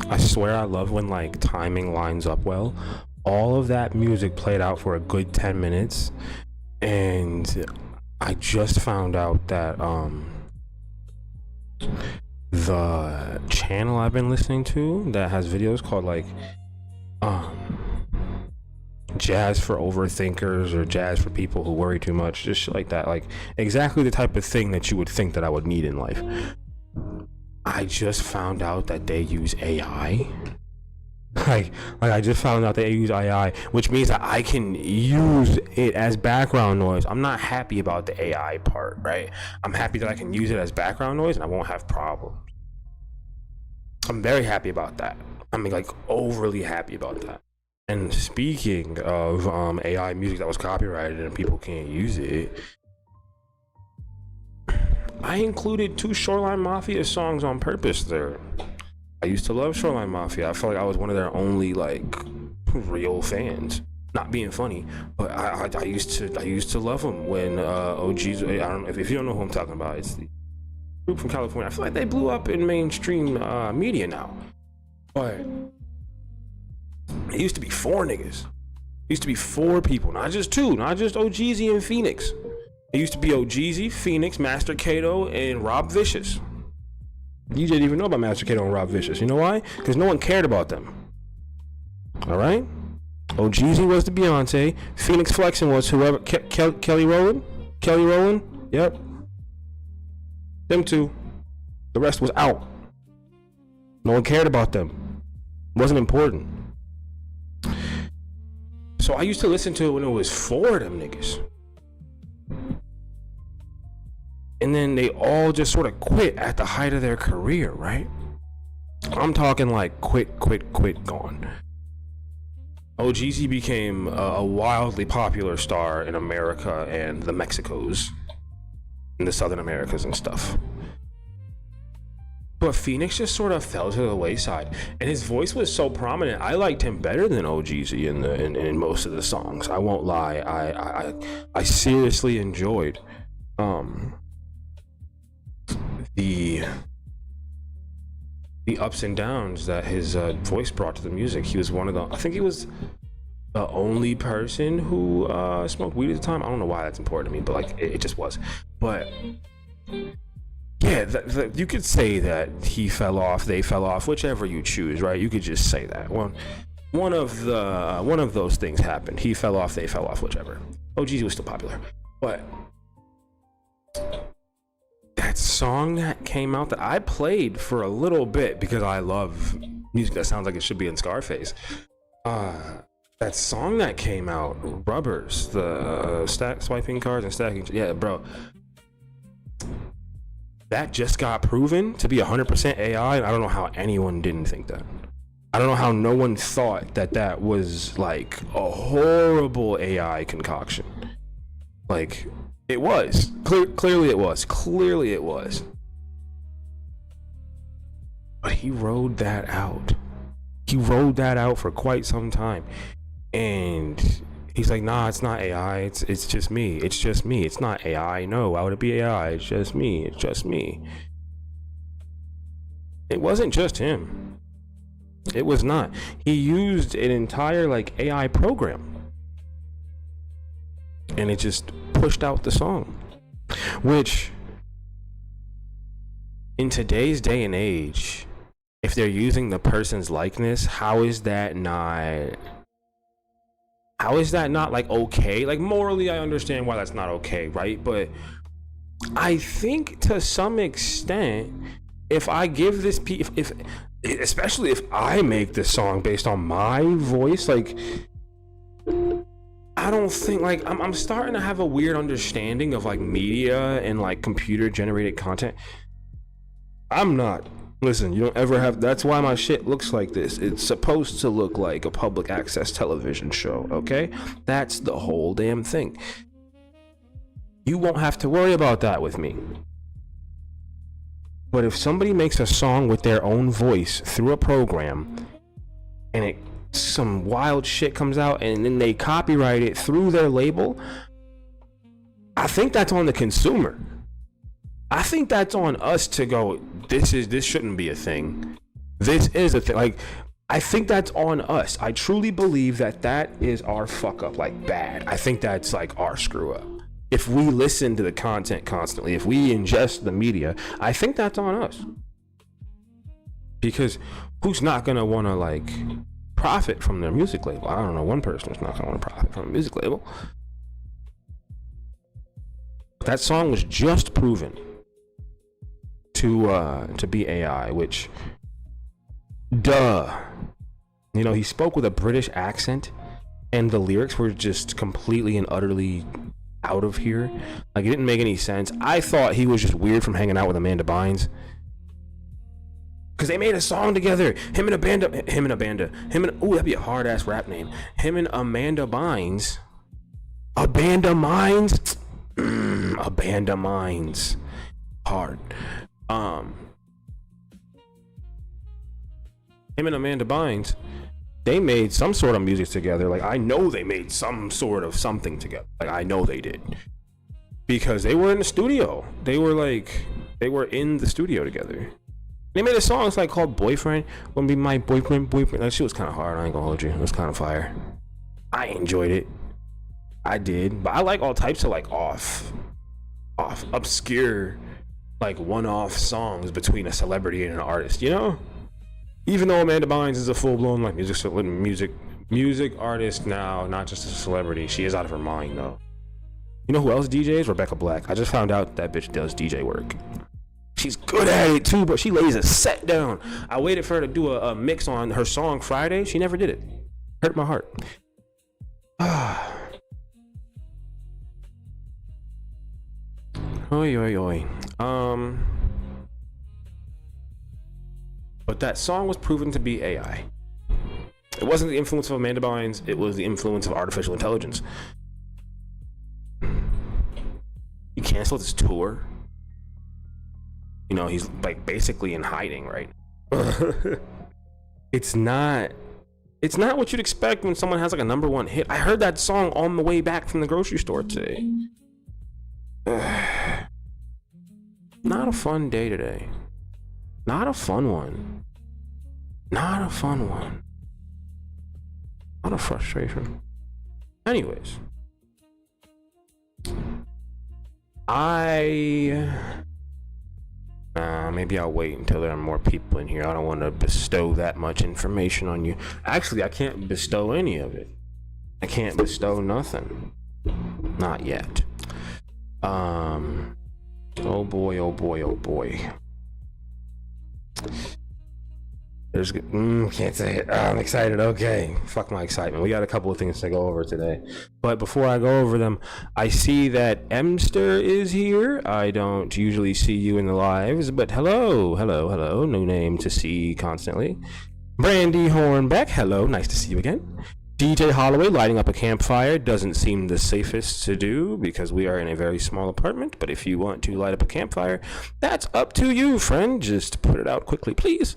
I swear I love when like timing lines up well. All of that music played out for a good 10 minutes, and I just found out that the channel I've been listening to that has videos called like jazz for overthinkers or jazz for people who worry too much, just shit like that, like exactly the type of thing that you would think that I would need in life. I just found out that they use AI. Like I just found out they use AI, which means that I can use it as background noise. I'm not happy about the AI part, right? I'm happy that I can use it as background noise and I won't have problems. I'm very happy about that. I mean, like overly happy about that. And speaking of AI music that was copyrighted and people can't use it, I included 2 Shoreline Mafia songs on purpose there. I used to love Shoreline Mafia. I felt like I was one of their only like real fans. Not being funny, but I used to love them when OGs. I don't know if you don't know who I'm talking about. It's the group from California. I feel like they blew up in mainstream media now, but it used to be 4 niggas. It used to be 4 people, not just 2, not just OGZ and Phoenix. It used to be OGZ, Phoenix, Master Kato, and Rob Vicious. You didn't even know about Master Kato and Rob Vicious. You know why? Because no one cared about them. All right? OGZ was the Beyonce. Phoenix Flexin was whoever. Kelly Rowland? Kelly Rowland? Yep. Them 2. The rest was out. No one cared about them. It wasn't important. So I used to listen to it when it was 4 of them niggas. And then they all just sort of quit at the height of their career, right? I'm talking like quit, gone. OGZ became a wildly popular star in America and the Mexicos, in the Southern Americas and stuff. But Phoenix just sort of fell to the wayside, and his voice was so prominent. I liked him better than OGZ in most of the songs. I won't lie. I seriously enjoyed the ups and downs that his voice brought to the music. He was one of the, I think he was the only person who smoked weed at the time. I don't know why that's important to me, but like it just was. But yeah, you could say that he fell off, they fell off, whichever you choose, right? You could just say that. One of those things happened. He fell off, they fell off, whichever. OGZ was still popular, but that song that came out that I played for a little bit because I love music that sounds like it should be in Scarface. That song that came out, Rubbers, the swiping cards and stacking. Yeah, bro. That just got proven to be 100% AI, and I don't know how anyone didn't think that. I don't know how no one thought that that was like a horrible AI concoction. Like, it was. Clearly it was. Clearly it was. But he rode that out. He rode that out for quite some time. And he's like, nah, it's not AI. It's just me. It's just me. It's not AI. No, why would it be AI? It's just me. It's just me. It wasn't just him. It was not. He used an entire like AI program. And it just pushed out the song. Which, in today's day and age, if they're using the person's likeness, how is that not like okay? Like morally, I understand why that's not okay, right? But I think to some extent, if I give this if especially if I make this song based on my voice, like I don't think, like I'm starting to have a weird understanding of like media and like computer generated content. I'm not. Listen, you don't ever have, that's why my shit looks like this. It's supposed to look like a public access television show, okay? That's the whole damn thing. You won't have to worry about that with me. But if somebody makes a song with their own voice through a program and some wild shit comes out and then they copyright it through their label, I think that's on the consumer. I think that's on us to go, this shouldn't be a thing. This is a thing. Like, I think that's on us. I truly believe that that is our fuck up, like bad. I think that's like our screw up. If we listen to the content constantly, if we ingest the media, I think that's on us. Because who's not gonna wanna like profit from their music label? I don't know one person who's not gonna wanna profit from a music label. That song was just proven to be AI, which, duh. You know, he spoke with a British accent, and the lyrics were just completely and utterly out of here. Like, it didn't make any sense. I thought he was just weird from hanging out with Amanda Bynes, because they made a song together. Him and ooh, that'd be a hard ass rap name. Him and Amanda Bynes. A Band of Minds. A Band of Minds. Hard. Him and Amanda Bynes, they made some sort of music together. Like, I know they made some sort of something together. Like, I know they did, because they were in the studio. They were in the studio together. They made a song, it's like called Boyfriend. Wanna be my boyfriend. That shit was kind of hard. I ain't gonna hold you. It was kind of fire. I enjoyed it. I did. But I like all types of like off obscure, like one-off songs between a celebrity and an artist, you know? Even though Amanda Bynes is a full-blown like music artist now, not just a celebrity. She is out of her mind though. You know who else DJs? Rebecca Black. I just found out that bitch does DJ work. She's good at it too, but she lays a set down. I waited for her to do a mix on her song Friday. She never did it. Hurt my heart. Oi, oi, oi. But that song was proven to be AI. It wasn't the influence of Amanda Bynes. It was the influence of artificial intelligence. He canceled his tour. You know, he's like basically in hiding right now. It's not what you'd expect when someone has like a #1 hit. I heard that song on the way back from the grocery store today. Not a fun day today. Not a fun one. Not a fun one. A lot of frustration. Anyways. Maybe I'll wait until there are more people in here. I don't want to bestow that much information on you. Actually, I can't bestow any of it. I can't bestow nothing. Not yet. Oh boy, oh boy, oh boy. Can't say it. I'm excited. Okay, fuck my excitement. We got a couple of things to go over today, but before I go over them, I see that Emster is here. I don't usually see you in the lives, but hello. New name to see constantly. Brandy Hornbeck, hello, nice to see you again. DJ Holloway, lighting up a campfire doesn't seem the safest to do because we are in a very small apartment, but if you want to light up a campfire, that's up to you, friend. Just put it out quickly, please.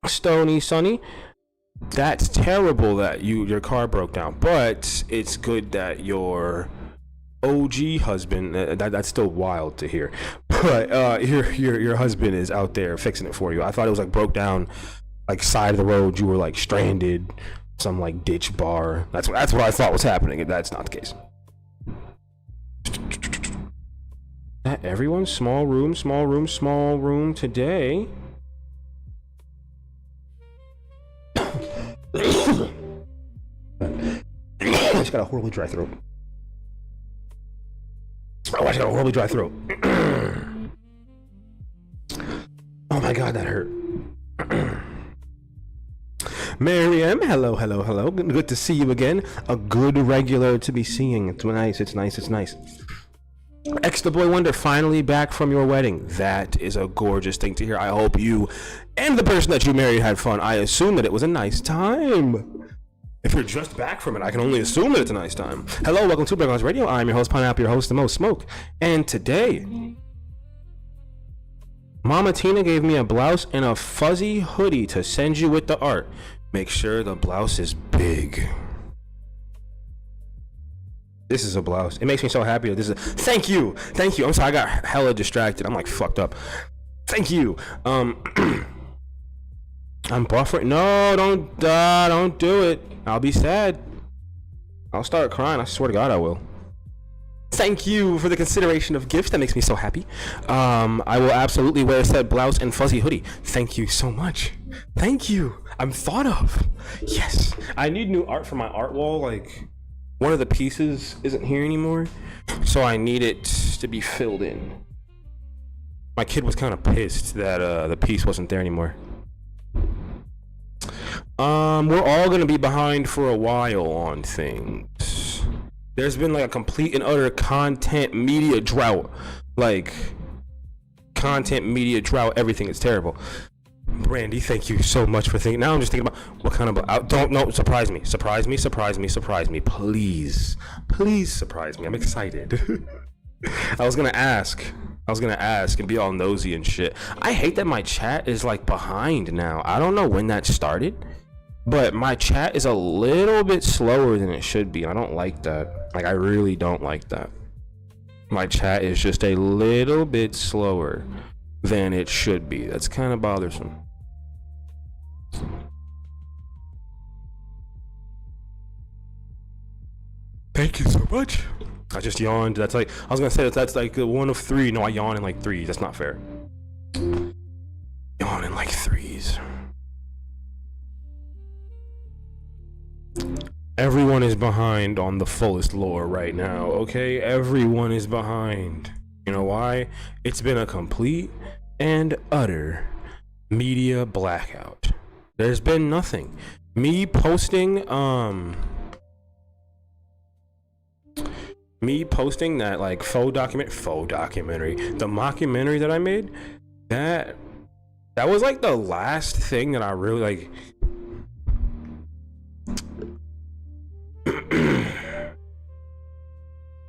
Stony Sunny, that's terrible that your car broke down, but it's good that your OG husband, that's still wild to hear, but your husband is out there fixing it for you. I thought it was like broke down, like side of the road, you were like stranded, some like ditch bar. That's what I thought was happening. That's not the case. That everyone, small room today. I just got a horribly dry throat. Oh my god, that hurt. Mary M, hello. Good to see you again. A good regular to be seeing. It's nice. X the Boy Wonder, finally back from your wedding. That is a gorgeous thing to hear. I hope you and the person that you married had fun. I assume that it was a nice time. If you're just back from it, I can only assume that it's a nice time. Hello, welcome to Bangladesh Radio. I'm your host, Pineapple, your host, the most smoke. And today, Mama Tina gave me a blouse and a fuzzy hoodie to send you with the art. Make sure the blouse is big. This is a blouse. It makes me so happy that this is. Thank you. I'm sorry, I got hella distracted. I'm like fucked up. Thank you. I'm buffering. No, don't do it. I'll be sad. I'll start crying. I swear to God, I will. Thank you for the consideration of gifts. That makes me so happy. I will absolutely wear said blouse and fuzzy hoodie. Thank you so much. Thank you. I'm thought of. Yes. I need new art for my art wall. Like, one of the pieces isn't here anymore, so I need it to be filled in. My kid was kind of pissed that the piece wasn't there anymore. We're all gonna be behind for a while on things. There's been like a complete and utter content media drought. Like, content media drought, everything is terrible. Brandy, thank you so much for thinking. Now I'm just thinking about what kind of, don't know, surprise me, please surprise me. I'm excited. I was gonna ask and be all nosy and shit. I hate that my chat is like behind now. I don't know when that started, but my chat is a little bit slower than it should be. I don't like that. Like, I really don't like that. My chat is just a little bit slower than it should be. That's kind of bothersome. Thank you so much. I just yawned. That's like, I was gonna say that's like one of three. No, I yawn in like threes. That's not fair. Yawn in like threes. Everyone is behind on the fullest lore right now, okay? Everyone is behind. You know why? It's been a complete and utter media blackout. There's been nothing. Me posting that like faux documentary, the mockumentary that I made, that was like the last thing that I really like.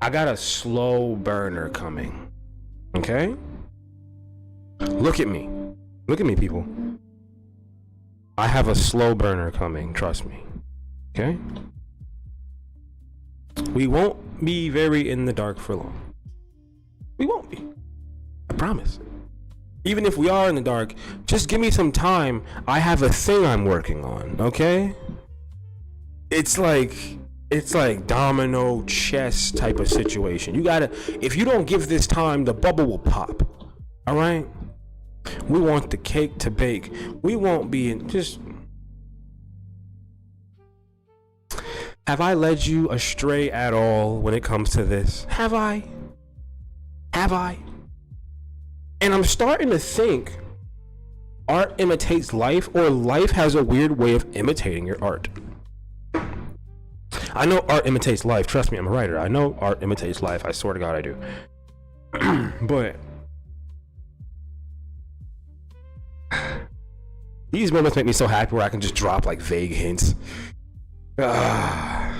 I got a slow burner coming. Okay? Look at me, people. I have a slow burner coming, trust me. Okay? We won't be very in the dark for long. We won't be. I promise. Even if we are in the dark, just give me some time. I have a thing I'm working on, okay? It's like domino chess type of situation. You gotta, if you don't give this time, the bubble will pop. All right? We want the cake to bake. We won't be in just. Have I led you astray at all when it comes to this? Have I? And I'm starting to think art imitates life, or life has a weird way of imitating your art. I know art imitates life. Trust me, I'm a writer. I know art imitates life. I swear to God I do. But these moments make me so happy where I can just drop like vague hints. Yeah.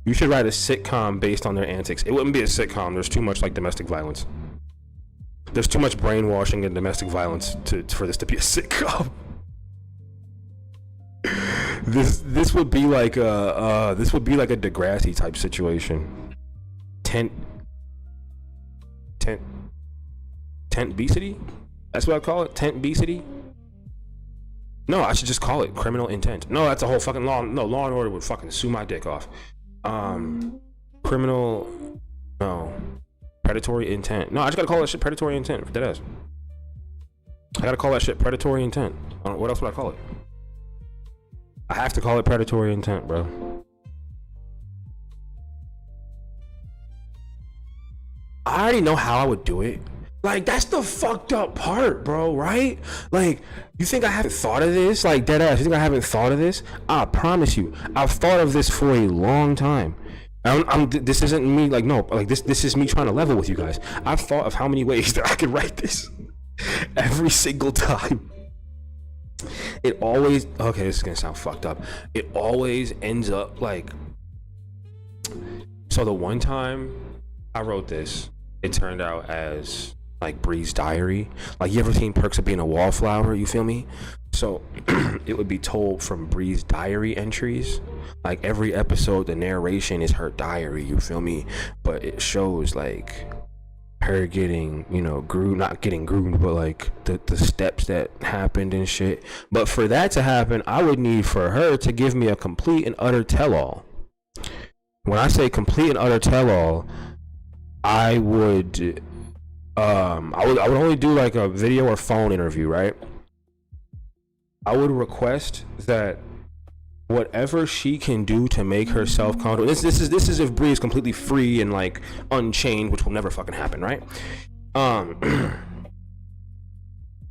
You should write a sitcom based on their antics. It wouldn't be a sitcom. There's too much like domestic violence. There's too much brainwashing and domestic violence for this to be a sitcom. This would be like a Degrassi type situation. Tent obesity? That's what I call it. Tent obesity. No, I should just call it criminal intent. No, that's a whole fucking law. No, Law and Order would fucking sue my dick off. Predatory intent. No, I just gotta call that shit predatory intent. Dead ass. I gotta call that shit predatory intent. What else would I call it? I have to call it predatory intent, bro. I already know how I would do it. Like, that's the fucked up part, bro, right? Like, you think I haven't thought of this? Like, dead ass, you think I haven't thought of this? I promise you, I've thought of this for a long time. This isn't me, like, no, like, this is me trying to level with you guys. I've thought of how many ways that I could write this. Every single time. It always, okay, this is gonna sound fucked up. It always ends up like, so the one time I wrote this, it turned out as like Bree's diary. Like, you ever seen Perks of Being a Wallflower? You feel me? So it would be told from Bree's diary entries. Like, every episode, the narration is her diary. You feel me? But it shows like her getting, you know, not getting groomed, but like the steps that happened and shit. But for that to happen, I would need for her to give me a complete and utter tell-all. When I say complete and utter tell-all, I would only do like a video or phone interview, right? I would request that whatever she can do to make herself comfortable. This is if Bree is completely free and like unchained, which will never fucking happen, right?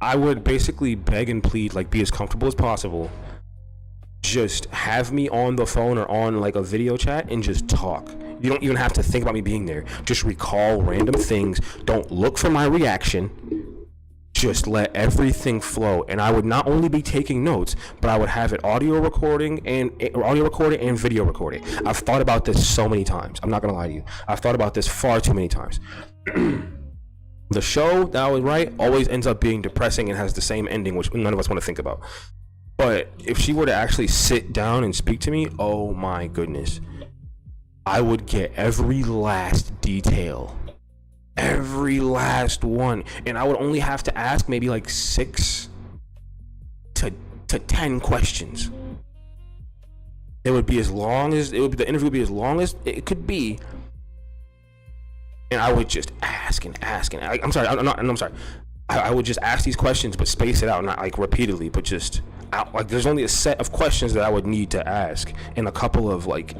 I would basically beg and plead, like, be as comfortable as possible. Just have me on the phone or on like a video chat and just talk. You don't even have to think about me being there. Just recall random things. Don't look for my reaction. Just let everything flow. And I would not only be taking notes, but I would have it audio recording and video recording. I've thought about this so many times. I'm not gonna lie to you. I've thought about this far too many times. The show that I would write always ends up being depressing and has the same ending, which none of us want to think about. But if she were to actually sit down and speak to me, oh my goodness, I would get every last detail. Every last one. And I would only have to ask maybe like 6 to 10 questions. The interview would be as long as it could be. And I would just ask and ask and I'm sorry. I would just ask these questions, but space it out, not like repeatedly, but just out. Like there's only a set of questions that I would need to ask, and a couple of like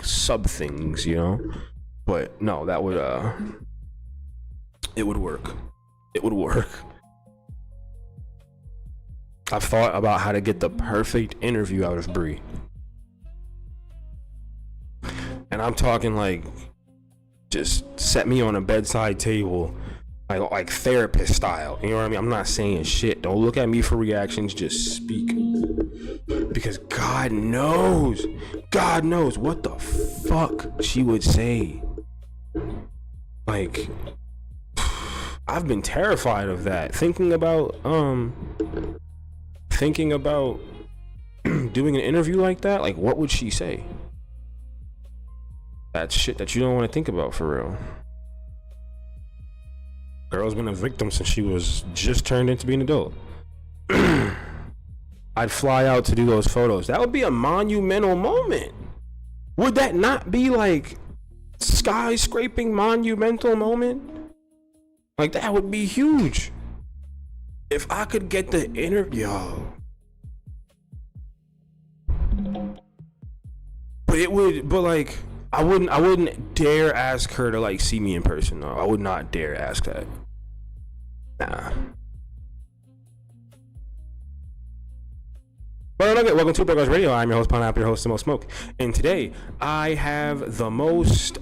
sub things, you know. But no, that would it would work. It would work. I've thought about how to get the perfect interview out of Bree, and I'm talking like just set me on a bedside table. Like therapist style, you know what I mean? I'm not saying shit. Don't look at me for reactions. Just speak, because God knows what the fuck she would say. Like, I've been terrified of that. Thinking about doing an interview like that. Like, what would she say? That's shit that you don't want to think about for real. Girl's been a victim since she was just turned into being an adult. I'd fly out to do those photos. That would be a monumental moment. Would that not be like skyscraping monumental moment? Like that would be huge. If I could get the interview, I wouldn't dare ask her to like see me in person. No, I would not dare ask that. Nah. Well, okay, welcome to Burgers Radio. I'm your host, Pineapple, your host, the most smoke. And today, I have the most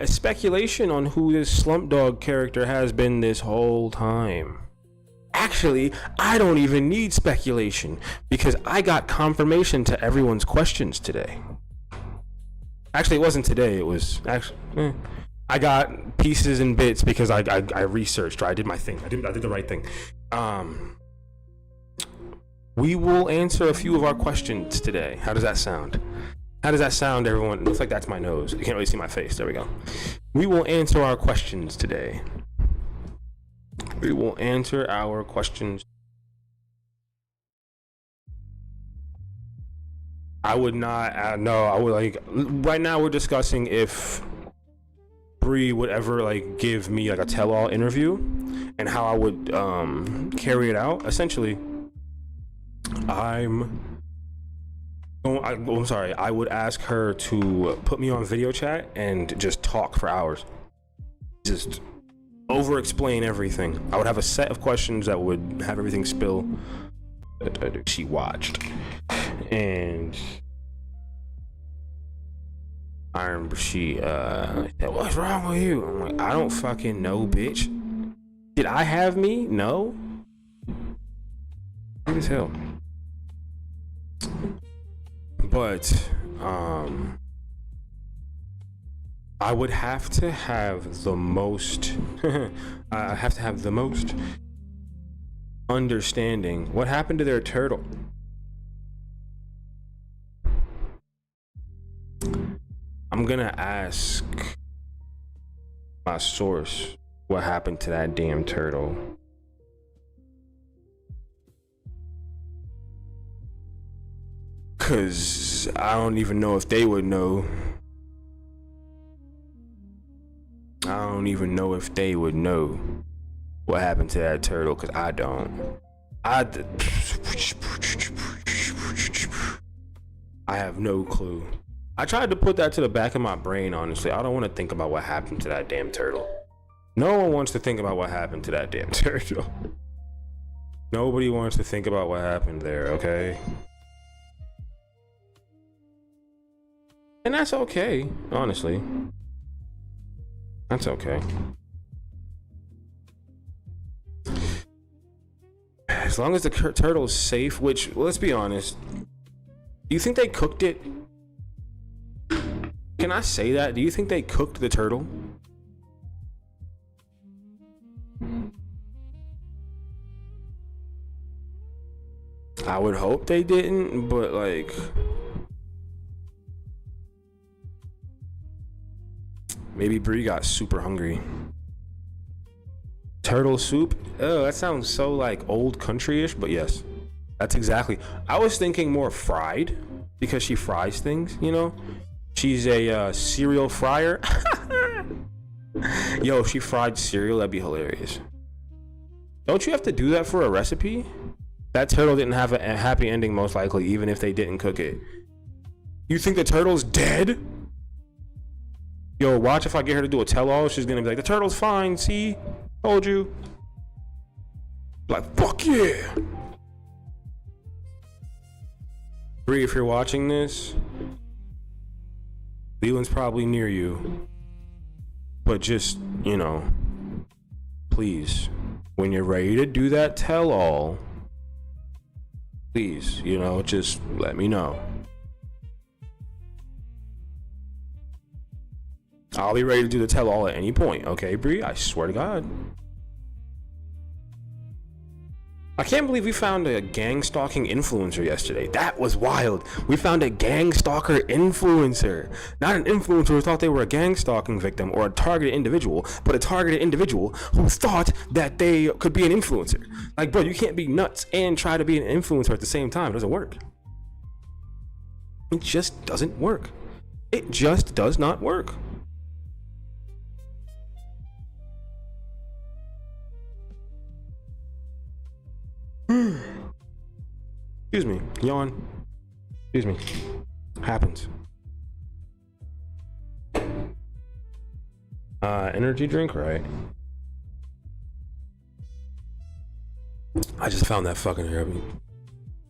speculation on who this Slumpdawg character has been this whole time. Actually, I don't even need speculation, because I got confirmation to everyone's questions today. Actually, it wasn't today. It was actually... I got pieces and bits because I researched, or I did my thing. I did the right thing. We will answer a few of our questions today. How does that sound? How does that sound, everyone? It looks like that's my nose. You can't really see my face. There we go. We will answer our questions today. We will answer our questions. I would not, no, I would like, right now we're discussing if Bree would ever like give me like a tell-all interview and how I would carry it out. Essentially, I would ask her to put me on video chat and just talk for hours. Just over-explain everything. I would have a set of questions that would have everything spill that she watched. And I remember she said, "What's wrong with you?" I'm like, "I don't fucking know, bitch. Did I have me? No. What as hell?" But I would have to have the most I have to have the most understanding. What happened to their turtle? I'm gonna ask my source what happened to that damn turtle. Cause I don't even know if they would know. I don't even know if they would know what happened to that turtle, cause I don't. I have no clue. I tried to put that to the back of my brain, honestly. I don't want to think about what happened to that damn turtle. No one wants to think about what happened to that damn turtle. Nobody wants to think about what happened there, okay? And that's okay, honestly. That's okay. As long as the turtle's safe, which, let's be honest, do you think they cooked it? Can I say that? Do you think they cooked the turtle? I would hope they didn't, but like, maybe Bree got super hungry. Turtle soup? Oh, that sounds so like old country-ish, but yes, that's exactly. I was thinking more fried because she fries things, you know? She's a cereal fryer. Yo, if she fried cereal, that'd be hilarious. Don't you have to do that for a recipe? That turtle didn't have a happy ending, most likely, even if they didn't cook it. You think the turtle's dead? Yo, watch if I get her to do a tell-all. She's gonna be like, the turtle's fine, see? Told you. Like, fuck yeah. Bree, if you're watching this, Leland's probably near you. But just, you know, please, when you're ready to do that tell-all, please, you know, just let me know. I'll be ready to do the tell-all at any point, okay, Bree? I swear to God. I can't believe we found a gang stalking influencer yesterday. That was wild. We found a gang stalker influencer. Not an influencer who thought they were a gang stalking victim or a targeted individual, but a targeted individual who thought that they could be an influencer. Like, bro, you can't be nuts and try to be an influencer at the same time. It doesn't work. It just doesn't work. It just does not work. Excuse me, yawn. Excuse me. Happens. Energy drink, right? I just found that fucking heavy.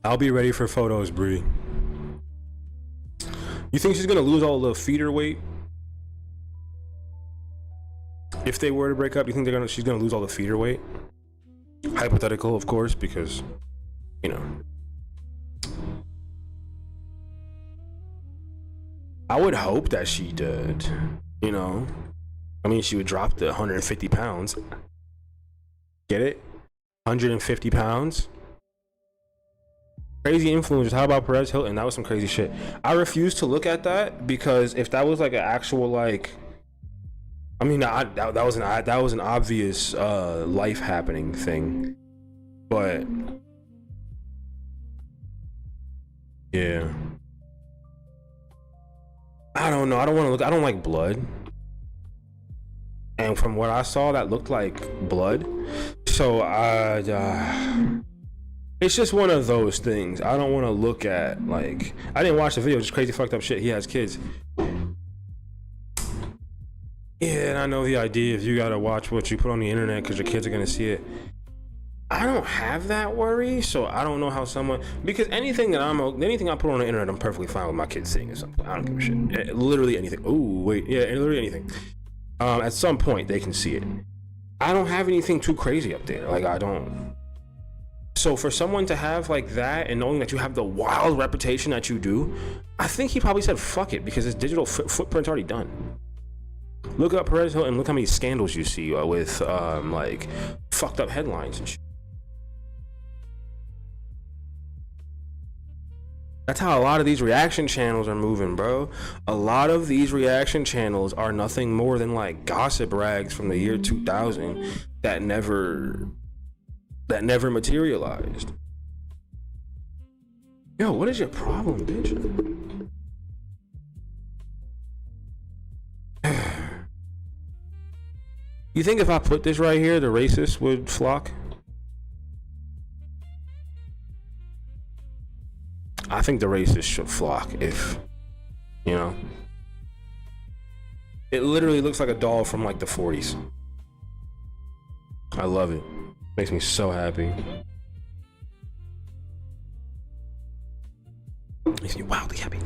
I'll be ready for photos, Bree. You think she's gonna lose all the feeder weight? If they were to break up, you think she's gonna lose all the feeder weight? Hypothetical, of course, because, you know. I would hope that she did, you know. I mean, she would drop the 150 pounds. Get it? 150 pounds. Crazy influencers. How about Perez Hilton? That was some crazy shit. I refuse to look at that because if that was like an actual like, I mean, that was an obvious life happening thing, but yeah, I don't know. I don't want to look. I don't like blood, and from what I saw, that looked like blood. So it's just one of those things. I don't want to look at, like, I didn't watch the video. Just crazy fucked up shit. He has kids. Yeah, and I know the idea if you gotta watch what you put on the internet because your kids are gonna see it. I don't have that worry, so I don't know how someone, because anything I put on the internet, I'm perfectly fine with my kids seeing or something. I don't give a shit. Literally anything. Oh wait, yeah, literally anything. At some point they can see it. I don't have anything too crazy up there. Like, I don't. So for someone to have like that and knowing that you have the wild reputation that you do, I think he probably said fuck it because his digital footprint's already done. Look up Perez Hilton. Look how many scandals you see with like fucked up headlines and shit. That's how a lot of these reaction channels are moving, bro. A lot of these reaction channels are nothing more than like gossip rags from the year 2000 that never materialized. Yo, what is your problem, bitch? You think if I put this right here, the racists would flock? I think the racists should flock if, you know. It literally looks like a doll from like the 40s. I love it. Makes me so happy. Makes me wildly happy.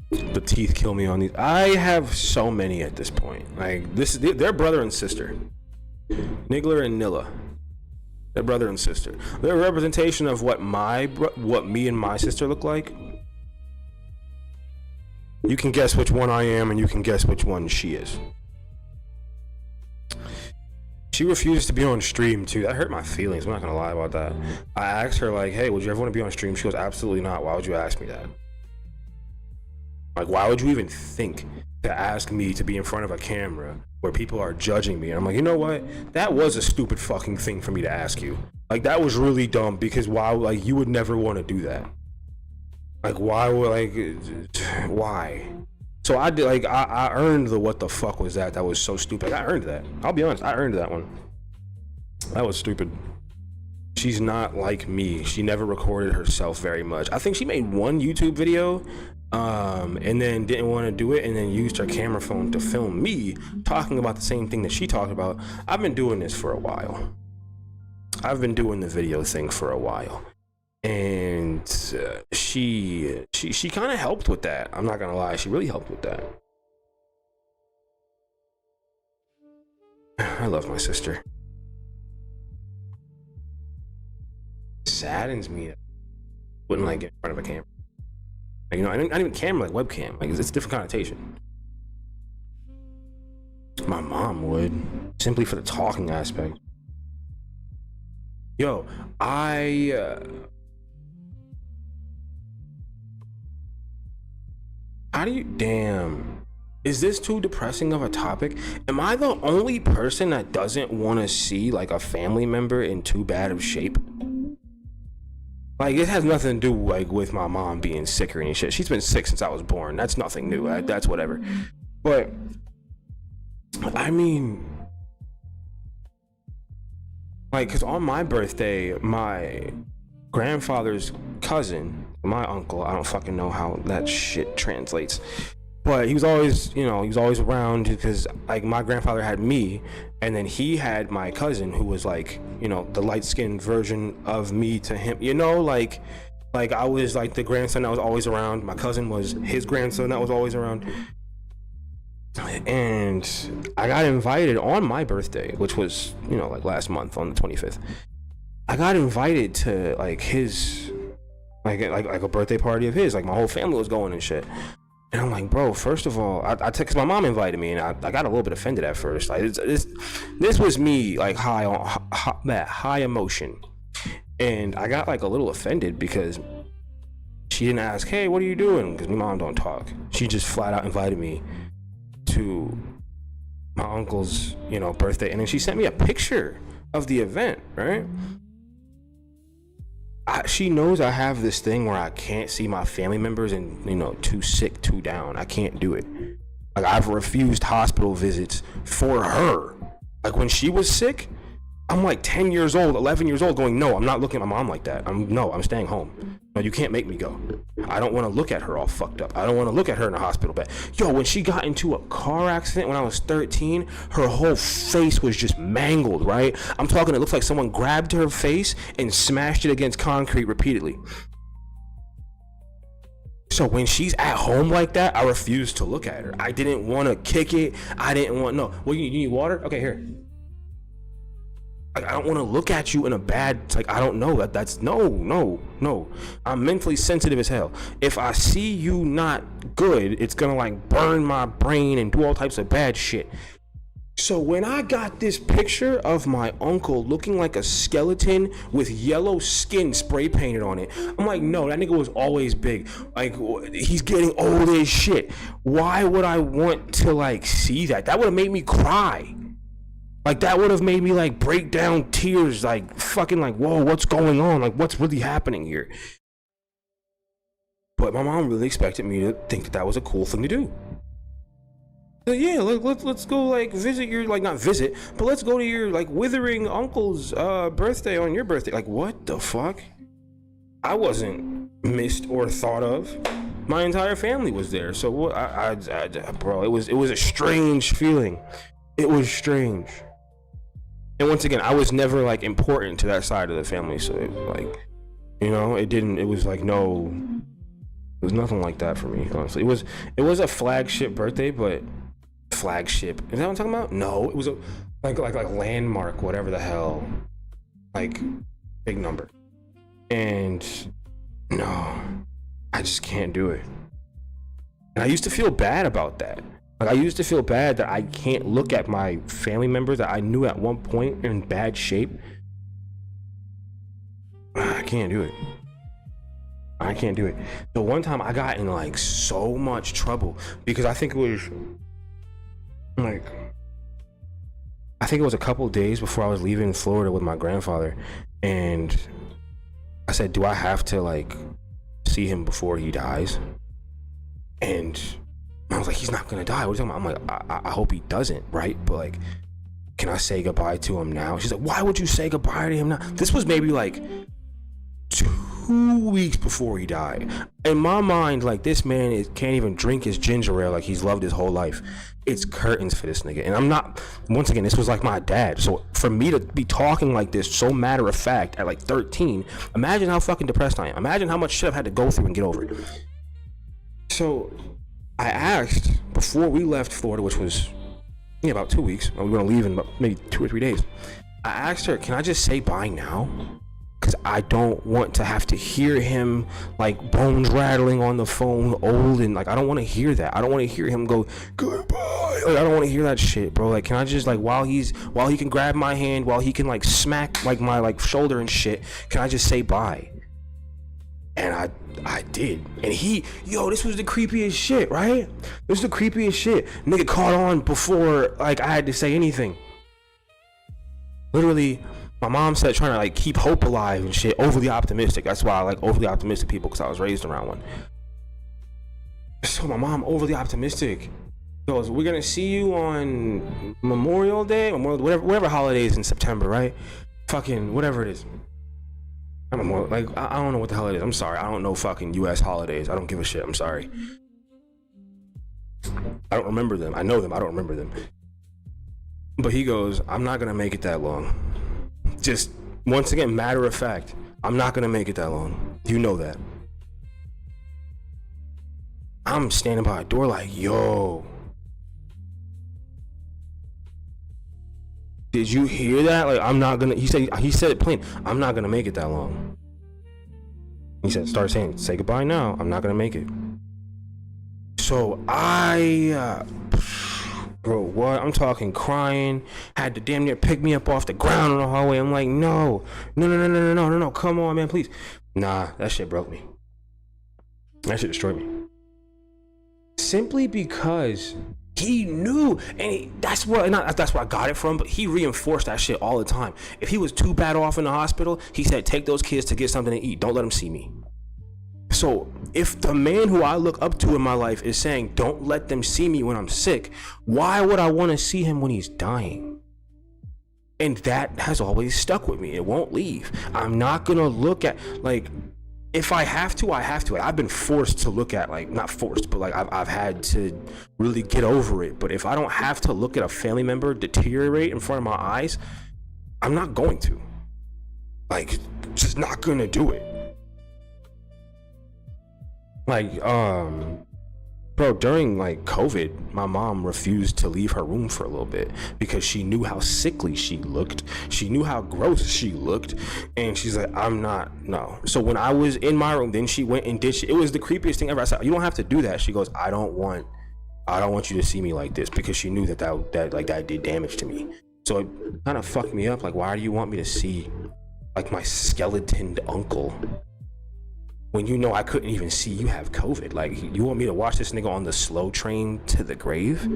The teeth kill me on these. I have so many at this point. Like this, they're brother and sister. Niggler and Nilla. They're brother and sister. They're a representation of what me and my sister look like. You can guess which one I am, and you can guess which one she is. She refused to be on stream too. That hurt my feelings. I'm not gonna lie about that. I asked her like, "Hey, would you ever want to be on stream?" She goes, "Absolutely not. Why would you ask me that? Like, why would you even think to ask me to be in front of a camera where people are judging me?" And I'm like, you know what? That was a stupid fucking thing for me to ask you. Like, that was really dumb because why? Like, you would never want to do that. Like, why would, like, why? So I did, like, I earned the what the fuck was that? That was so stupid. Like, I earned that. I'll be honest, I earned that one. That was stupid. She's not like me. She never recorded herself very much. I think she made one YouTube video, and then didn't want to do it, and then used her camera phone to film me talking about the same thing that she talked about. I've been doing this for a while. I've been doing the video thing for a while, and she kind of helped with that. I'm not gonna lie, she really helped with that. I love my sister. Saddens me that I wouldn't like get in front of a camera. Like, you know, I didn't even camera like webcam. Like, it's a different connotation. My mom would, simply for the talking aspect. Yo, how do you, damn, is this too depressing of a topic? Am I the only person that doesn't want to see like a family member in too bad of shape? Like, it has nothing to do like with my mom being sick or any shit. She's been sick since I was born. That's nothing new. That's whatever. But I mean, like, cause on my birthday, my grandfather's cousin, my uncle, I don't fucking know how that shit translates, but he was always, you know, he was always around because like my grandfather had me, and then he had my cousin who was like, you know, the light-skinned version of me to him, you know, like I was like the grandson that was always around. My cousin was his grandson that was always around. And I got invited on my birthday, which was, you know, like last month on the 25th. I got invited to like his, like a birthday party of his. Like my whole family was going and shit. And I'm like, bro, first of all, cause my mom invited me, and I got a little bit offended at first. Like this was me like high on that high emotion, and I got like a little offended because she didn't ask, hey, what are you doing? Because my mom don't talk. She just flat out invited me to my uncle's, you know, birthday, and then she sent me a picture of the event, right? She knows I have this thing where I can't see my family members and, you know, too sick, too down. I can't do it. Like, I've refused hospital visits for her. Like, when she was sick, I'm like 10 years old, 11 years old going, no, I'm not looking at my mom like that. I'm staying home. No, you can't make me go. I don't want to look at her all fucked up. I don't want to look at her in a hospital bed. Yo, when she got into a car accident when I was 13, her whole face was just mangled, right? I'm talking, it looks like someone grabbed her face and smashed it against concrete repeatedly. So when she's at home like that, I refuse to look at her. I didn't want to kick it. I didn't want, no. Well, you need water? Okay, here. I don't want to look at you in a bad, like, I don't know, that's no. I'm mentally sensitive as hell. If I see you not good, it's gonna like burn my brain and do all types of bad shit. So when I got this picture of my uncle looking like a skeleton with yellow skin spray painted on it, I'm like, no, that nigga was always big. Like, he's getting old as shit. Why would I want to like see that? That would have made me cry. Like, that would have made me like break down tears, like fucking like, whoa, what's going on? Like, what's really happening here? But my mom really expected me to think that that was a cool thing to do. So yeah, let's go like visit your, like, not visit, but let's go to your like withering uncle's birthday on your birthday. Like, what the fuck? I wasn't missed or thought of. My entire family was there. So what? Bro, it was a strange feeling. It was strange. And once again, I was never like important to that side of the family. So it, like, you know, it was like, no, it was nothing like that for me, honestly. It was a flagship birthday, but flagship, is that what I'm talking about? No, it was a like landmark, whatever the hell, like big number. And no, I just can't do it. And I used to feel bad about that. Like, I used to feel bad that I can't look at my family members that I knew at one point in bad shape. I can't do it. I can't do it. The one time I got in like so much trouble because I think it was a couple days before I was leaving Florida with my grandfather, and I said, do I have to like see him before he dies? And I was like, he's not gonna die. What are you talking about? I'm like, I hope he doesn't, right? But like, can I say goodbye to him now? She's like, why would you say goodbye to him now? This was maybe like 2 weeks before he died. In my mind, like, this man can't even drink his ginger ale like he's loved his whole life. It's curtains for this nigga. And I'm not, once again, this was like my dad. So for me to be talking like this so matter of fact at like 13, imagine how fucking depressed I am. Imagine how much shit I've had to go through and get over it. So I asked before we left Florida, which was about 2 weeks, we were gonna leave in about maybe 2 or 3 days. I asked her, can I just say bye now? Because I don't want to have to hear him like bones rattling on the phone, old, and like, I don't want to hear that. I don't want to hear him go goodbye. Like, I don't want to hear that shit, bro. Like, can I just, like, while he can grab my hand, while he can like smack like my like shoulder and shit, can I just say bye? And I did. And this was the creepiest shit, right? This was the creepiest shit. Nigga caught on before like I had to say anything. Literally, my mom said trying to like keep hope alive and shit, overly optimistic. That's why I like overly optimistic people, because I was raised around one. So my mom, overly optimistic, goes, we're gonna see you on Memorial Day, whatever holiday is in September, right? Fucking whatever it is. I don't know, like, I don't know what the hell it is. I'm sorry, I don't know fucking US holidays. I don't give a shit. I'm sorry. I don't remember them. I know them, I don't remember them. But he goes, I'm not gonna make it that long. Just once again, matter of fact, I'm not gonna make it that long. You know that. I'm standing by a door like, yo, did you hear that? Like, I'm not gonna, he said it plain, I'm not gonna make it that long. He said, start saying, say goodbye now, I'm not gonna make it. So bro, what? I'm talking crying, had to damn near pick me up off the ground on the hallway. I'm like, no, come on, man, please. Nah, that shit broke me. That shit destroyed me. Simply because he knew, and that's where I got it from, but he reinforced that shit all the time. If he was too bad off in the hospital, he said, take those kids to get something to eat. Don't let them see me. So if the man who I look up to in my life is saying, don't let them see me when I'm sick, why would I want to see him when he's dying? And that has always stuck with me. It won't leave. I'm not going to look at, like, if I have to, I have to. I've been forced to look at, like, not forced, but like I've had to really get over it. But if I don't have to look at a family member deteriorate in front of my eyes, I'm not going to. Like, just not going to do it. Like, bro, during like COVID, my mom refused to leave her room for a little bit because she knew how sickly she looked. She knew how gross she looked. And she's like, no. So when I was in my room, then she went and did it was the creepiest thing ever. I said, you don't have to do that. She goes, I don't want I don't want you to see me like this, because she knew that did damage to me. So it kind of fucked me up. Like, why do you want me to see like my skeletoned uncle when you know I couldn't even see you have COVID? Like, you want me to watch this nigga on the slow train to the grave?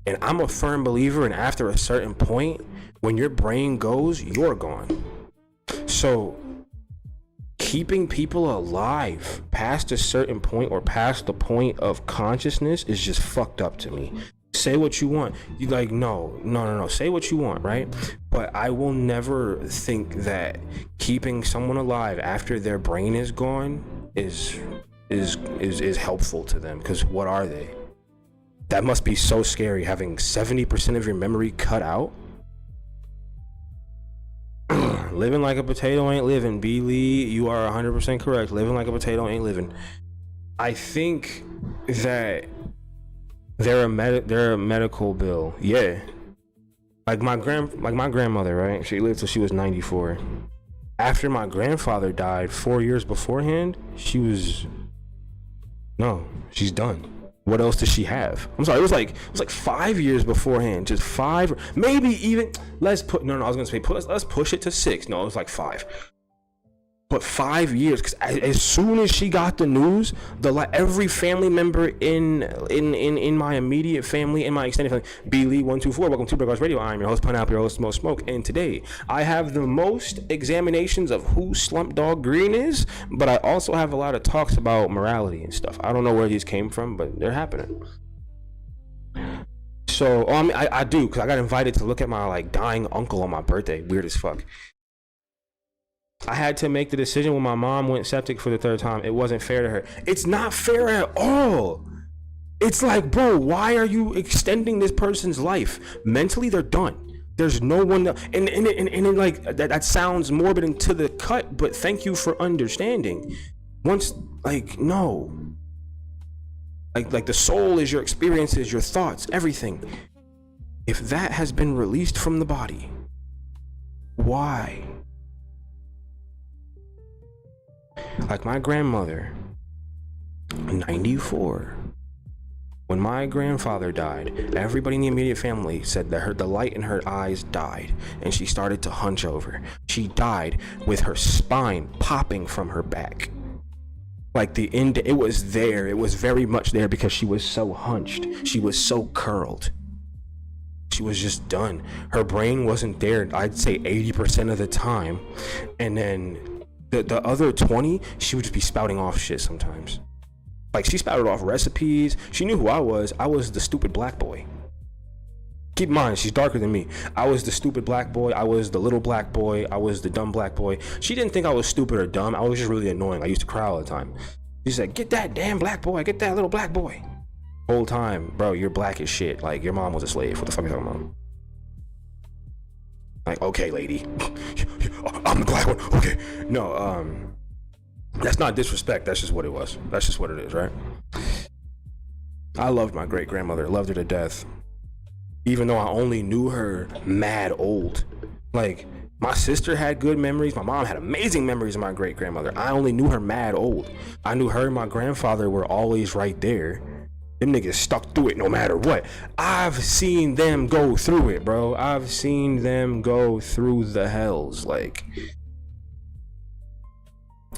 And I'm a firm believer in, after a certain point, when your brain goes, you're gone. So keeping people alive past a certain point, or past the point of consciousness, is just fucked up to me. Say what you want. You like, no. Say what you want, right? But I will never think that keeping someone alive after their brain is gone is helpful to them. Because what are they? That must be so scary, having 70% of your memory cut out. Living like a potato ain't living. B. Lee, you are 100% correct. Living like a potato ain't living. I think that they're a medical bill. Yeah. Like my grandmother, right? She lived till she was 94. After my grandfather died 4 years beforehand, she's done. What else does she have? I'm sorry, it was like 5 years beforehand. Just 5, maybe even, let's push it to 6. No, it was like 5. But 5 years, because as soon as she got the news, every family member in my immediate family, in my extended family, B. Lee 124, welcome to Burgers Radio. I'm your host, Pineapple, your host, Most Smoke, and today I have the most examinations of who Slumpdawg Green is, but I also have a lot of talks about morality and stuff. I don't know where these came from, but they're happening. So, I do, because I got invited to look at my dying uncle on my birthday. Weird as fuck. I had to make the decision when my mom went septic for the 3rd time. It wasn't fair to her. It's not fair at all. It's like, bro, why are you extending this person's life? Mentally, they're done. There's no one else. And like, that sounds morbid and to the cut, but thank you for understanding. Once, no. Like the soul is your experiences, your thoughts, everything. If that has been released from the body, why? Like my grandmother, 94. When my grandfather died, everybody in the immediate family said that the light in her eyes died, and she started to hunch over. She died with her spine popping from her back. Like it was there. It was very much there because she was so hunched. She was so curled. She was just done. Her brain wasn't there, I'd say 80% of the time. And then the other 20, she would just be spouting off shit sometimes. Like, she spouted off recipes. She knew who I was. I was the stupid black boy. Keep in mind, she's darker than me. I was the stupid black boy. I was the little black boy. I was the dumb black boy. She didn't think I was stupid or dumb. I was just really annoying. I used to cry all the time. She said, get that damn black boy. Get that little black boy. Whole time, bro, you're black as shit. Like, your mom was a slave. What the fuck are you talking about? Like, okay, lady. I'm the black one. Okay. No, that's not disrespect. That's just what it was. That's just what it is, right? I loved my great grandmother. Loved her to death. Even though I only knew her mad old. Like, my sister had good memories. My mom had amazing memories of my great grandmother. I only knew her mad old. I knew her and my grandfather were always right there. Them niggas stuck through it no matter what. I've seen them go through it, bro. I've seen them go through the hells. Like,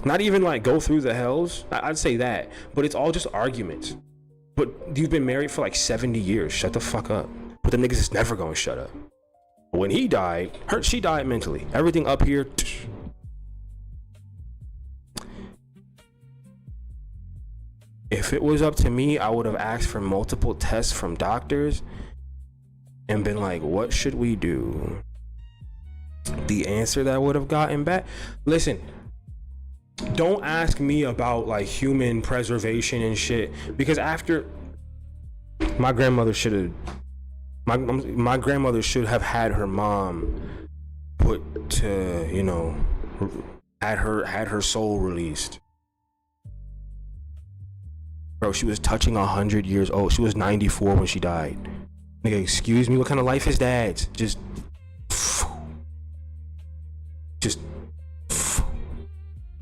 not even like go through the hells. I'd say that. But it's all just arguments. But you've been married for like 70 years. Shut the fuck up. But the niggas is never gonna shut up. When he died, she died mentally. Everything up here. If it was up to me, I would have asked for multiple tests from doctors and been like, what should we do? The answer that I would have gotten back, listen, don't ask me about like human preservation and shit, because after my grandmother should have, my grandmother should have had her mom put to, you know, had her soul released. Bro, she was touching 100 years old. She was 94 when she died. Nigga, excuse me, what kind of life is that? Just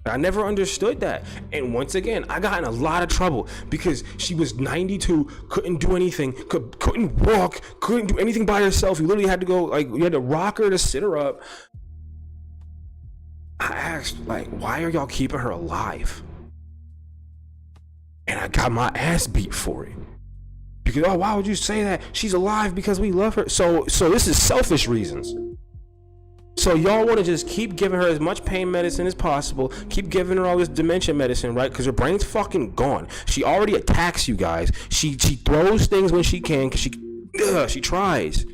I never understood that. And once again, I got in a lot of trouble because she was 92, couldn't do anything, couldn't walk, couldn't do anything by herself. You literally had to go, like, you had to rock her to sit her up. I asked, like, why are y'all keeping her alive? And I got my ass beat for it. Because, oh, why would you say that? She's alive because we love her. So this is selfish reasons. So y'all want to just keep giving her as much pain medicine as possible, keep giving her all this dementia medicine, right? Because her brain's fucking gone. She already attacks you guys. She throws things when she can because she tries.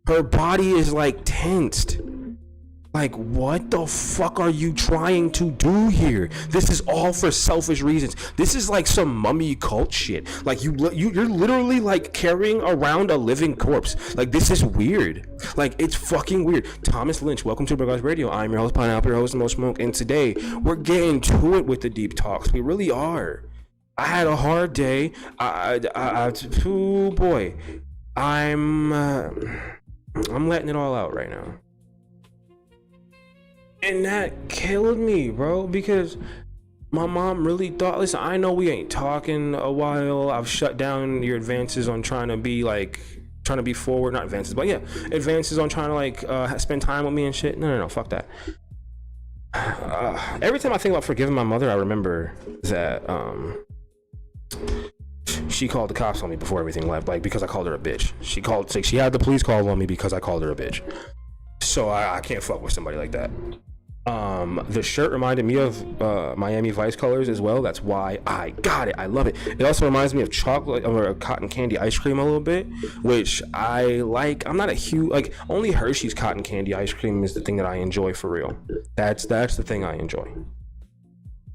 Her body is like tensed. Like, what the fuck are you trying to do here? This is all for selfish reasons. This is like some mummy cult shit. Like, you're literally like carrying around a living corpse. Like, this is weird. Like, it's fucking weird. Thomas Lynch, welcome to Burgos Radio. I'm your host, Pineapple, your host, Mo Smoke, and today we're getting to it with the deep talks. We really are. I had a hard day. Oh boy, I'm letting it all out right now. And that killed me, bro, because my mom really thought, listen, I know we ain't talking a while. I've shut down your advances on trying to be forward, not advances, but yeah, advances on trying to like spend time with me and shit. No, fuck that. Every time I think about forgiving my mother, I remember that she called the cops on me before everything left, like because I called her a bitch. She had the police call on me because I called her a bitch. So I can't fuck with somebody like that. The shirt reminded me of Miami Vice colors as well. That's why I got it. I love it. It also reminds me of chocolate or cotton candy ice cream a little bit, which I like. I'm not a huge, like, only Hershey's cotton candy ice cream is the thing that I enjoy for real. That's the thing I enjoy.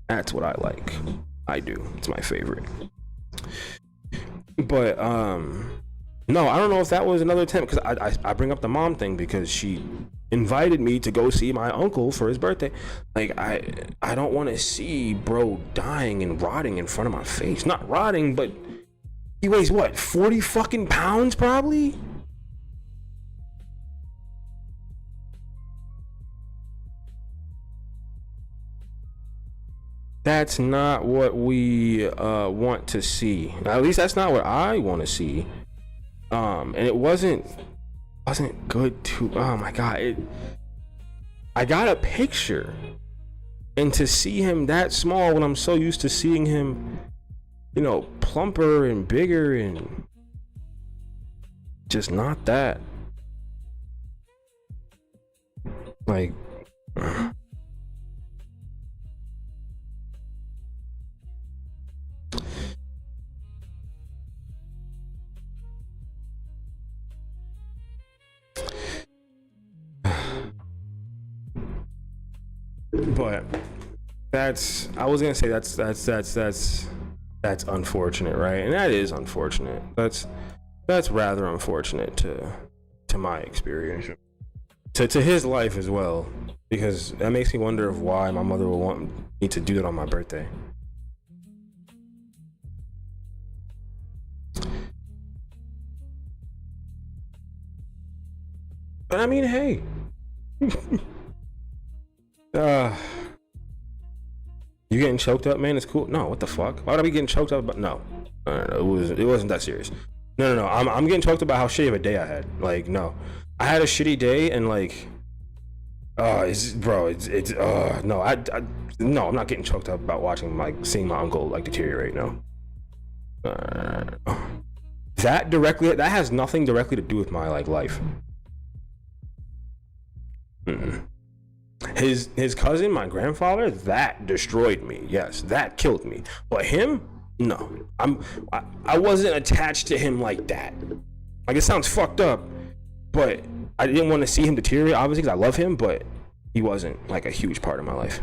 That's what I like. I do. It's my favorite. But no, I don't know if that was another attempt, because I bring up the mom thing because she invited me to go see my uncle for his birthday. Like, I don't want to see bro dying and rotting in front of my face. Not rotting, but he weighs what, 40 fucking pounds probably? That's not what we want to see. At least that's not what I want to see. And it wasn't good to, oh my god, I got a picture, and to see him that small when I'm so used to seeing him, you know, plumper and bigger and just not that, like, but I was gonna say that's unfortunate, right? And that is unfortunate. That's rather unfortunate to my experience, to his life as well, because that makes me wonder of why my mother would want me to do that on my birthday. But I mean, hey. You getting choked up, man? It's cool. No, what the fuck? Why would I be getting choked up? But no, it wasn't that serious. No. I'm getting choked up about how shitty of a day I had. Like, no, I had a shitty day, and like, no, no, I'm not getting choked up about seeing my uncle like deteriorate. No, that has nothing directly to do with my like life. His cousin, my grandfather, that destroyed me. Yes, that killed me. But him, no. I wasn't attached to him like that. Like, it sounds fucked up, but I didn't want to see him deteriorate, obviously, because I love him, but he wasn't like a huge part of my life.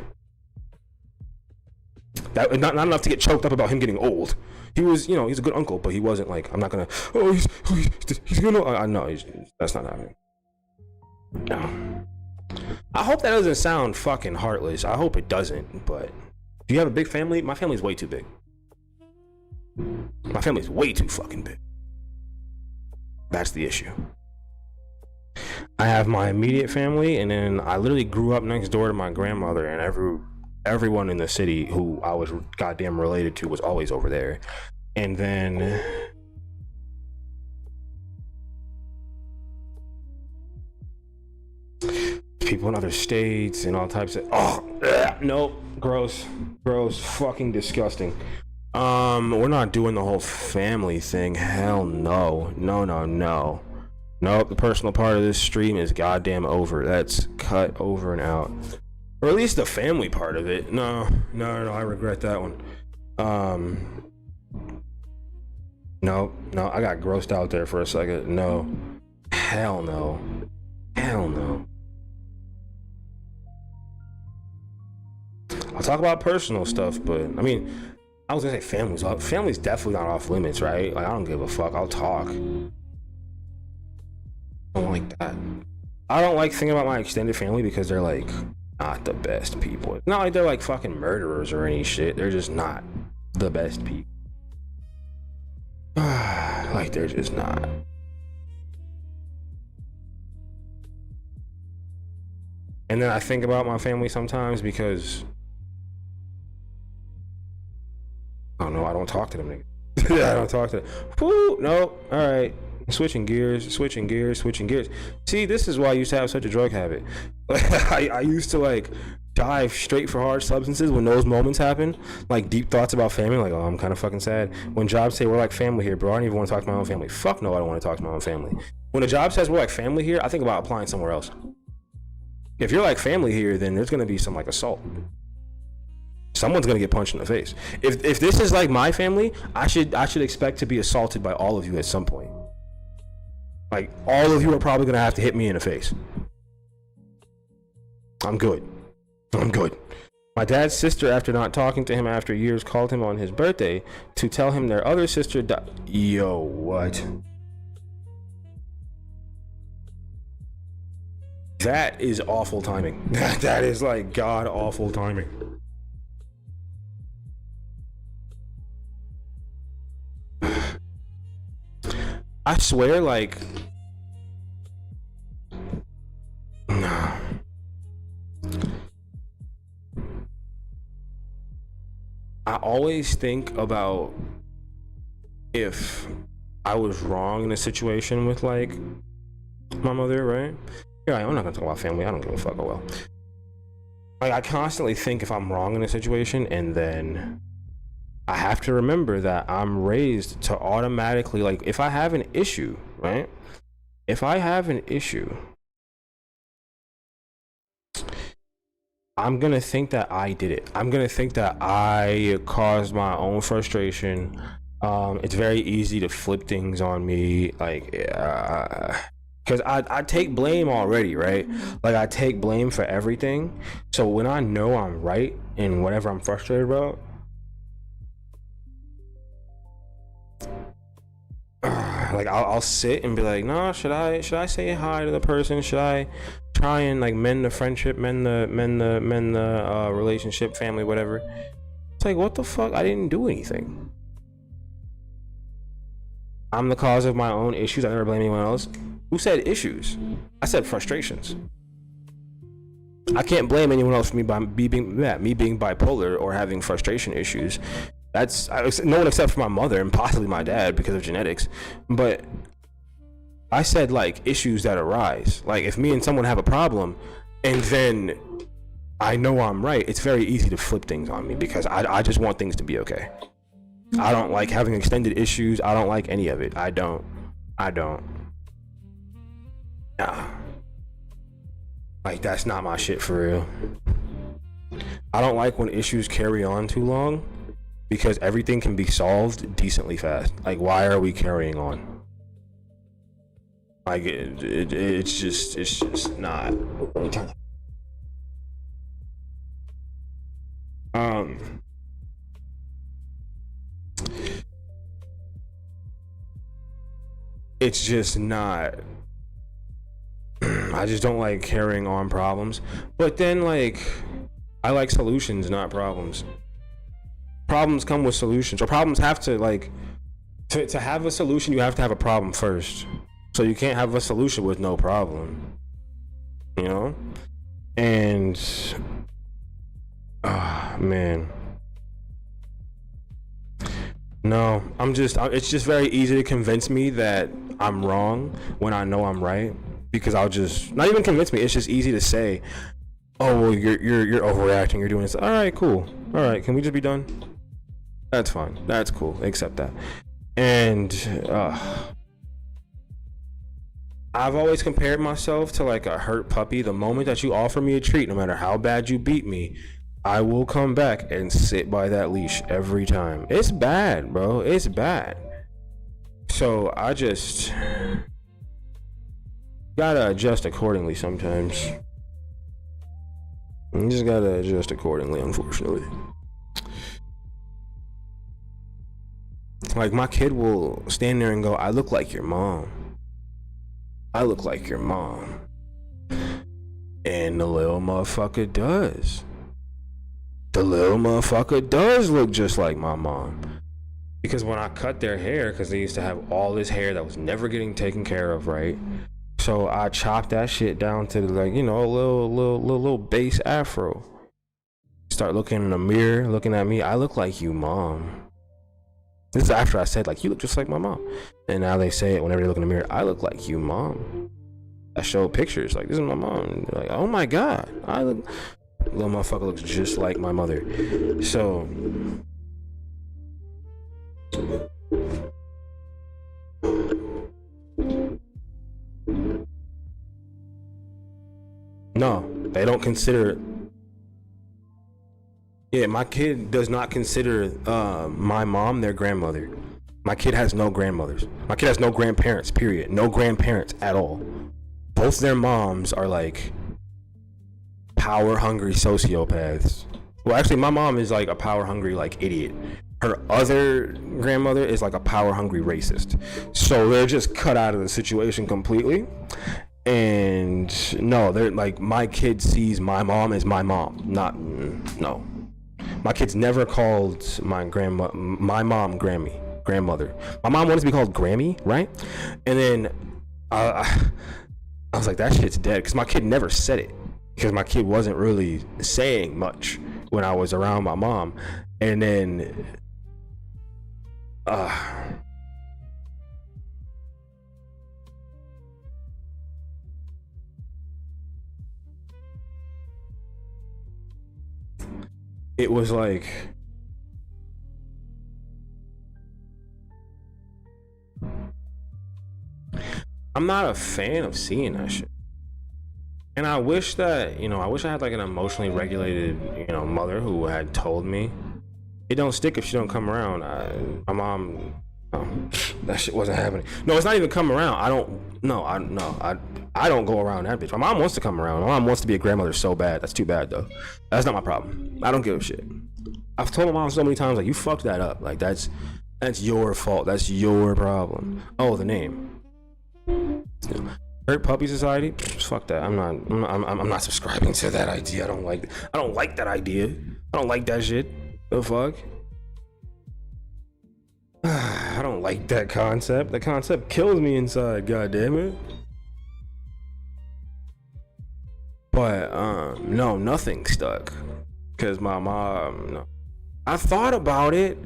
That not enough to get choked up about him getting old. He was, you know, he's a good uncle, but he wasn't like, I'm not gonna, he's gonna, no, that's not happening. No. I hope that doesn't sound fucking heartless. I hope it doesn't, but do you have a big family? My family's way too big. My family's way too fucking big. That's the issue. I have my immediate family, and then I literally grew up next door to my grandmother, and everyone in the city who I was goddamn related to was always over there. And then people in other states and all types of nope, gross, fucking disgusting. We're not doing the whole family thing. Hell no. Nope, the personal part of this stream is goddamn over. That's cut over and out. Or at least the family part of it. No, I regret that one. No, I got grossed out there for a second. No. Hell no. I'll talk about personal stuff, but I mean, I was gonna say family's definitely not off limits, right? Like, I don't give a fuck. I'll talk. I don't like that. I don't like thinking about my extended family because they're like not the best people. It's not like they're like fucking murderers or any shit. They're just not the best people. Like, they're just not. And then I think about my family sometimes because I don't know, I don't talk to them niggas. I don't talk to them. Woo, no, all right. Switching gears. See, this is why I used to have such a drug habit. I used to like dive straight for hard substances when those moments happen. Like deep thoughts about family, like, oh, I'm kind of fucking sad. When jobs say we're like family here, bro, I don't even want to talk to my own family. Fuck no, I don't want to talk to my own family. When a job says we're like family here, I think about applying somewhere else. If you're like family here, then there's gonna be some like assault. Someone's gonna get punched in the face. If this is like my family, I should expect to be assaulted by all of you at some point. Like, all of you are probably gonna have to hit me in the face. I'm good. My dad's sister, after not talking to him after years, called him on his birthday to tell him their other sister died. Yo, what? That is awful timing. That is like god awful timing. I swear, like, nah. I always think about if I was wrong in a situation with like my mother, right? Yeah, I'm not gonna talk about family. I don't give a fuck. Oh well. Like, I constantly think if I'm wrong in a situation, and then I have to remember that I'm raised to automatically, like, if I have an issue, right? If I have an issue, I'm gonna think that I did it. I'm gonna think that I caused my own frustration. It's very easy to flip things on me, like, because I take blame already, right? Like, I take blame for everything. So when I know I'm right in whatever I'm frustrated about, like, I'll sit and be like, no, should I say hi to the person? Should I try and like mend the friendship, mend the relationship, family, whatever? It's like, what the fuck? I didn't do anything. I'm the cause of my own issues. I never blame anyone else. Who said issues? I said frustrations. I can't blame anyone else for me being bipolar or having frustration issues. That's no one except for my mother and possibly my dad because of genetics. But I said, like, issues that arise. Like, if me and someone have a problem and then I know I'm right, it's very easy to flip things on me because I just want things to be okay. I don't like having extended issues. I don't like any of it. I don't. Nah. Like, that's not my shit for real. I don't like when issues carry on too long because everything can be solved decently fast. Like, why are we carrying on? Like, it's just not. It's just not. I just don't like carrying on problems. But then, like, I like solutions, not problems. Problems come with solutions, or problems have to, like, to have a solution, you have to have a problem first. So you can't have a solution with no problem, you know? And Ah, man. No, it's just very easy to convince me that I'm wrong when I know I'm right, because I'll just, not even convince me, it's just easy to say, oh, well, you're overreacting, you're doing this. All right, cool. All right, can we just be done? That's fine. That's cool. Accept that. And I've always compared myself to like a hurt puppy. The moment that you offer me a treat, no matter how bad you beat me, I will come back and sit by that leash every time. It's bad, bro. It's bad. So I just gotta adjust accordingly sometimes. You just gotta adjust accordingly, unfortunately. Like, my kid will stand there and go, I look like your mom. I look like your mom. And the little motherfucker does. The little motherfucker does look just like my mom. Because when I cut their hair, because they used to have all this hair that was never getting taken care of, right? So I chopped that shit down to, like, you know, a little base afro. Start looking in the mirror, looking at me. I look like you, mom. This is after I said, like, you look just like my mom. And now they say it whenever they look in the mirror, I look like you, mom. I show pictures, like, this is my mom. They're like, oh my God, little motherfucker looks just like my mother. So no, they don't consider. Yeah, my kid does not consider my mom their grandmother. My kid has no grandmothers. My kid has no grandparents, period. No grandparents at all. Both their moms are like power hungry sociopaths. Well, actually, my mom is like a power hungry like idiot. Her other grandmother is like a power hungry racist. So they're just cut out of the situation completely. And no, they're like, my kid sees my mom as my mom. No. My kid's never called my mom grandmother. My mom wanted to be called Grammy, right? And then I was like, that shit's dead, because my kid never said it, because my kid wasn't really saying much when I was around my mom. And then it was like, I'm not a fan of seeing that shit. And I wish that, you know, I wish I had like an emotionally regulated, you know, mother who had told me, it don't stick if she don't come around. My mom, that shit wasn't happening. No, it's not even come around. I don't go around that bitch. My mom wants to come around. My mom wants to be a grandmother so bad. That's too bad though. That's not my problem. I don't give a shit. I've told my mom so many times, like, you fucked that up. Like, that's your fault. That's your problem. Oh, the name. Hurt Puppy Society? Fuck that. I'm not subscribing to that idea. I don't like that idea. I don't like that shit. The fuck? I don't like that concept. The concept kills me inside, god damn it. But no, nothing stuck. Cause my mom, no. I've thought about it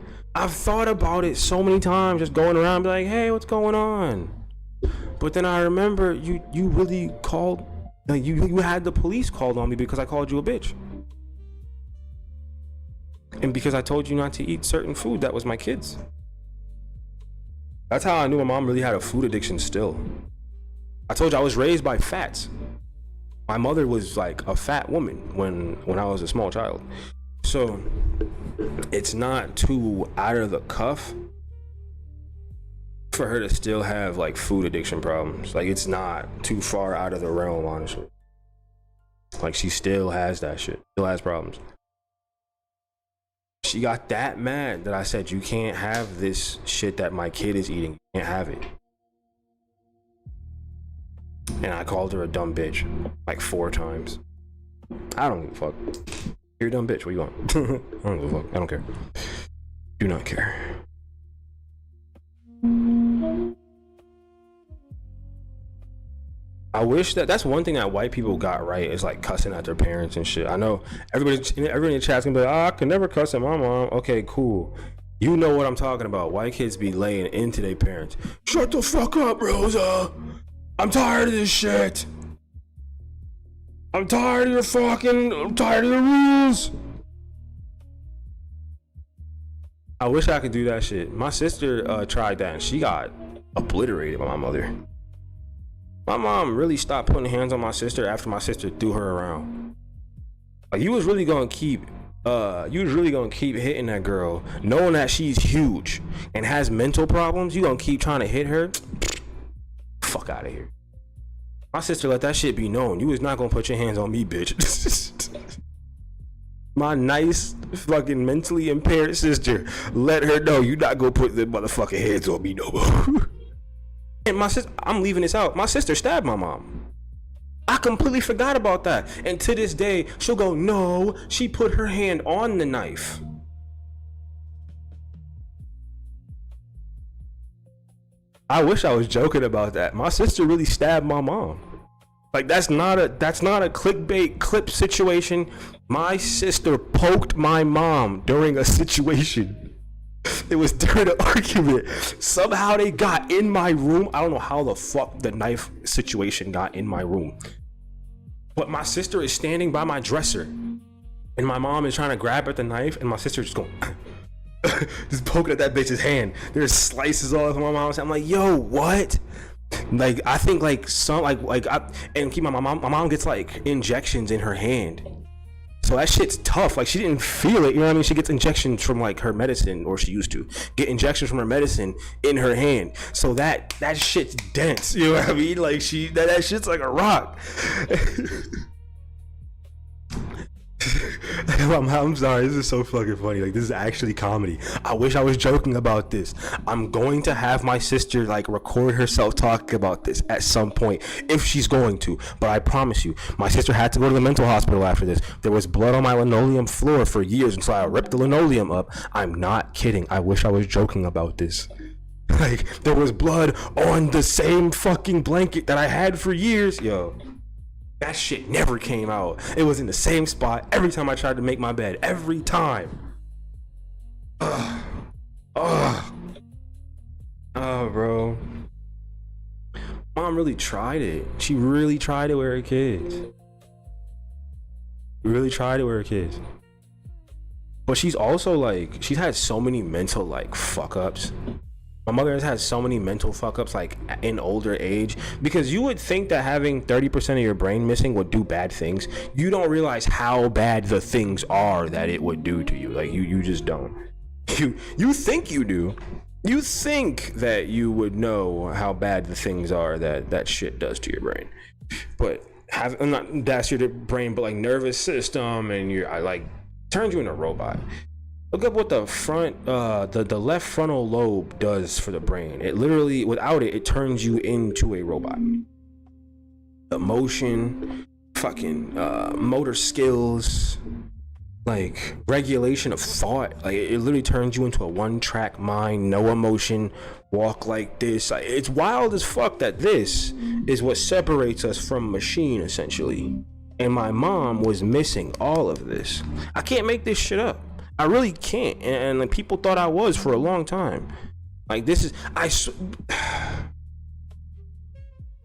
so many times, just going around and be like, hey, what's going on? But then I remember you really called, like, you had the police called on me because I called you a bitch. And because I told you not to eat certain food that was my kids. That's how I knew my mom really had a food addiction still. I told you I was raised by fats. My mother was like a fat woman when I was a small child. So it's not too out of the cuff for her to still have like food addiction problems. Like, it's not too far out of the realm, honestly. Like, she still has that shit, still has problems. She got that mad that I said, you can't have this shit that my kid is eating. You can't have it. And I called her a dumb bitch like 4 times. I don't give a fuck. You're a dumb bitch. What do you want? I don't give a fuck. I don't care. Do not care. I wish that's one thing that white people got right is like cussing at their parents and shit. I know everybody in the chat's gonna be like, I can never cuss at my mom. Okay, cool. You know what I'm talking about. White kids be laying into their parents. Shut the fuck up, Rosa. I'm tired of this shit. I'm tired of your rules. I wish I could do that shit. My sister tried that and she got obliterated by my mother. My mom really stopped putting hands on my sister after my sister threw her around. Like, you was really gonna keep hitting that girl, knowing that she's huge and has mental problems. You gonna keep trying to hit her? Fuck out of here. My sister let that shit be known. You was not gonna put your hands on me, bitch. My nice fucking mentally impaired sister let her know you not gonna put the motherfucking hands on me no more. And my sister, I'm leaving this out. My sister stabbed my mom. I completely forgot about that. And to this day, she'll go, no, she put her hand on the knife. I wish I was joking about that. My sister really stabbed my mom. Like, that's not a clickbait clip situation. My sister poked my mom during a situation. It was during an argument. Somehow they got in my room. I don't know how the fuck the knife situation got in my room. But my sister is standing by my dresser. And my mom is trying to grab at the knife. And my sister just going, just poking at that bitch's hand. There's slices all over my mom's hand. I'm like, yo, what? Like, I think like some, and keep my mom gets like injections in her hand. So that shit's tough. Like, she didn't feel it, you know what I mean? She gets injections from like her medicine, or she used to get injections from her medicine in her hand. So that shit's dense, you know what I mean? Like, that shit's like a rock. I'm sorry, this is so fucking funny. Like, this is actually comedy. I wish I was joking about this. I'm going to have my sister like record herself talking about this at some point if she's going to, but I promise you, my sister had to go to the mental hospital after this. There was blood on my linoleum floor for years, and so I ripped the linoleum up. I'm not kidding. I wish I was joking about this. Like, there was blood on the same fucking blanket that I had for years. Yo, that shit never came out. It was in the same spot every time I tried to make my bed. Every time. Oh, bro. Mom really tried it. She really tried it with her kids. But she's also like, she's had so many mental like fuck ups. My mother has had so many mental fuck ups like in older age, because you would think that having 30% of your brain missing would do bad things. You don't realize how bad the things are that it would do to you. Like, you just don't. You think you do. You think that you would know how bad the things are that shit does to your brain. But that's your brain, but like nervous system, and like turns you into a robot. Look up what the left frontal lobe does for the brain. It literally, without it turns you into a robot. Emotion, fucking motor skills, like regulation of thought. Like, it literally turns you into a one-track mind, no emotion, walk like this. Like, it's wild as fuck that this is what separates us from machine, essentially. And my mom was missing all of this. I can't make this shit up. I really can't, and like, people thought I was for a long time. Like, this is,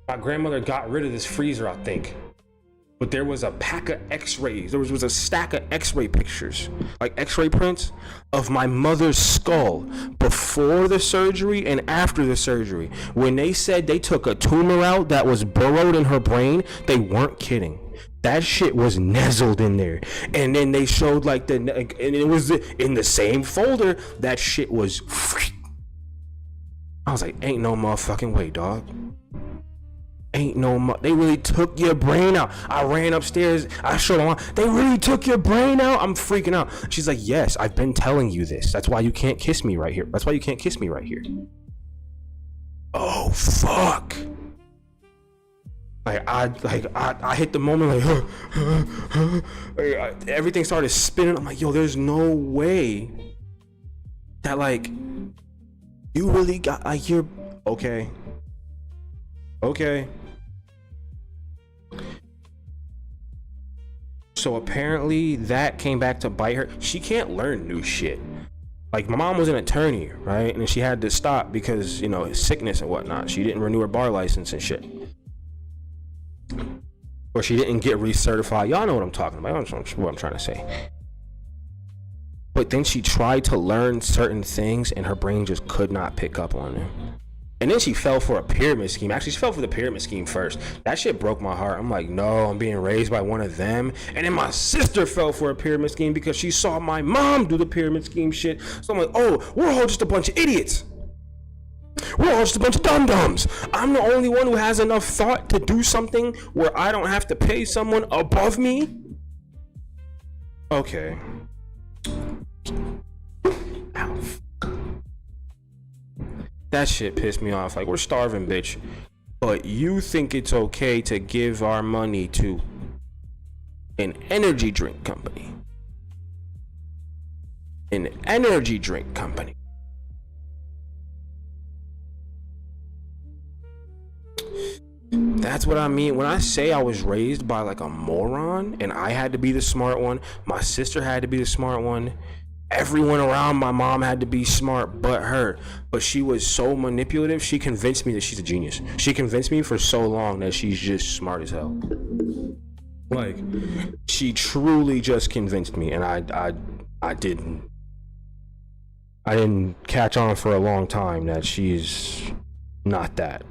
my grandmother got rid of this freezer, I think, but there was a pack of x-rays. There was a stack of x-ray pictures, like x-ray prints of my mother's skull before the surgery and after the surgery. When they said they took a tumor out that was burrowed in her brain, they weren't kidding. That shit was nestled in there. And then they showed like and it was in the same folder. That shit was, I was like, ain't no motherfucking way, dog. Ain't no they really took your brain out. I ran upstairs, I showed them, they really took your brain out? I'm freaking out. She's like, yes, I've been telling you this. That's why you can't kiss me right here. That's why you can't kiss me right here. Oh, fuck. I hit the moment like, everything started spinning. I'm like, yo, there's no way that like you really got like you're okay. So apparently that came back to bite her. She can't learn new shit. Like, my mom was an attorney, right? And she had to stop because, you know, sickness and whatnot. She didn't renew her bar license and shit. Or she didn't get recertified. Y'all know what I'm talking about. Y'all know what I'm trying to say. But then she tried to learn certain things and her brain just could not pick up on them. And then she fell for a pyramid scheme. Actually, she fell for the pyramid scheme first. That shit broke my heart. I'm like, no, I'm being raised by one of them. And then my sister fell for a pyramid scheme because she saw my mom do the pyramid scheme shit. So I'm like, oh, we're all just a bunch of idiots. We're all just a bunch of dum-dums. I'm the only one who has enough thought to do something where I don't have to pay someone above me. Okay. Ow. That shit pissed me off. Like, we're starving, bitch. But you think it's okay to give our money to an energy drink company. An energy drink company. That's what I mean when I say I was raised by like a moron and I had to be the smart one. My sister had to be the smart one. Everyone around my mom had to be smart but her. But she was so manipulative, she convinced me that she's a genius. She convinced me for so long that she's just smart as hell. Like, she truly just convinced me, and I didn't catch on for a long time that she's not that.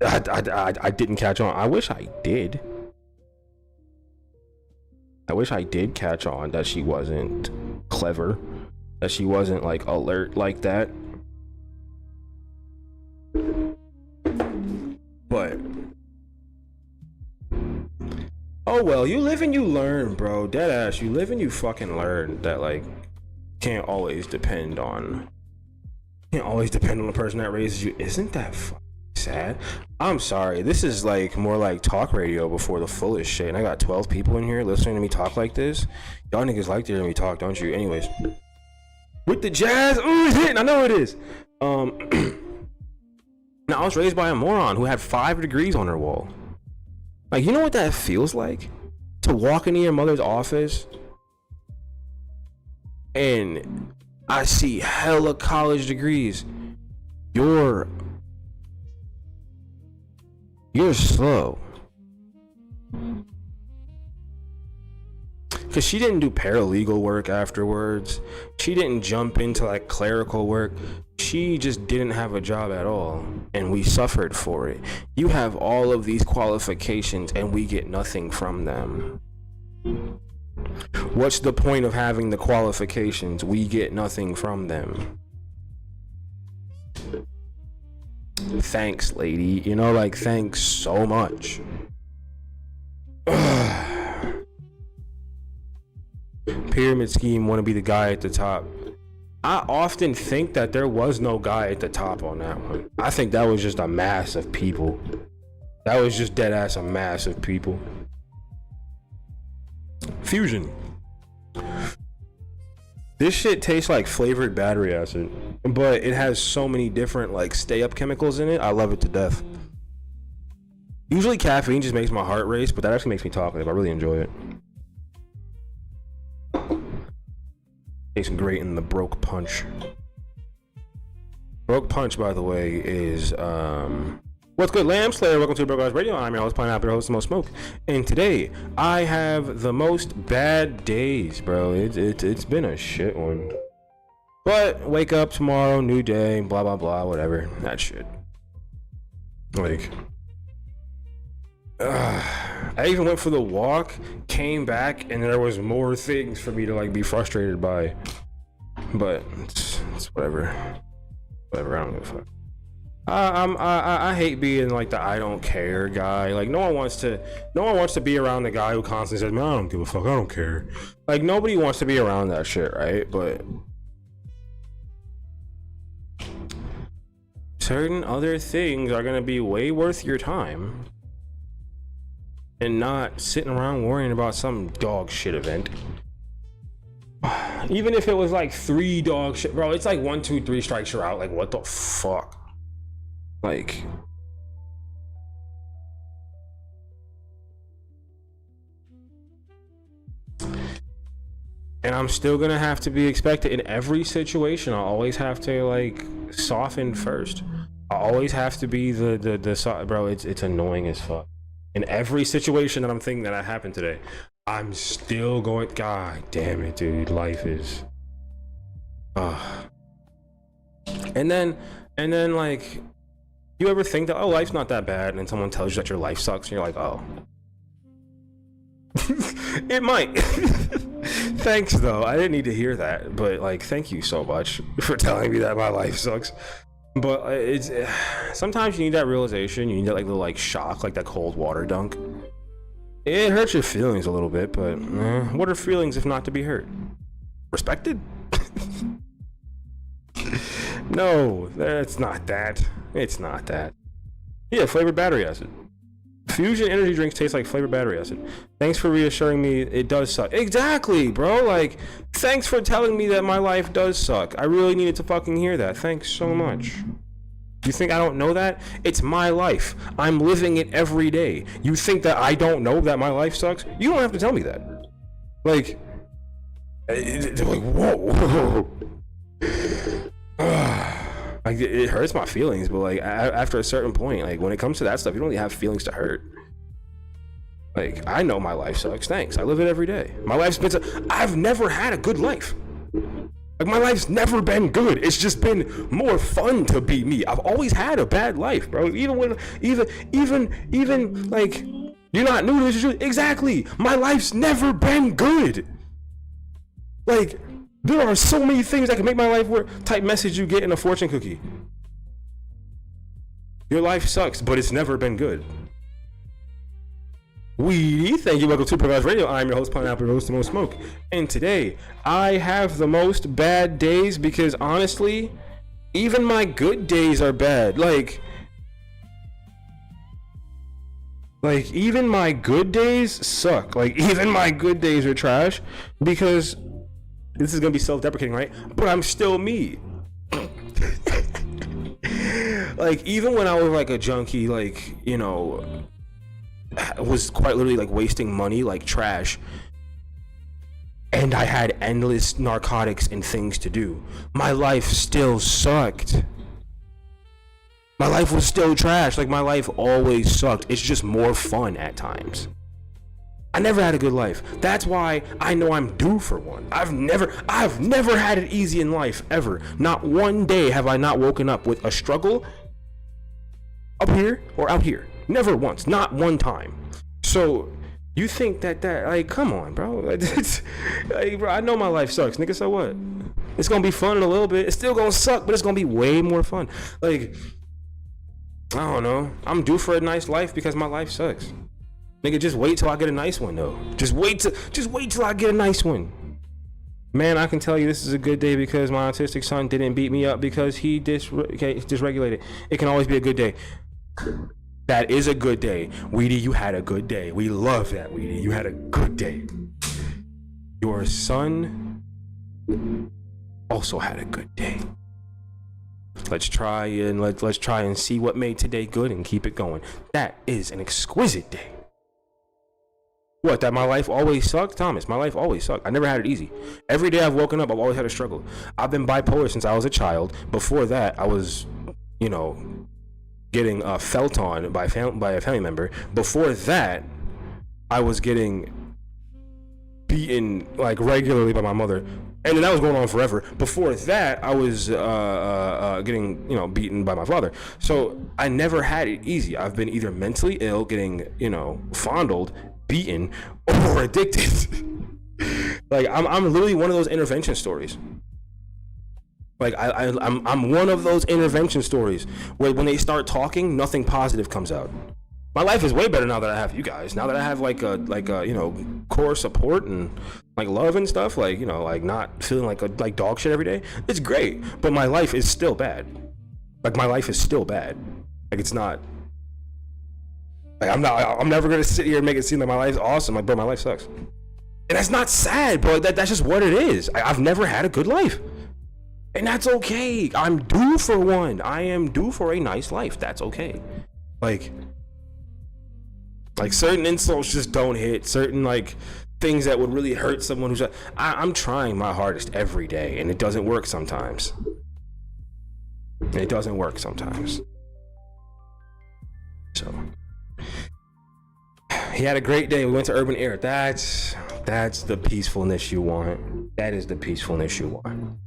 I didn't catch on. I wish I did. I wish I did catch on that she wasn't clever, that she wasn't like alert like that. But oh well, you live and you learn, bro. Deadass, you live and you fucking learn that like can't always depend on the person that raises you. Isn't that fucking sad? I'm sorry, this is like more like talk radio before the fullest shit, and I got 12 people in here listening to me talk like this. Y'all niggas like to hear me talk, don't you? Anyways, with the jazz, ooh, it's hitting. I know it is. Now, I was raised by a moron who had 5 degrees on her wall. Like, you know what that feels like? To walk into your mother's office and I see hella college degrees. You're slow. Because she didn't do paralegal work afterwards. She didn't jump into like clerical work. She just didn't have a job at all. And we suffered for it. You have all of these qualifications and we get nothing from them. What's the point of having the qualifications? We get nothing from them. Thanks, lady. You know, like, thanks so much. Pyramid scheme want to be the guy at the top. I often think that there was no guy at the top on that one. I think that was just a mass of people. That was just dead ass a mass of people. Fusion. This shit tastes like flavored battery acid, but it has so many different like stay up chemicals in it. I love it to death. Usually caffeine just makes my heart race, but that actually makes me talkative. I really enjoy it. Tastes great in the Broke Punch. Broke Punch, by the way, is what's good, Lamb Slayer? Welcome to Broke Guys Radio. I'm your host, Pineapple, host of Most Smoke, and today I have the most bad days, bro. It's been a shit one. But wake up tomorrow, new day, blah blah blah, whatever. That shit. Like, I even went for the walk, came back, and there was more things for me to like be frustrated by. But it's whatever. Whatever. I don't give a fuck. I hate being like the I don't care guy. Like no one wants to be around the guy who constantly says, man, I don't give a fuck, I don't care. Like nobody wants to be around that shit, right? But certain other things are gonna be way worth your time and not sitting around worrying about some dog shit event. Even if it was like 3 dog shit, bro, it's like 1, 2, 3 strikes you're out. Like what the fuck? Like, And I'm still gonna have to be expected in every situation. I always have to like soften first. I always have to be the bro. It's annoying as fuck. In every situation that I'm thinking that happened today, I'm still going. God damn it, dude. Life is. And then like, you ever think that, oh, life's not that bad, and then someone tells you that your life sucks, and you're like, oh. It might. Thanks though, I didn't need to hear that, but like, thank you so much for telling me that my life sucks. But it's sometimes you need that realization, you need that like little like shock, like that cold water dunk. It hurts your feelings a little bit, but what are feelings if not to be hurt? Respected? No, that's not that. It's not that. Yeah, flavored battery acid. Fusion energy drinks taste like flavored battery acid. Thanks for reassuring me it does suck. Exactly, bro. Like, thanks for telling me that my life does suck. I really needed to fucking hear that. Thanks so much. You think I don't know that? It's my life. I'm living it every day. You think that I don't know that my life sucks? You don't have to tell me that. Like, whoa. Like, it hurts my feelings, but like after a certain point, like when it comes to that stuff, you don't really have feelings to hurt. Like, I know my life sucks. Thanks. I live it every day. My life's been I've never had a good life. Like, my life's never been good. It's just been more fun to be me. I've always had a bad life, bro. Even like, you're not new to this. Exactly. My life's never been good. Like, there are so many things that can make my life work. Type message you get in a fortune cookie. Your life sucks, but it's never been good. Thank you, welcome to Progress Radio. I'm your host, Pineapple Roast, the most smoke. And today, I have the most bad days because honestly, even my good days are bad. Like even my good days suck. Like, even my good days are trash because this is gonna be self-deprecating, right? But I'm still me. Like, even when I was like a junkie, like, you know, was quite literally like wasting money like trash, and I had endless narcotics and things to do, my life still sucked. My life was still trash. Like, my life always sucked. It's just more fun at times. I never had a good life. That's why I know I'm due for one. I've never had it easy in life, ever. Not one day have I not woken up with a struggle up here or out here. Never once. Not one time. So you think that like, come on, bro. Like, bro, I know my life sucks, nigga. So what? It's gonna be fun in a little bit. It's still gonna suck, but it's gonna be way more fun. Like, I don't know. I'm due for a nice life because my life sucks. Nigga, just wait till I get a nice one, though. Just wait till I get a nice one. Man, I can tell you this is a good day because my autistic son didn't beat me up because he dysregulated. It can always be a good day. That is a good day. Weedy, you had a good day. We love that, Weedy. You had a good day. Your son also had a good day. Let's try and see what made today good and keep it going. That is an exquisite day. What, that my life always sucked? Thomas, my life always sucked. I never had it easy. Every day I've woken up, I've always had a struggle. I've been bipolar since I was a child. Before that, I was, you know, getting felt on by a family member. Before that, I was getting beaten like regularly by my mother. And then that was going on forever. Before that, I was getting, you know, beaten by my father. So I never had it easy. I've been either mentally ill, getting, you know, fondled, beaten, or addicted. Like, I'm literally one of those intervention stories. Like, I'm one of those intervention stories where when they start talking, nothing positive comes out. My life is way better now that I have you guys. Now that I have like a you know, core support and like love and stuff, like, you know, like not feeling like dog shit every day. It's great, but my life is still bad. Like, my life is still bad. Like, it's not. Like, I'm never gonna sit here and make it seem like my life's awesome. Like, bro, my life sucks. And that's not sad, bro. That's just what it is. I've never had a good life. And that's okay. I'm due for one. I am due for a nice life. That's okay. Like certain insults just don't hit. Certain like things that would really hurt someone who's I'm trying my hardest every day, and it doesn't work sometimes. It doesn't work sometimes. So he had a great day. We went to Urban Air. That's the peacefulness you want. That is the peacefulness you want.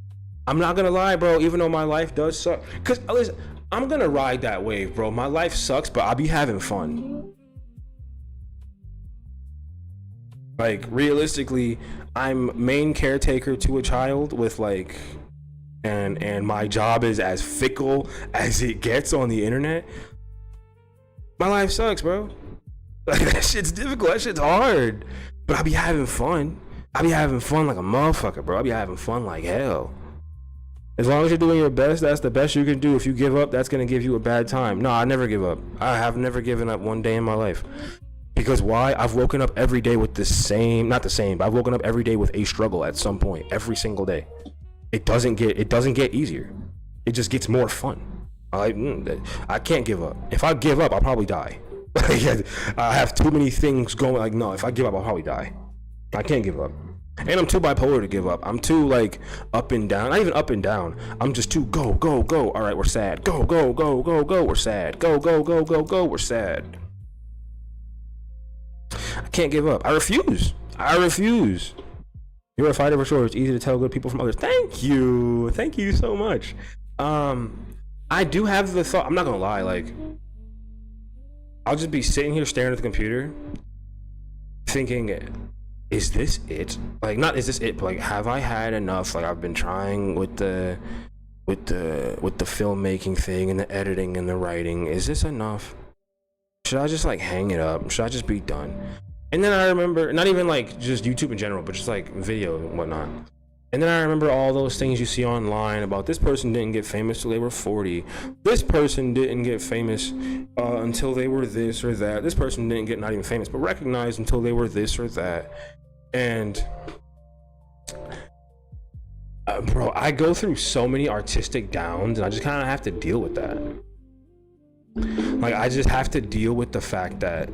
I'm not gonna lie, bro, even though my life does suck, because listen, I'm gonna ride that wave, bro. My life sucks, but I'll be having fun. Like, realistically, I'm main caretaker to a child with like, and my job is as fickle as it gets on the internet. My life sucks, bro. Like, that shit's difficult, that shit's hard, but I'll be having fun. I'll be having fun like a motherfucker, bro. I'll be having fun like hell. As long as you're doing your best, that's the best you can do. If you give up, that's gonna give you a bad time. No, I never give up. I have never given up one day in my life. Because why? I've woken up every day with the same, not the same, but I've woken up every day with a struggle at some point, every single day. It doesn't get easier. It just gets more fun. I can't give up. If I give up, I'll probably die. I have too many things going. Like, no, if I give up, I'll probably die. I can't give up. And I'm too bipolar to give up. I'm too like up and down. Not even up and down. I'm just too go, go, go. All right, we're sad. Go, go, go, go, go. We're sad. Go, go, go, go, go. We're sad. I can't give up. I refuse. You're a fighter for sure. It's easy to tell good people from others. Thank you so much. I do have the thought, I'm not gonna lie, like, I'll just be sitting here staring at the computer thinking, is this it? Like, not is this it, but like, have I had enough? Like, I've been trying with the filmmaking thing and the editing and the writing. Is this enough? Should I just like hang it up? Should I just be done? And then I remember, not even like just YouTube in general, but just like video and whatnot. And then I remember all those things you see online about this person didn't get famous till they were 40. This person didn't get famous until they were this or that. This person didn't get not even famous, but recognized until they were this or that. And bro, I go through so many artistic downs, and I just kind of have to deal with that. Like, I just have to deal with the fact that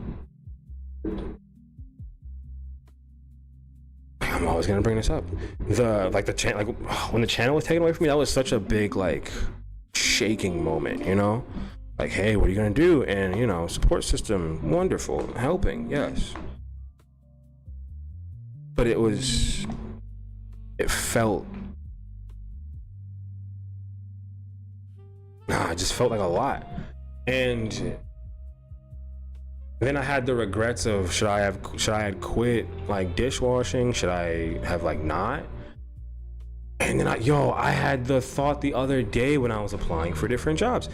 I'm always gonna bring this up. The channel, like when the channel was taken away from me, that was such a big like shaking moment, you know? Like, hey, what are you gonna do? And you know, support system, wonderful, helping, yes. But it just felt like a lot. And then I had the regrets of should I have quit like dishwashing? Should I have like not? And then I had the thought the other day when I was applying for different jobs.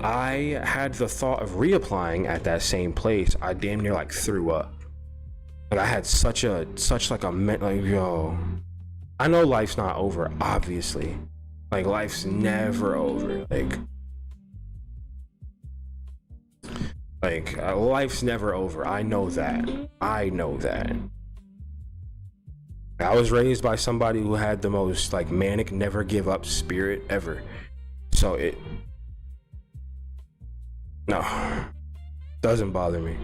I had the thought of reapplying at that same place. I damn near like threw up. Like, I had such like yo. I know life's not over, obviously. Like, life's never over. Like, life's never over. I know that. I was raised by somebody who had the most like manic never give up spirit ever. So doesn't bother me.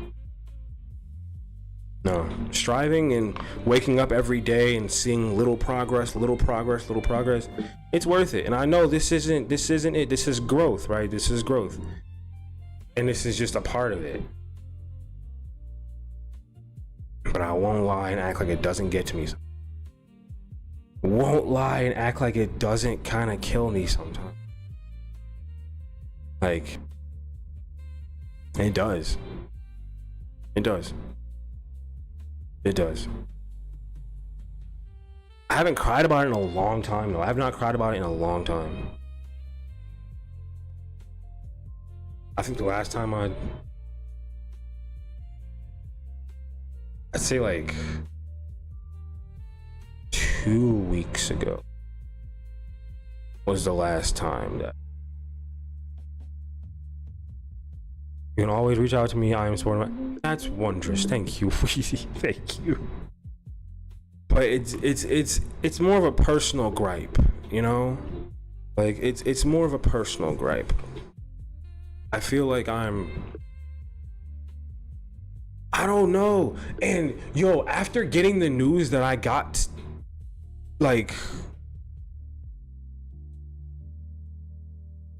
No, striving and waking up every day and seeing little progress, it's worth it. And I know this isn't it. This is growth, right? This is growth. And this is just a part of it. But I won't lie and act like it doesn't get to me. Won't lie and act like it doesn't kind of kill me sometimes. Like, it does. It does. I haven't cried about it in a long time, though. I have not cried about it in a long time. I think the last time I'd say like 2 weeks ago was the last time that. You can always reach out to me. I am supporting. That's wondrous. Thank you, Weezy. Thank you. But it's more of a personal gripe, you know? Like, it's more of a personal gripe. I feel like I'm I don't know. And yo, after getting the news that I got, like,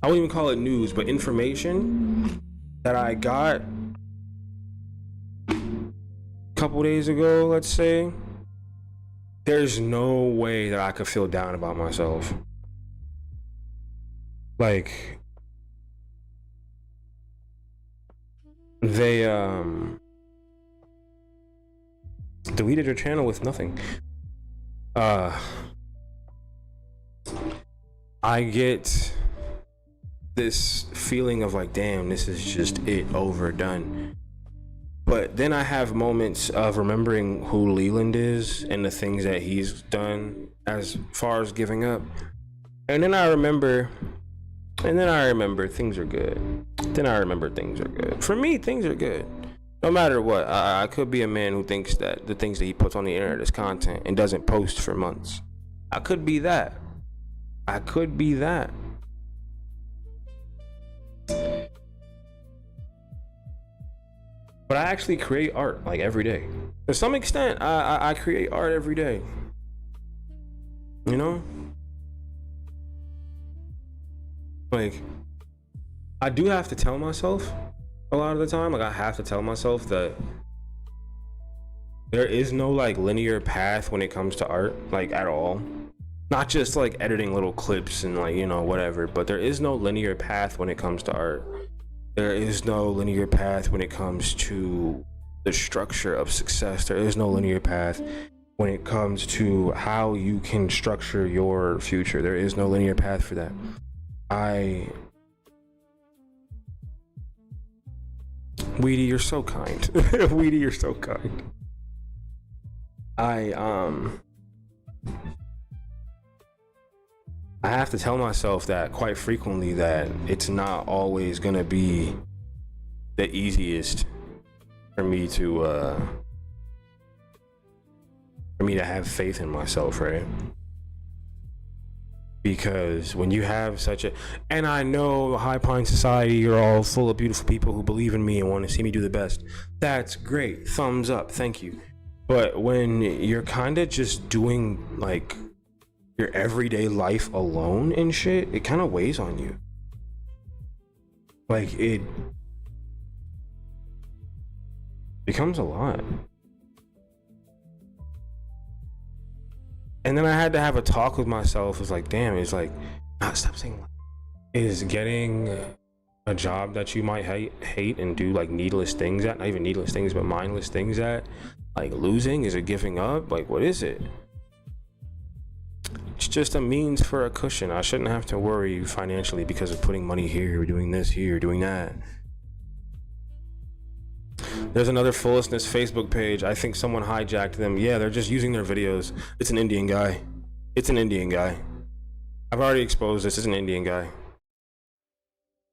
I wouldn't even call it news, but information that I got a couple days ago, let's say, there's no way that I could feel down about myself. Like, they deleted your channel with nothing. I get this feeling of like, damn, this is just it, overdone. But then I have moments of remembering who Leland is and the things that he's done as far as giving up. And then I remember things are good. Then I remember things are good. For me, things are good. No matter what, I could be a man who thinks that the things that he puts on the internet is content and doesn't post for months. I could be that. I could be that. But I actually create art like every day. To some extent, I create art every day. You know? Like, I do have to tell myself a lot of the time, like I have to tell myself that there is no like linear path when it comes to art, like at all. Not just like editing little clips and like, you know, whatever, but there is no linear path when it comes to art. There is no linear path when it comes to the structure of success. There is no linear path when it comes to how you can structure your future. There is no linear path for that. Weedy, you're so kind. Weedy, you're so kind. I have to tell myself that quite frequently, that it's not always gonna be the easiest for me to have faith in myself, right? Because when you have such a, and I know High Pine Society, you're all full of beautiful people who believe in me and want to see me do the best. That's great. Thumbs up. Thank you. But when you're kind of just doing like your everyday life alone and shit, it kind of weighs on you. Like, it becomes a lot. And then I had to have a talk with myself. It's like, damn, it's like, stop saying like, is getting a job that you might hate and do like needless things at, not even needless things, but mindless things at, like losing? Is it giving up? Like, what is it? It's just a means for a cushion. I shouldn't have to worry financially because of putting money here, doing this here, doing that. There's another Fullestness Facebook page. I think someone hijacked them. Yeah, they're just using their videos. It's an Indian guy. It's an Indian guy. I've already exposed this. It's an Indian guy.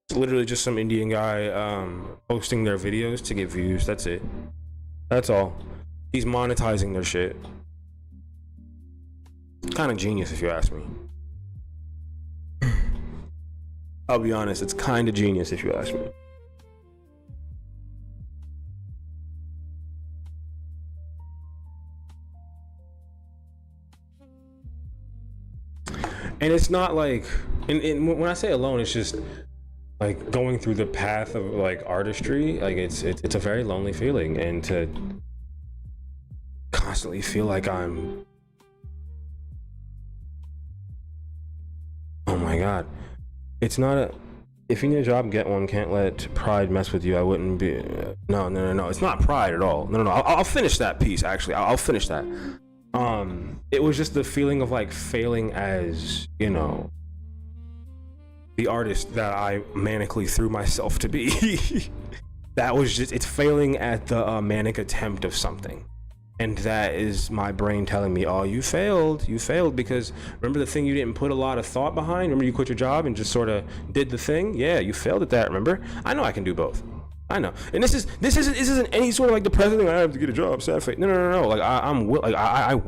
It's literally just some Indian guy posting their videos to get views. That's it. That's all. He's monetizing their shit. Kind of genius if you ask me. I'll be honest, it's kind of genius if you ask me. And it's not like, and when I say alone, it's just like going through the path of like artistry. Like it's a very lonely feeling, and to constantly feel like I'm, oh my God, it's not a, if you need a job, get one. Can't let pride mess with you. I wouldn't be, no. It's not pride at all. No. I'll finish that piece, actually. I'll finish that. It was just the feeling of like failing as, you know, the artist that I manically threw myself to be. That was just, it's failing at the manic attempt of something. And that is my brain telling me, oh, you failed because remember the thing you didn't put a lot of thought behind? Remember you quit your job and just sort of did the thing? Yeah, you failed at that, remember? I know I can do both. I know. And this isn't any sort of like depressing thing. I have to get a job, sad fate. No. Like I'm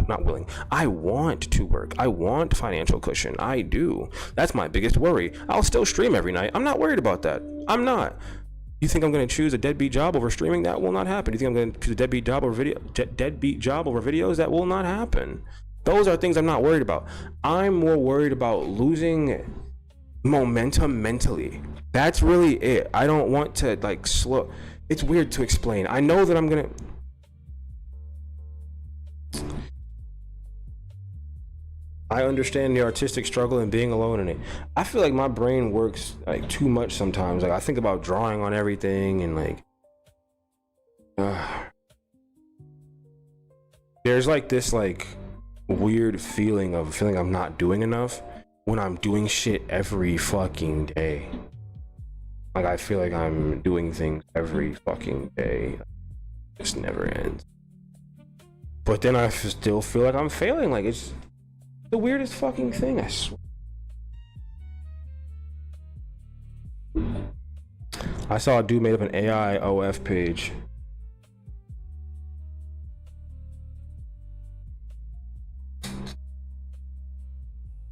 not willing. I want to work. I want financial cushion. I do. That's my biggest worry. I'll still stream every night. I'm not worried about that. I'm not. You think I'm going to choose a deadbeat job over streaming? That will not happen. You think I'm going to choose a deadbeat job over deadbeat job over videos? That will not happen. Those are things I'm not worried about. I'm more worried about losing momentum mentally. That's really it. I don't want to like slow. It's weird to explain. I know that I'm going to. I understand the artistic struggle and being alone in it. I feel like my brain works like too much sometimes. Like I think about drawing on everything and like there's like this like weird feeling I'm not doing enough when I'm doing shit every fucking day. Like I feel like I'm doing things every fucking day. It just never ends. But then I still feel like I'm failing. Like it's the weirdest fucking thing, I swear. I saw a dude made up an AI OF page.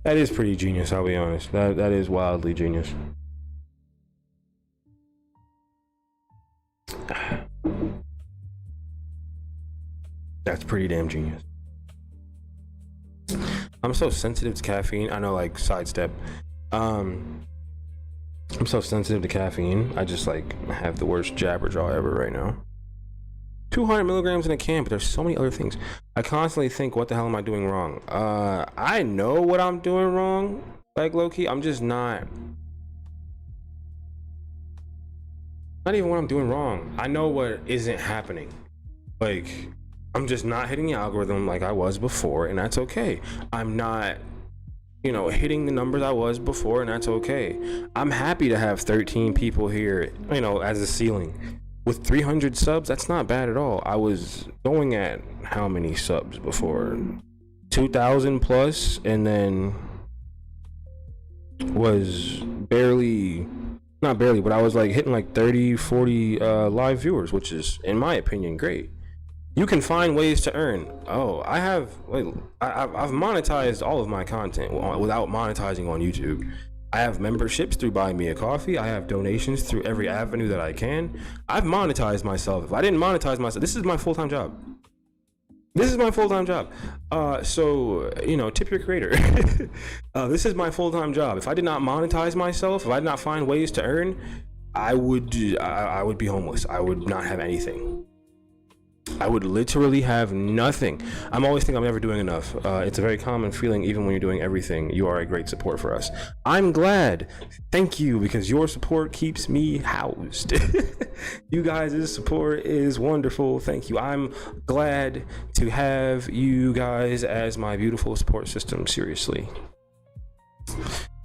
That is pretty genius, I'll be honest. That is wildly genius. That's pretty damn genius. I'm so sensitive to caffeine. I know, like, sidestep. I'm so sensitive to caffeine. I just like have the worst jabber jaw ever right now. 200 milligrams in a can, but there's so many other things. I constantly think, what the hell am I doing wrong? I know what I'm doing wrong, like low-key. I'm just not even what I'm doing wrong. I know what isn't happening. Like, I'm just not hitting the algorithm like I was before, and that's okay. I'm not, you know, hitting the numbers I was before, and that's okay. I'm happy to have 13 people here, you know, as a ceiling. With 300 subs, that's not bad at all. I was going at how many subs before? 2,000 plus, and then was not barely, but I was like hitting like 30, 40 live viewers, which is, in my opinion, great. You can find ways to earn. Oh, I've monetized all of my content without monetizing on YouTube. I have memberships through Buy Me a Coffee. I have donations through every avenue that I can. I've monetized myself. If I didn't monetize myself, this is my full-time job. This is my full-time job. So, you know, tip your creator. This is my full-time job. If I did not monetize myself, if I did not find ways to earn, I would be homeless. I would not have anything. I would literally have nothing. I'm always thinking I'm never doing enough. It's a very common feeling, even when you're doing everything. You are a great support for us. I'm glad. Thank you, because your support keeps me housed. You guys' support is wonderful. Thank you. I'm glad to have you guys as my beautiful support system. Seriously.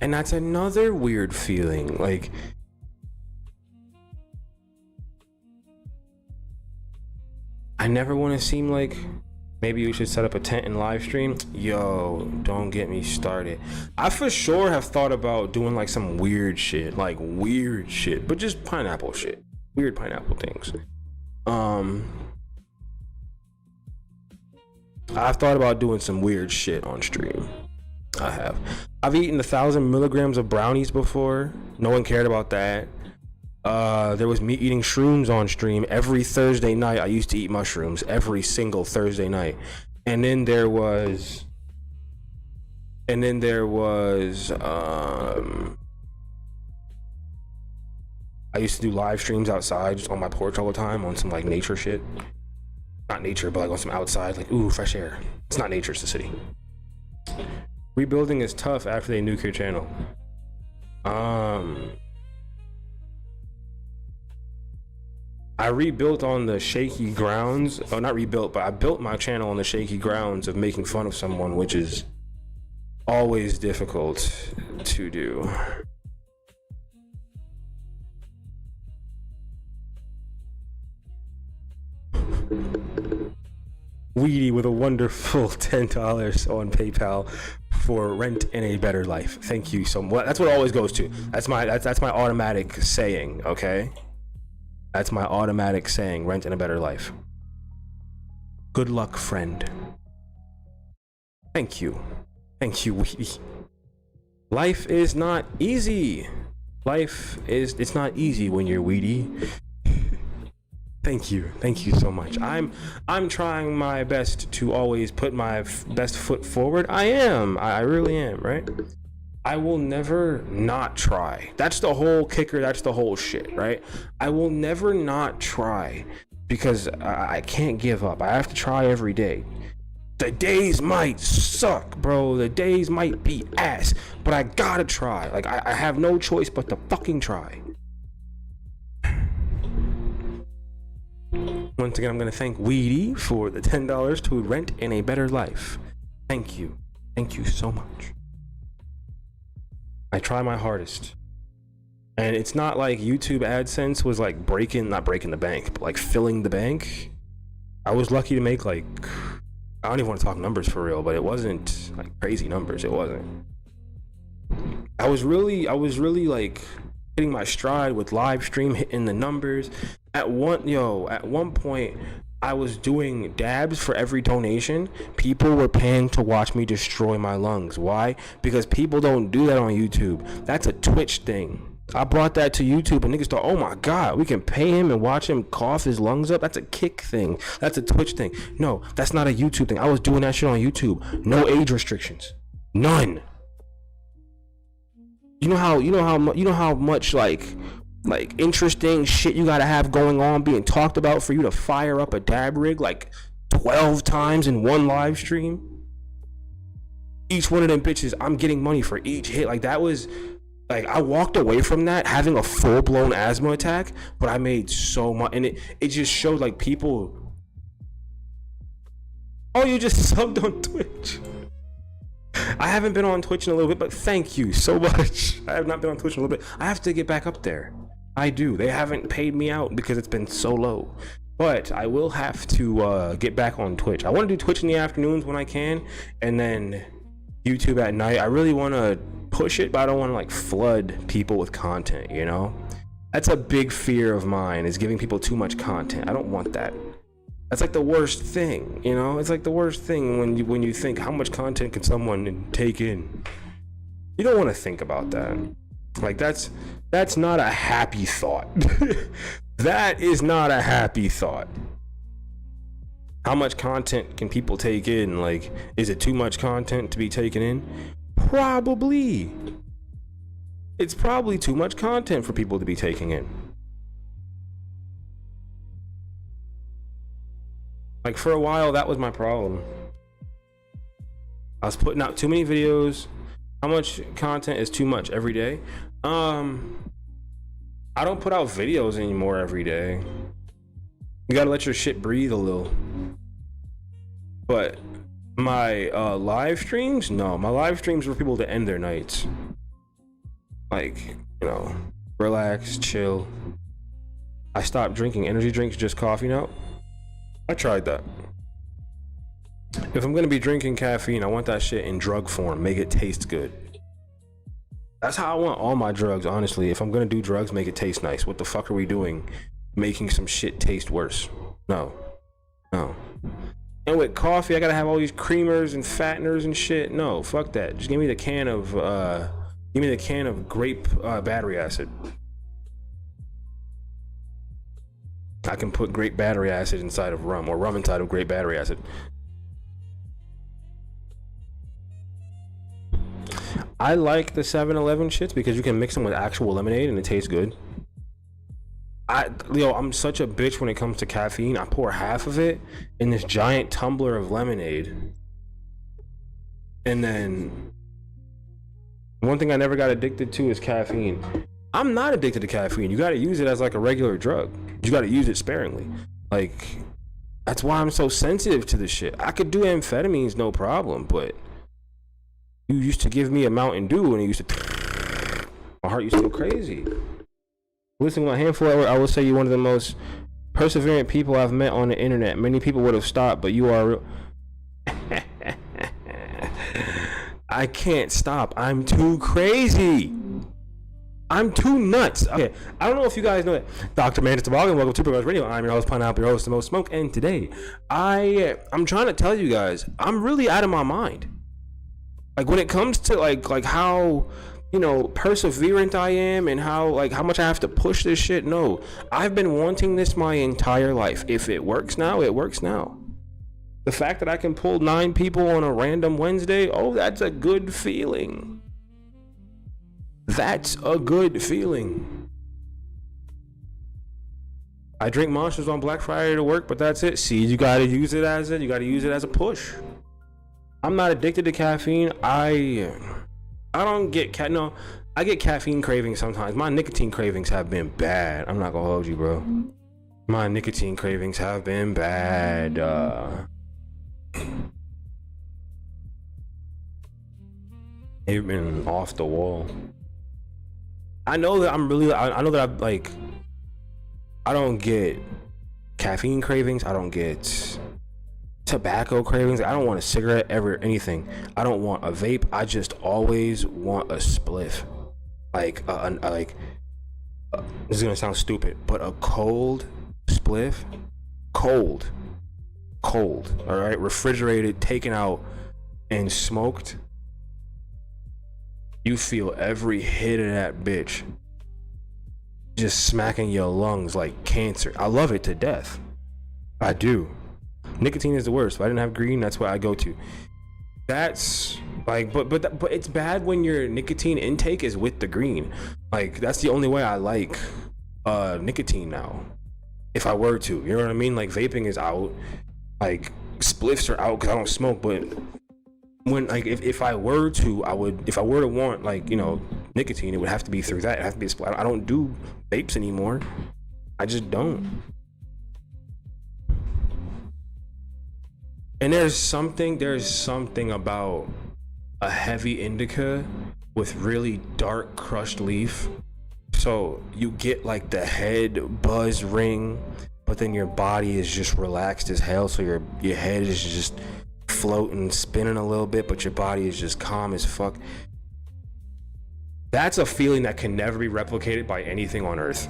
And that's another weird feeling. Like, I never want to seem like maybe we should set up a tent and live stream. Yo, don't get me started. I for sure have thought about doing like some weird shit, but just pineapple shit, weird pineapple things. I've thought about doing some weird shit on stream. I've eaten 1,000 milligrams of brownies before. No one cared about that. There was me eating shrooms on stream every Thursday night. I used to eat mushrooms every single Thursday night. And then there was I used to do live streams outside, just on my porch all the time, on some like nature shit. Not nature, but like on some outside, like, ooh, fresh air. It's not nature, it's the city. Rebuilding is tough after they nuke your channel. I rebuilt on the shaky grounds. Oh, not rebuilt, but I built my channel on the shaky grounds of making fun of someone, which is always difficult to do. Weedy with a wonderful $10 on PayPal for rent in a better life. Thank you so much. That's what it always goes to. That's my automatic saying, okay? That's my automatic saying, rent in a better life. Good luck, friend. Thank you. Thank you, Weedy. Life is not easy. Life it's not easy when you're weedy. Thank you so much. I'm trying my best to always put my best foot forward. I really am, right? I will never not try. That's the whole kicker. That's the whole shit, right? I will never not try because I can't give up. I have to try every day. The days might suck, bro. The days might be ass, but I gotta try. Like, I have no choice but to fucking try. Once again, I'm gonna thank Weedy for the $10 to rent in a better life. Thank you so much. I try my hardest, and it's not like YouTube AdSense was like not breaking the bank, but like filling the bank. I was lucky to make like, I don't even want to talk numbers for real, but it wasn't like crazy numbers. It wasn't. I was really like hitting my stride with live stream, hitting the numbers. At one point, I was doing dabs for every donation. People were paying to watch me destroy my lungs. Why? Because people don't do that on YouTube. That's a Twitch thing. I brought that to YouTube and niggas thought, oh my God, we can pay him and watch him cough his lungs up. That's a Kick thing. That's a Twitch thing. No, that's not a YouTube thing. I was doing that shit on YouTube. No age restrictions. None. You know how much like interesting shit you gotta have going on being talked about for you to fire up a dab rig like 12 times in one live stream? Each one of them bitches, I'm getting money for each hit. Like, that was like, I walked away from that having a full-blown asthma attack, but I made so much, and it just showed like people. Oh, you just subbed on Twitch. I haven't been on Twitch in a little bit, but thank you so much. I have not been on Twitch in a little bit. I have to get back up there. I do. They haven't paid me out because it's been so low. But I will have to get back on Twitch. I want to do Twitch in the afternoons when I can, and then YouTube at night. I really want to push it, but I don't want to like flood people with content, you know? That's a big fear of mine, is giving people too much content. I don't want that. That's like the worst thing, you know? It's like the worst thing when you think, how much content can someone take in? You don't want to think about that. Like, that's not a happy thought. That is not a happy thought. How much content can people take in? Like, is it too much content to be taken in? Probably. It's probably too much content for people to be taking in. Like, for a while, that was my problem. I was putting out too many videos. How much content is too much every day? I don't put out videos anymore every day. You gotta let your shit breathe a little. But my live streams, no. My live streams were for people to end their nights. Like, you know, relax, chill. I stopped drinking energy drinks, just coffee now. I tried that. If I'm gonna be drinking caffeine, I want that shit in drug form. Make it taste good. That's how I want all my drugs, honestly. If I'm gonna do drugs, make it taste nice. What the fuck are we doing? Making some shit taste worse. No. And with coffee, I gotta have all these creamers and fatteners and shit. No, fuck that. Just give me the can of grape battery acid. I can put grape battery acid inside of rum, or rum inside of grape battery acid. I like the 7-Eleven shits because you can mix them with actual lemonade and it tastes good. I'm such a bitch when it comes to caffeine. I pour half of it in this giant tumbler of lemonade. And then one thing I never got addicted to is caffeine. I'm not addicted to caffeine. You gotta use it as like a regular drug. You gotta use it sparingly. Like, that's why I'm so sensitive to this shit. I could do amphetamines, no problem, but you used to give me a Mountain Dew and it used to, my heart used to go crazy. Listen, with a handful of, I will say you're one of the most perseverant people I've met on the internet. Many people would have stopped, but you are I can't stop. I'm too crazy. I'm too nuts. Okay, I don't know if you guys know that. Dr. Man, it's Toboggan. Welcome to Superguns Radio. I'm your host, Pineapple, your host, the most smoke. And today, I'm trying to tell you guys, I'm really out of my mind. Like, when it comes to like how, you know, perseverant I am and how much I have to push this shit. No, I've been wanting this my entire life. If it works now, it works now. The fact that I can pull 9 people on a random Wednesday, oh, that's a good feeling. That's a good feeling. I drink Monsters on Black Friday to work, but that's it. See, you gotta use it as a push. I'm not addicted to caffeine. I don't get I get caffeine cravings sometimes. My nicotine cravings have been bad. I'm not gonna hold you, bro. My nicotine cravings have been bad. They've been off the wall. I know that I know that I don't get caffeine cravings. I don't get tobacco cravings. I don't want a cigarette ever, anything. I don't want a vape. I just always want a spliff. This is gonna sound stupid, but a cold spliff, cold, all right, refrigerated, taken out, and smoked. You feel every hit of that bitch just smacking your lungs like cancer. I love it to death. I do. Nicotine is the worst. If I didn't have green, that's what I go to. That's like, but it's bad when your nicotine intake is with the green. Like, that's the only way I like nicotine now. If I were to, you know what I mean? Like, vaping is out. Like, spliffs are out because I don't smoke. But when, like, if I were to, if I were to want, like, you know, nicotine, it would have to be through that. It have to be a split. I don't do vapes anymore. I just don't. And there's something about a heavy indica with really dark crushed leaf. So you get like the head buzz ring, but then your body is just relaxed as hell. So your head is just floating, spinning a little bit, but your body is just calm as fuck. That's a feeling that can never be replicated by anything on earth.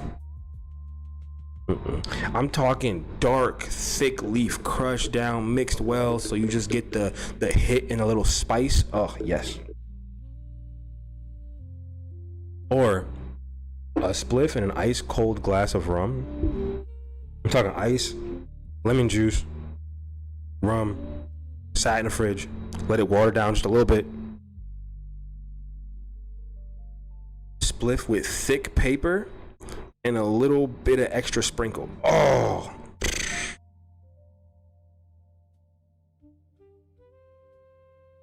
I'm talking dark, thick leaf, crushed down, mixed well, so you just get the hit and a little spice. Oh, yes. Or a spliff and an ice cold glass of rum. I'm talking ice, lemon juice, rum, sat in the fridge, let it water down just a little bit. Spliff with thick paper and a little bit of extra sprinkle. Oh,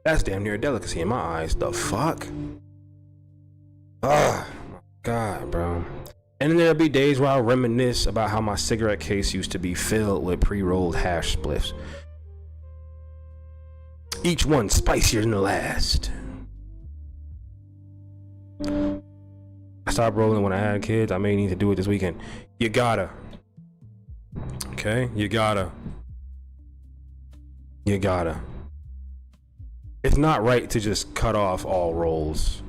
that's damn near a delicacy in my eyes. The fuck? Oh my God, bro. And then there'll be days where I'll reminisce about how my cigarette case used to be filled with pre-rolled hash spliffs, each one spicier than the last. I stopped rolling when I had kids. I may need to do it this weekend. You gotta. Okay? You gotta. It's not right to just cut off all rolls.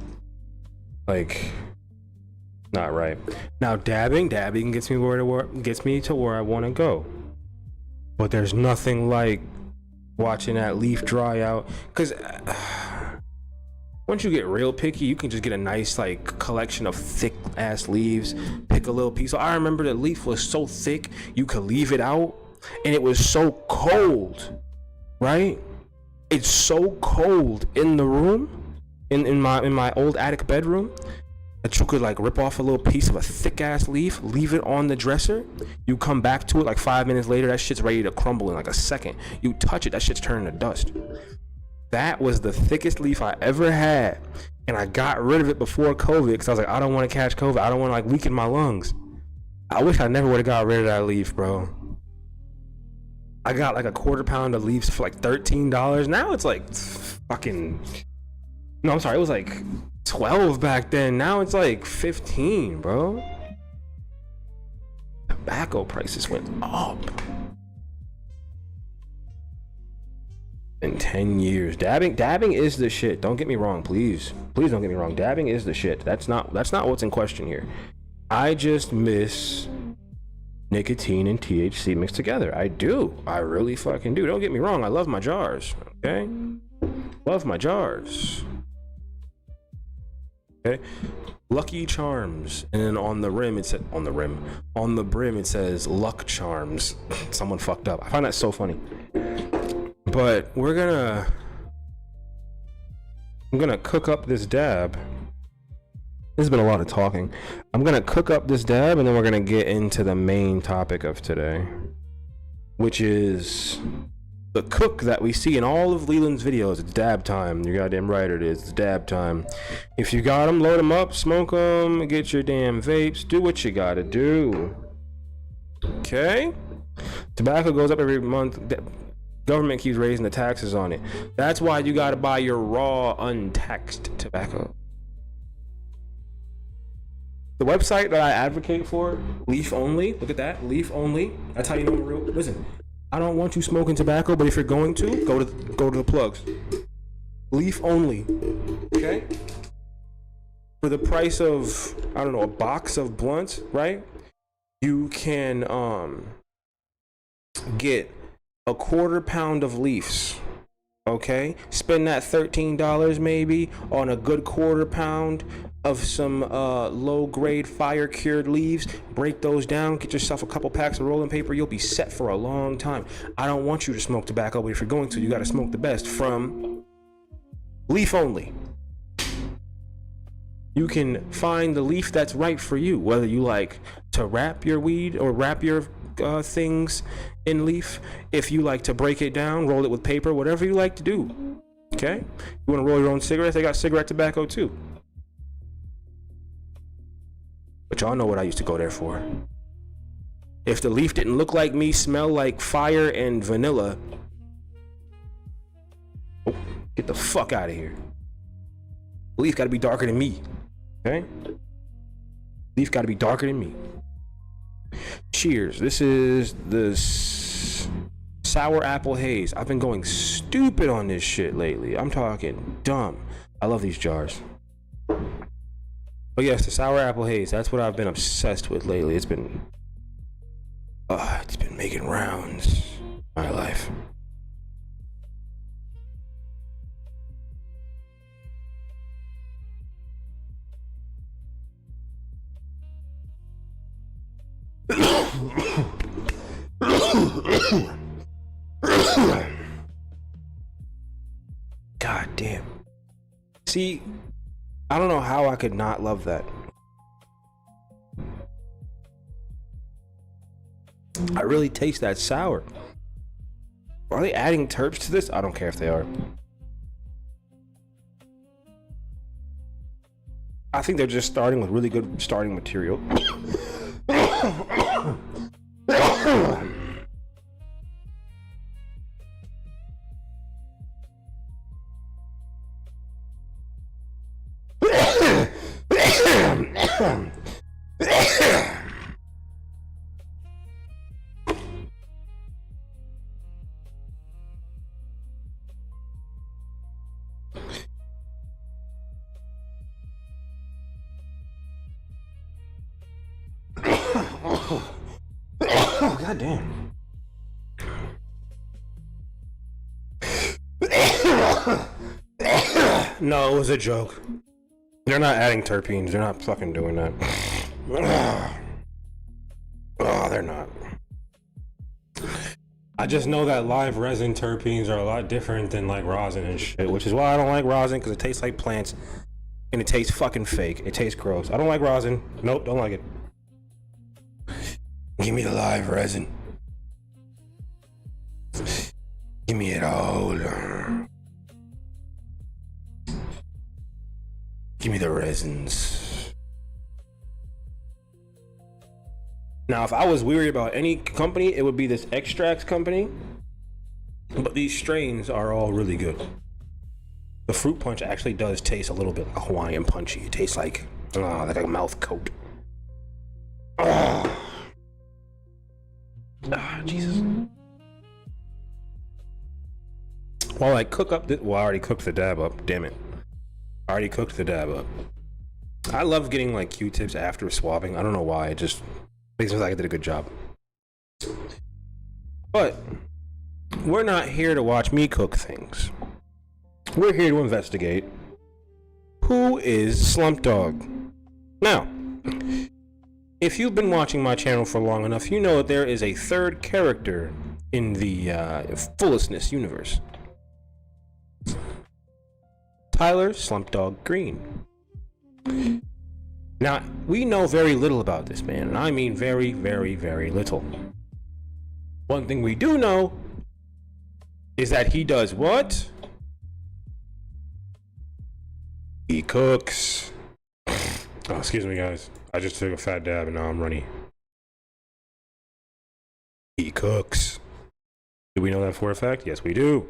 Like, not right. Now, dabbing gets me to where I want to go. But there's nothing like watching that leaf dry out, because once you get real picky, you can just get a nice like collection of thick ass leaves, pick a little piece. So I remember the leaf was so thick you could leave it out, and it was so cold, right? It's so cold in the room, in my old attic bedroom, that you could like rip off a little piece of a thick ass leaf, leave it on the dresser. You come back to it like 5 minutes later, that shit's ready to crumble in like a second. You touch it, that shit's turning to dust. That was the thickest leaf I ever had, and I got rid of it before COVID because I was like, I don't want to catch COVID. I don't want to like weaken my lungs. I wish I never would have got rid of that leaf, bro. I got like a quarter pound of leaves for like $13. Now it's like fucking, no, I'm sorry, it was like 12 back then. Now it's like 15, bro. Tobacco prices went up. In 10 years. Dabbing is the shit. Don't get me wrong, please don't get me wrong. Dabbing is the shit. That's not what's in question here. I just miss nicotine and THC mixed together. I really fucking do. Don't get me wrong, I love my jars, okay? Love my jars. Okay, Lucky Charms, and then on the brim it says Luck Charms. Someone fucked up. I find that so funny. But I'm gonna cook up this dab. There's been a lot of talking. I'm gonna cook up this dab, and then we're gonna get into the main topic of today, which is the cook that we see in all of Leland's videos. It's dab time. You're goddamn right it is. It's dab time. If you got them, load them up, smoke them, get your damn vapes, do what you gotta do. Okay? Tobacco goes up every month. Government keeps raising the taxes on it. That's why you gotta buy your raw, untaxed tobacco. The website that I advocate for, Leaf Only, look at that, Leaf Only. That's how you know I'm real. Listen, I don't want you smoking tobacco, but if you're going to, go to the plugs. Leaf Only, okay? For the price of, I don't know, a box of blunts, right? You can get a quarter pound of leaves, okay? Spend that $13 maybe on a good quarter pound of some low grade fire cured leaves. Break those down, get yourself a couple packs of rolling paper. You'll be set for a long time. I don't want you to smoke tobacco, but if you're going to, you got to smoke the best from Leaf Only. You can find the leaf that's right for you, whether you like to wrap your weed or wrap your things in leaf. If you like to break it down, roll it with paper, whatever you like to do. Okay? You want to roll your own cigarettes? They got cigarette tobacco too. But y'all know what I used to go there for. If the leaf didn't look like me, smell like fire and vanilla, oh, get the fuck out of here. Leaf gotta be darker than me. Okay? Leaf gotta be darker than me. Cheers. This is the sour apple haze. I've been going stupid on this shit lately. I'm talking dumb. I love these jars. But yes, the sour apple haze. That's what I've been obsessed with lately. It's been making rounds in my life. God damn. See, I don't know how I could not love that. I really taste that sour. Are they adding terps to this? I don't care if they are. I think they're just starting with really good starting material. Oh, God damn. No, it was a joke. They're not adding terpenes. They're not fucking doing that. Oh, they're not. I just know that live resin terpenes are a lot different than like rosin and shit, which is why I don't like rosin, because it tastes like plants and it tastes fucking fake. It tastes gross. I don't like rosin. Nope, don't like it. Give me the live resin. Give me it all. Give me the resins. Now, if I was weary about any company, it would be this extracts company. But these strains are all really good. The fruit punch actually does taste a little bit like Hawaiian punchy. It tastes like a mouth coat. Jesus. While I cook up I already cooked the dab up. Damn it. I already cooked the dab up. I love getting like Q-tips after swabbing. I don't know why. It just makes me feel like I did a good job. But we're not here to watch me cook things. We're here to investigate who is Slumpdawg. Now, if you've been watching my channel for long enough, you know that there is a third character in the Fullestness universe. Tyler Slumpdawg Green. Now, we know very little about this man, and I mean very, very, very little. One thing we do know is that he does what? He cooks. Oh, excuse me, guys. I just took a fat dab and now I'm runny. He cooks. Do we know that for a fact? Yes, we do.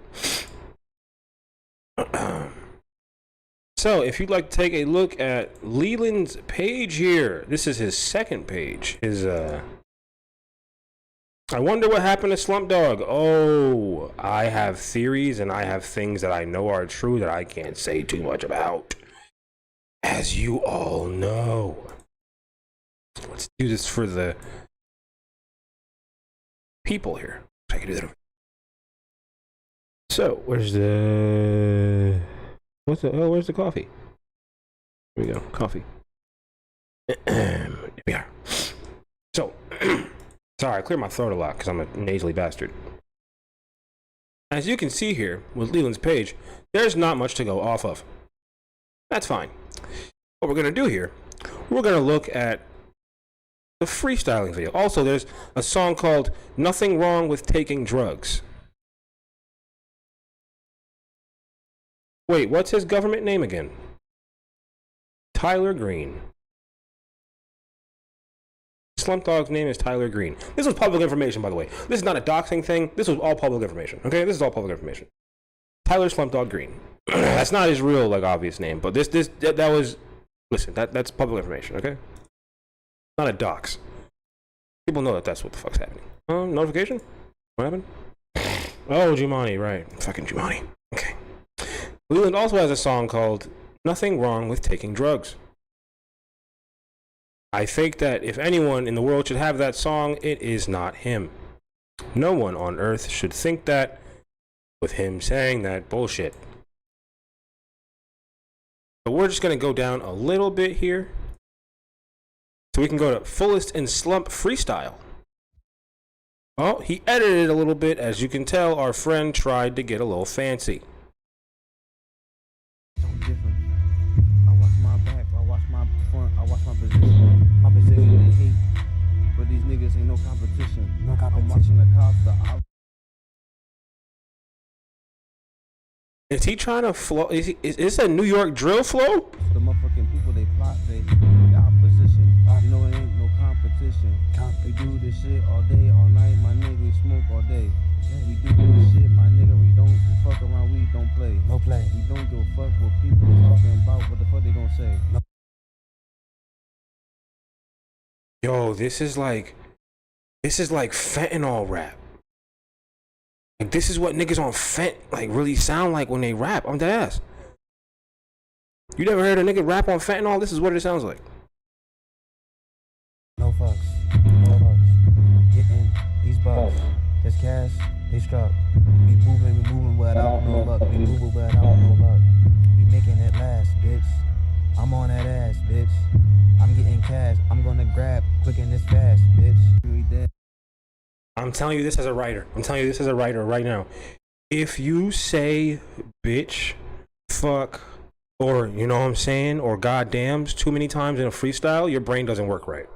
So, if you'd like to take a look at Leland's page here, this is his second page. I wonder what happened to Slumpdawg. Oh, I have theories and I have things that I know are true that I can't say too much about. As you all know. Let's do this for the people here. I can do that. So, where's the coffee? Here we go, coffee. Here we are. So, sorry, I clear my throat a lot because I'm a nasally bastard. As you can see here with Leland's page, there's not much to go off of. That's fine. What we're going to do here, we're going to look at the freestyling video. Also, there's a song called Nothing Wrong with Taking Drugs. Wait, what's his government name again? Tyler Green. Slumpdawg's name is Tyler Green. This was public information, by the way. This is not a doxing thing. This was all public information. Okay, this is all public information. Tyler Slumpdawg Green. That's not his real, like, obvious name, but that was. Listen, that's public information. Okay, not a dox. People know that that's what the fuck's happening. Notification? What happened? Oh, Jumanji, right? Fucking Jumanji. Okay. Leland also has a song called Nothing Wrong with Taking Drugs. I think that if anyone in the world should have that song, it is not him. No one on earth should think that with him saying that bullshit. But we're just going to go down a little bit here. So we can go to Fullest and Slump Freestyle. Oh, he edited it a little bit. As you can tell, our friend tried to get a little fancy. I watch my back, I watch my front, I watch my position. My position they hate, but these niggas ain't no competition. I'm watching the cops. Is he trying to flow? Is this a New York drill flow? The motherfucking people they plot, they opposition. You know it ain't no competition. We do this shit all day, all night, my nigga. We smoke all day. We do this shit, my nigga. We don't fuck around. We don't play. No play. We don't give a fuck what people talking about. What the fuck they gonna say? No. Yo, this is like fentanyl rap. Like, this is what niggas on fent like really sound like when they rap. I'm dead ass. You never heard a nigga rap on fentanyl? This is what it sounds like. No fucks. No fucks. Getting these bucks. This cash, they struck. We moving without no luck. We moving without no luck. We making it last, bitch. I'm on that ass, bitch. I'm getting cash. I'm gonna grab quick and this fast, bitch. We dead. I'm telling you this as a writer. I'm telling you this as a writer right now. If you say bitch, fuck, or you know what I'm saying, or goddams too many times in a freestyle, your brain doesn't work right.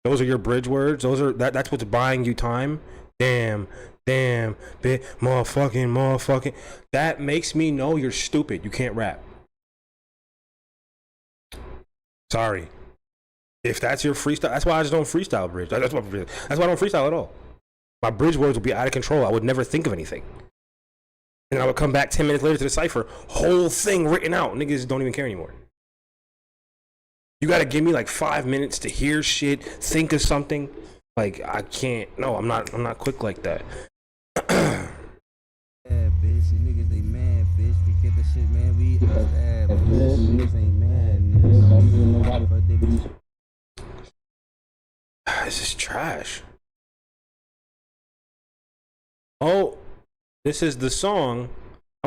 Those are your bridge words. That's what's buying you time. Damn, bitch, motherfucking. That makes me know you're stupid. You can't rap. Sorry. If that's your freestyle, that's why I just don't freestyle bridge. That's why I don't freestyle at all. My bridge words would be out of control. I would never think of anything. And I would come back 10 minutes later to the cipher, whole thing written out. Niggas don't even care anymore. You gotta give me like 5 minutes to hear shit, think of something. Like, I can't. No, I'm not quick like that. Yeah, bitch, you niggas they mad, bitch. We get the shit, man. We stab, bitch. Niggas ain't mad, niggas. This is trash. Oh, this is the song.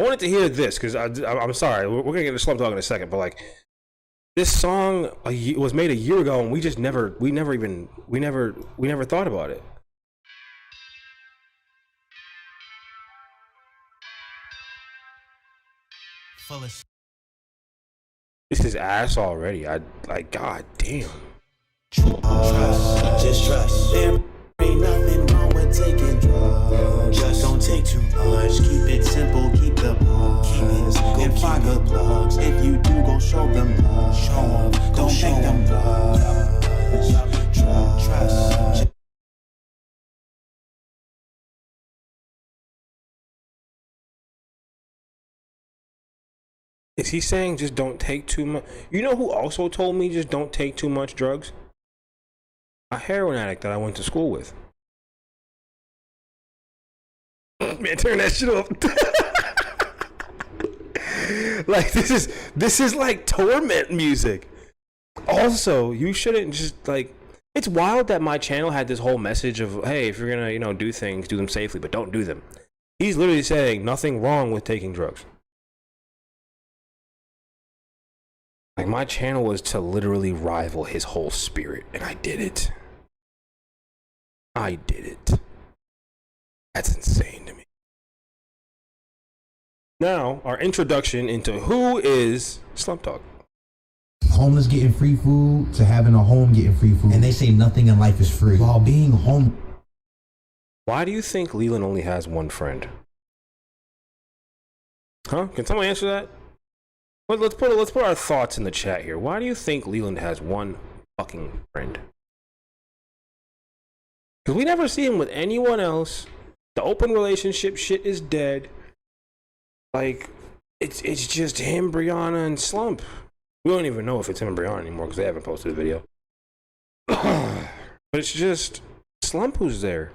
I wanted to hear this because I'm sorry, we're gonna get to Slumpdawg in a second, but like this song was made a year ago, and we never thought about it. Fullest. This is ass already. I like, god damn. Just trust. There ain't nothing wrong with taking drugs. Just don't take too much. Keep it simple. Keep the keys and find the plugs. If you do, go show them love. Show them. Don't make them love. Trust. Is he saying just don't take too much? You know who also told me just don't take too much drugs? A heroin addict that I went to school with. Man, turn that shit off. Like this is like torment music. Also, you shouldn't just like. It's wild that my channel had this whole message of, hey, if you're gonna do things, do them safely, but don't do them. He's literally saying nothing wrong with taking drugs. Like, my channel was to literally rival his whole spirit, and I did it. I did it. That's insane to me. Now, our introduction into who is Slumpdawg. Homeless getting free food to having a home getting free food. And they say nothing in life is free. While being home. Why do you think Leland only has one friend? Huh? Can someone answer that? Let's put our thoughts in the chat here. Why do you think Leland has one fucking friend? Because we never see him with anyone else. The open relationship shit is dead. Like, it's just him, Brianna, and Slump. We don't even know if it's him and Brianna anymore because they haven't posted a video. But it's just Slump who's there.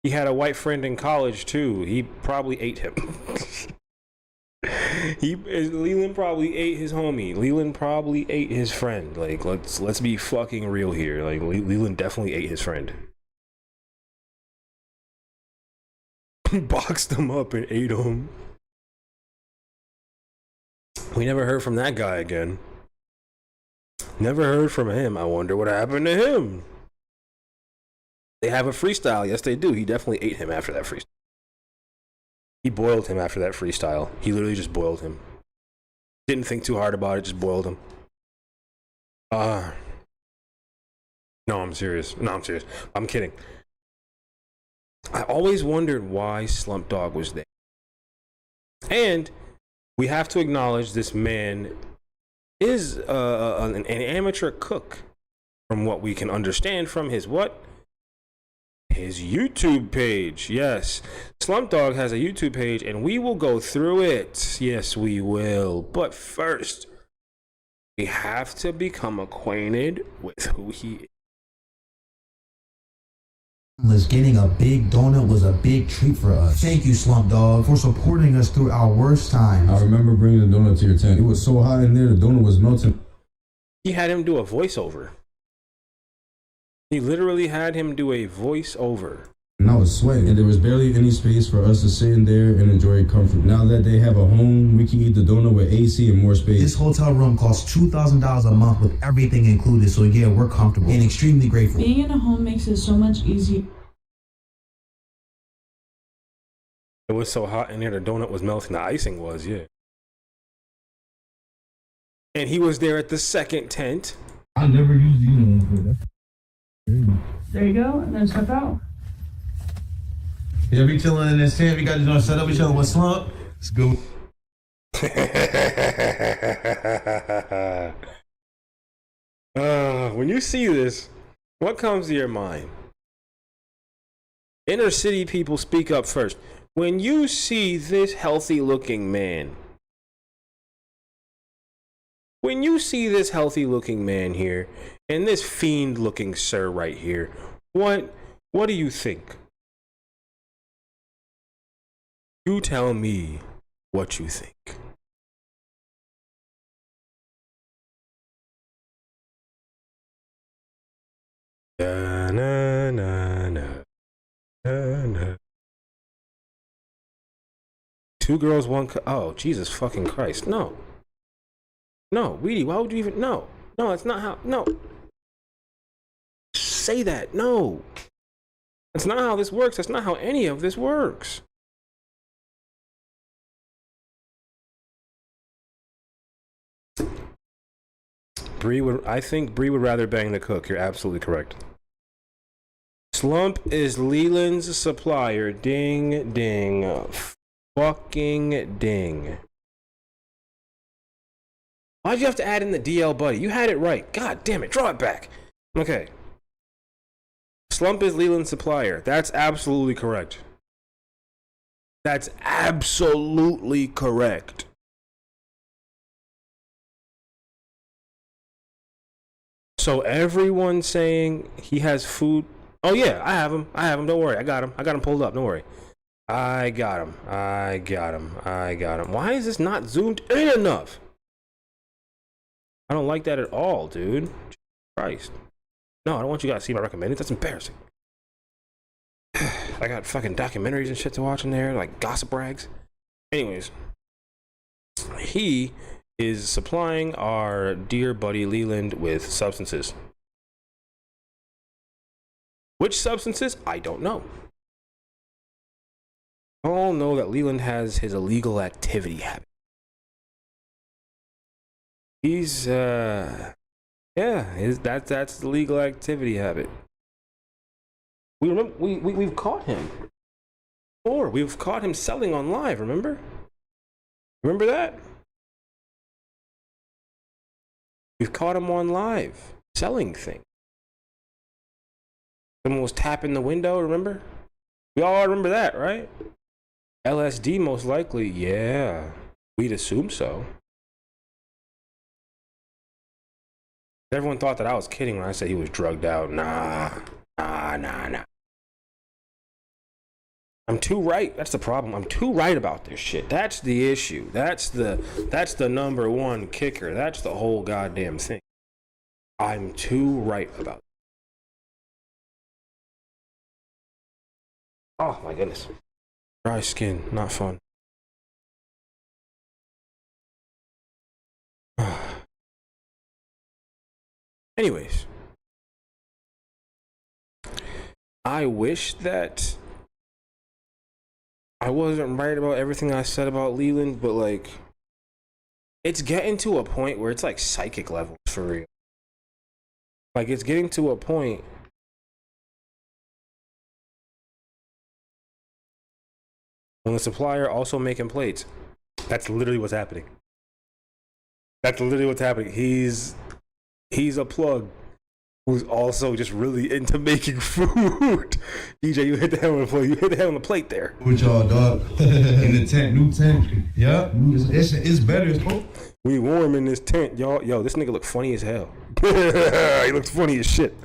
He had a white friend in college too. He probably ate him. Leland probably ate his homie. Leland probably ate his friend. Like, let's be fucking real here. Like, Leland definitely ate his friend. Boxed him up and ate him. We never heard from that guy again. Never heard from him. I wonder what happened to him. They have a freestyle. Yes, they do. He definitely ate him after that freestyle. He boiled him after that freestyle. He literally just boiled him. Didn't think too hard about it. Just boiled him. No, I'm serious. No, I'm serious. I'm kidding. I always wondered why Slumpdawg was there. And we have to acknowledge this man is an amateur cook, from what we can understand from his what? His YouTube page. Yes, Slumpdawg has a YouTube page, and we will go through it. Yes, we will. But first, we have to become acquainted with who he is. Getting a big donut was a big treat for us. Thank you, Slumpdawg, for supporting us through our worst times. I remember bringing the donut to your tent. It was so hot in there, the donut was melting. He had him do a voiceover. He literally had him do a voiceover. And I was sweating, and there was barely any space for us to sit in there and enjoy comfort. Now that they have a home, we can eat the donut with AC and more space. This hotel room costs $2,000 a month with everything included, so yeah, we're comfortable and extremely grateful. Being in a home makes it so much easier. It was so hot in there, the donut was melting. The icing was, yeah. And he was there at the second tent. I never used these ones for that. There you go, and then step out. Yeah, we chilling in this tent. We got this set up. We chilling with Slump. Let's go. When you see this, what comes to your mind? Inner city people, speak up first. When you see this healthy looking man, when you see this healthy looking man here, and this fiend looking sir right here, what do you think? You tell me what you think. Na, na, na, na, na, na. 2 girls, 1 cup. Oh, Jesus fucking Christ. No. No, Weedy, why would you even... No. No, that's not how... No. Say that. No. That's not how this works. That's not how any of this works. I think Bree would rather bang the cook. You're absolutely correct. Slump is Leland's supplier. Ding, ding. Fucking ding. Why'd you have to add in the DL buddy? You had it right. God damn it. Draw it back. Okay. Slump is Leland's supplier. That's absolutely correct. That's absolutely correct. So everyone saying he has food. Oh yeah, I have him. Don't worry. I got him pulled up. Don't worry. I got him. Why is this not zoomed in enough? I don't like that at all, dude. Christ. No, I don't want you guys to see my recommended. That's embarrassing. I got fucking documentaries and shit to watch in there, like gossip rags. Anyways, he is supplying our dear buddy Leland with substances. Which substances? I don't know. I all know that Leland has his illegal activity habit. He's that's the legal activity habit. We remember we've caught him. Or we've caught him selling on live, remember? Remember that? We've caught him on live, selling things. Someone was tapping the window, remember? We all remember that, right? LSD most likely, yeah. We'd assume so. Everyone thought that I was kidding when I said he was drugged out. Nah. I'm too right. That's the problem. I'm too right about this shit. That's the issue. That's the number one kicker. That's the whole goddamn thing. I'm too right about it. Oh my goodness. Dry skin, not fun. Anyways. I wish that I wasn't right about everything I said about Leland, but like, it's getting to a point where it's like psychic levels for real. Like, it's getting to a point when the supplier also making plates. That's literally what's happening. That's literally what's happening. He's a plug who's also just really into making food. DJ, you hit the head on the plate. You hit the head on the plate there. With y'all, dog. In the tent, new tent. Yeah, it's better. We warm in this tent, y'all. Yo, this nigga look funny as hell. He looks funny as shit.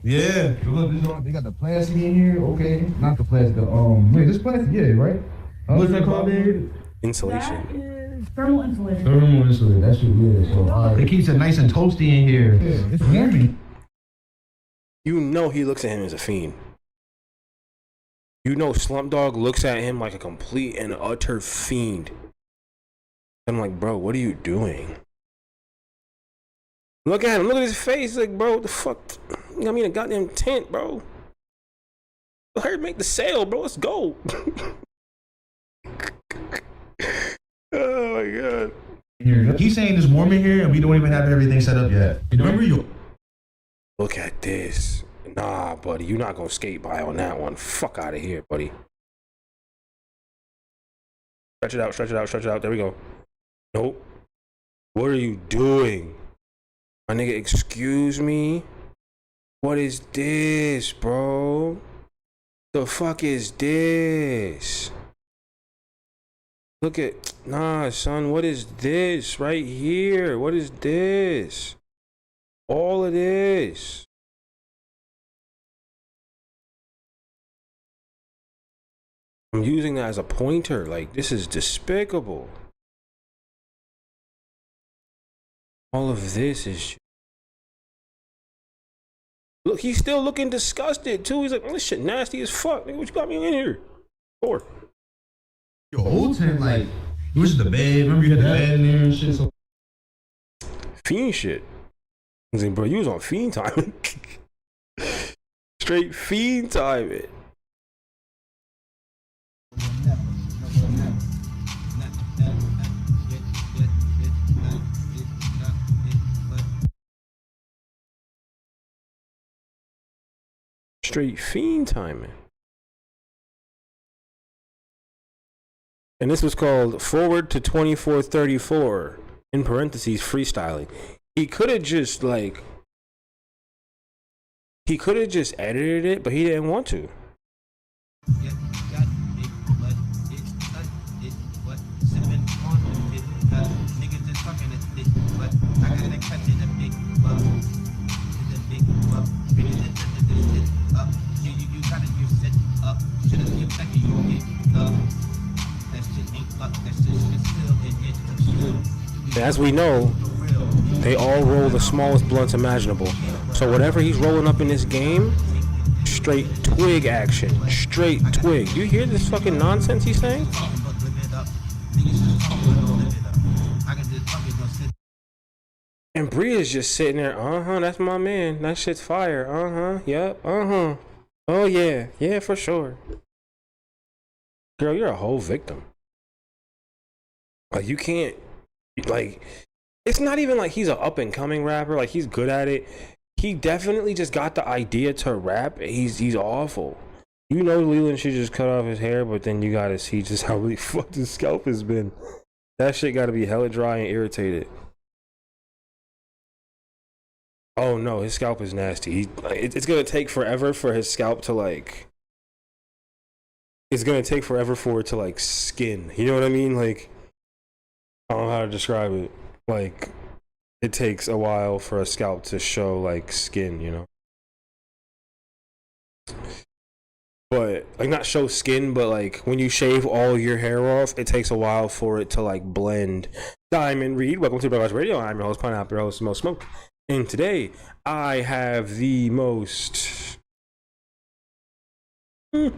Yeah. They got the plastic in here. Okay, not the plastic. Wait, this plastic, yeah, right? What's that called, David? Insulation. That is thermal insulation. Thermal insulation. That shit, yeah. So, It keeps it nice and toasty in here. Yeah, it's warming. You know he looks at him as a fiend. You know Slumpdawg looks at him like a complete and utter fiend. I'm like, bro, what are you doing? Look at him. Look at his face. Like, bro, what the fuck? You know, I mean, a goddamn tent, bro. Hurry, make the sale, bro. Let's go. Oh my god. He's saying it's warm in here and we don't even have everything set up yet. remember you? Look at this. Nah, buddy, you're not gonna skate by on that one. Fuck out of here, buddy. Stretch it out, stretch it out, stretch it out. There we go. Nope. What are you doing? My nigga, excuse me? What is this, bro? The fuck is this? Look at, nah, son, what is this right here? What is this? All of this. I'm using that as a pointer. Like, this is despicable. All of this is... Look, he's still looking disgusted, too. He's like, oh, this shit nasty as fuck. Nigga, what you got me in here for? Your old tent, like, it was the bed. Remember you had the bed in there and shit? So Fiend shit. I was like, bro, you was on fiend time. Straight fiend time it. Straight fiend timing. And this was called Forward to 2434, in parentheses, freestyling. He could have just edited it, but he didn't want to. As we know, they all roll the smallest blunts imaginable. So whatever he's rolling up in this game, straight twig action. Straight twig. You hear this fucking nonsense he's saying? And Bria's just sitting there, that's my man. That shit's fire. Yep, Oh yeah, yeah, for sure. Girl, you're a whole victim. Like, you can't, like, it's not even like he's an up and coming rapper. Like, he's good at it. He definitely just got the idea to rap. He's awful. You know, Leland should just cut off his hair, but then you gotta see just how really fucked his scalp has been. That shit gotta be hella dry and irritated. Oh no, his scalp is nasty. It's gonna take forever for his scalp to like. It's gonna take forever for it to like skin. You know what I mean? Like, I don't know how to describe it. Like, it takes a while for a scalp to show like skin, you know. But like, not show skin, but like when you shave all your hair off, it takes a while for it to like blend. Diamond Reed, welcome to Broadcast Radio. I'm your host, Pineapple, your host, Most Smoke. And today, I have the most... I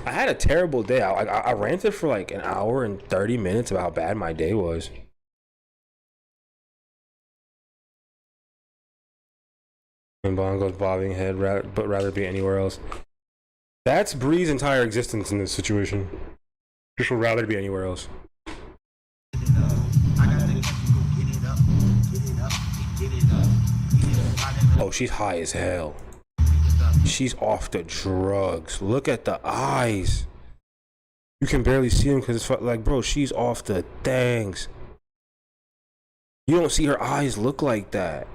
had a terrible day. I ranted for like an hour and 30 minutes about how bad my day was. And Bongo's bobbing head, but rather be anywhere else. That's Bree's entire existence in this situation. Just would rather be anywhere else. Oh, she's high as hell. She's off the drugs. Look at the eyes. You can barely see them because it's like, bro, she's off the things. You don't see her eyes look like that.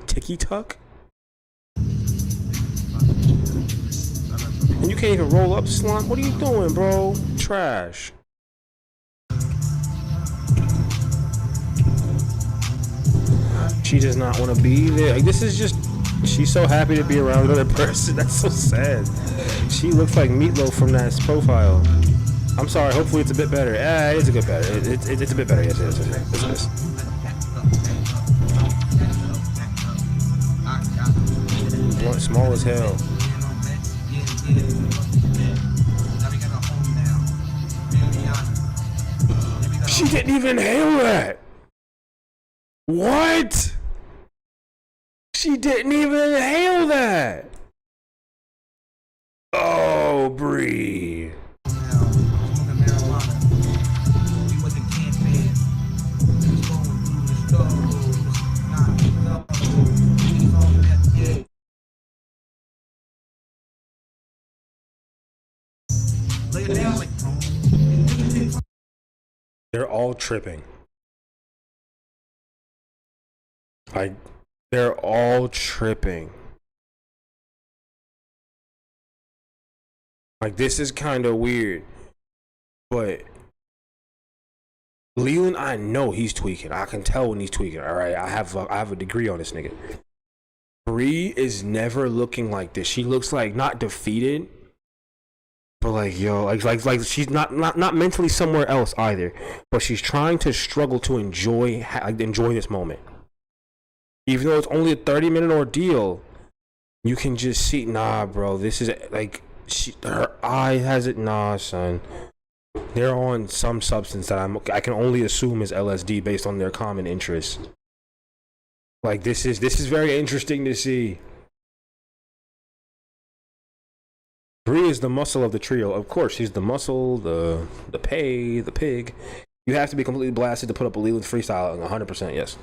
Ticky tuck? And you can't even roll up, Slump. What are you doing, bro? Trash. She does not want to be there. Like, this is just, she's so happy to be around another person. That's so sad. She looks like Meatloaf from that profile. I'm sorry, hopefully it's a bit better. Yeah, it is a bit better. It's a bit better. Yes, it is. Small as hell. She didn't even inhale that. What? She didn't even inhale that. Oh, Bree. They're all tripping. They're all tripping. Like, this is kind of weird. But Leland, I know he's tweaking. I can tell when he's tweaking. All right, I have a degree on this nigga. Bree is never looking like this. She looks like not defeated, but like, yo, like she's not mentally somewhere else either. But she's trying to struggle to enjoy this moment. Even though it's only a 30-minute ordeal, You can just see, nah, bro. This is like her eye has it. Nah, son. They're on some substance that I can only assume is LSD based on their common interests. Like this is very interesting to see. Bree is the muscle of the trio. Of course, she's the muscle, the pig. You have to be completely blasted to put up a Leland freestyle. 100%, yes.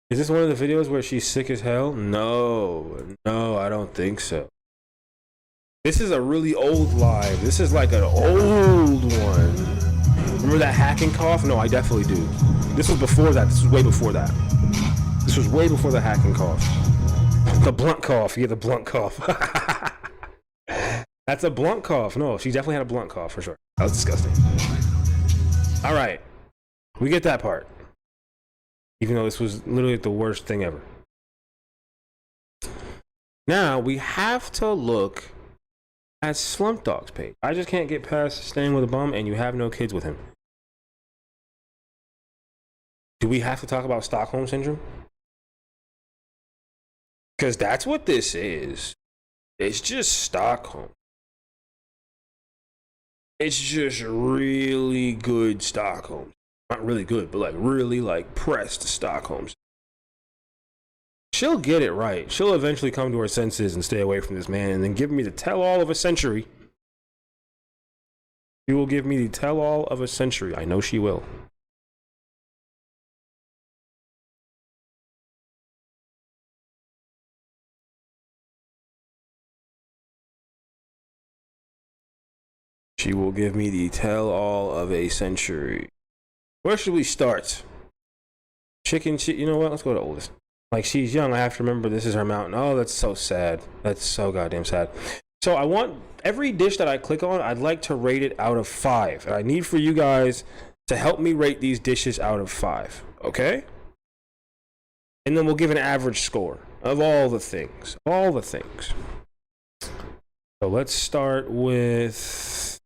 Is this one of the videos where she's sick as hell? No, I don't think so. This is a really old live. This is like an old one. Remember that hacking cough? No, I definitely do. This was before that. This was way before that. This was way before the hacking cough. The blunt cough. Yeah, the blunt cough. That's a blunt cough. No, she definitely had a blunt cough for sure. That was disgusting. All right. We get that part. Even though this was literally the worst thing ever. Now, we have to look at Slumpdawg's page. I just can't get past staying with a bum and you have no kids with him. Do we have to talk about Stockholm Syndrome? Because that's what this is. It's just Stockholm. It's just really good Stockholm. Not really good, but like really like pressed Stockholm. She'll get it right. She'll eventually come to her senses and stay away from this man and then give me the tell-all of a century. She will give me the tell-all of a century. I know she will. She will give me the tell-all of a century. Where should we start? You know what? Let's go to oldest. Like, she's young. I have to remember this is her mountain. Oh, that's so sad. That's so goddamn sad. So I want every dish that I click on, I'd like to rate it out of 5. And I need for you guys to help me rate these dishes out of 5. Okay? And then we'll give an average score of all the things. All the things. So let's start with...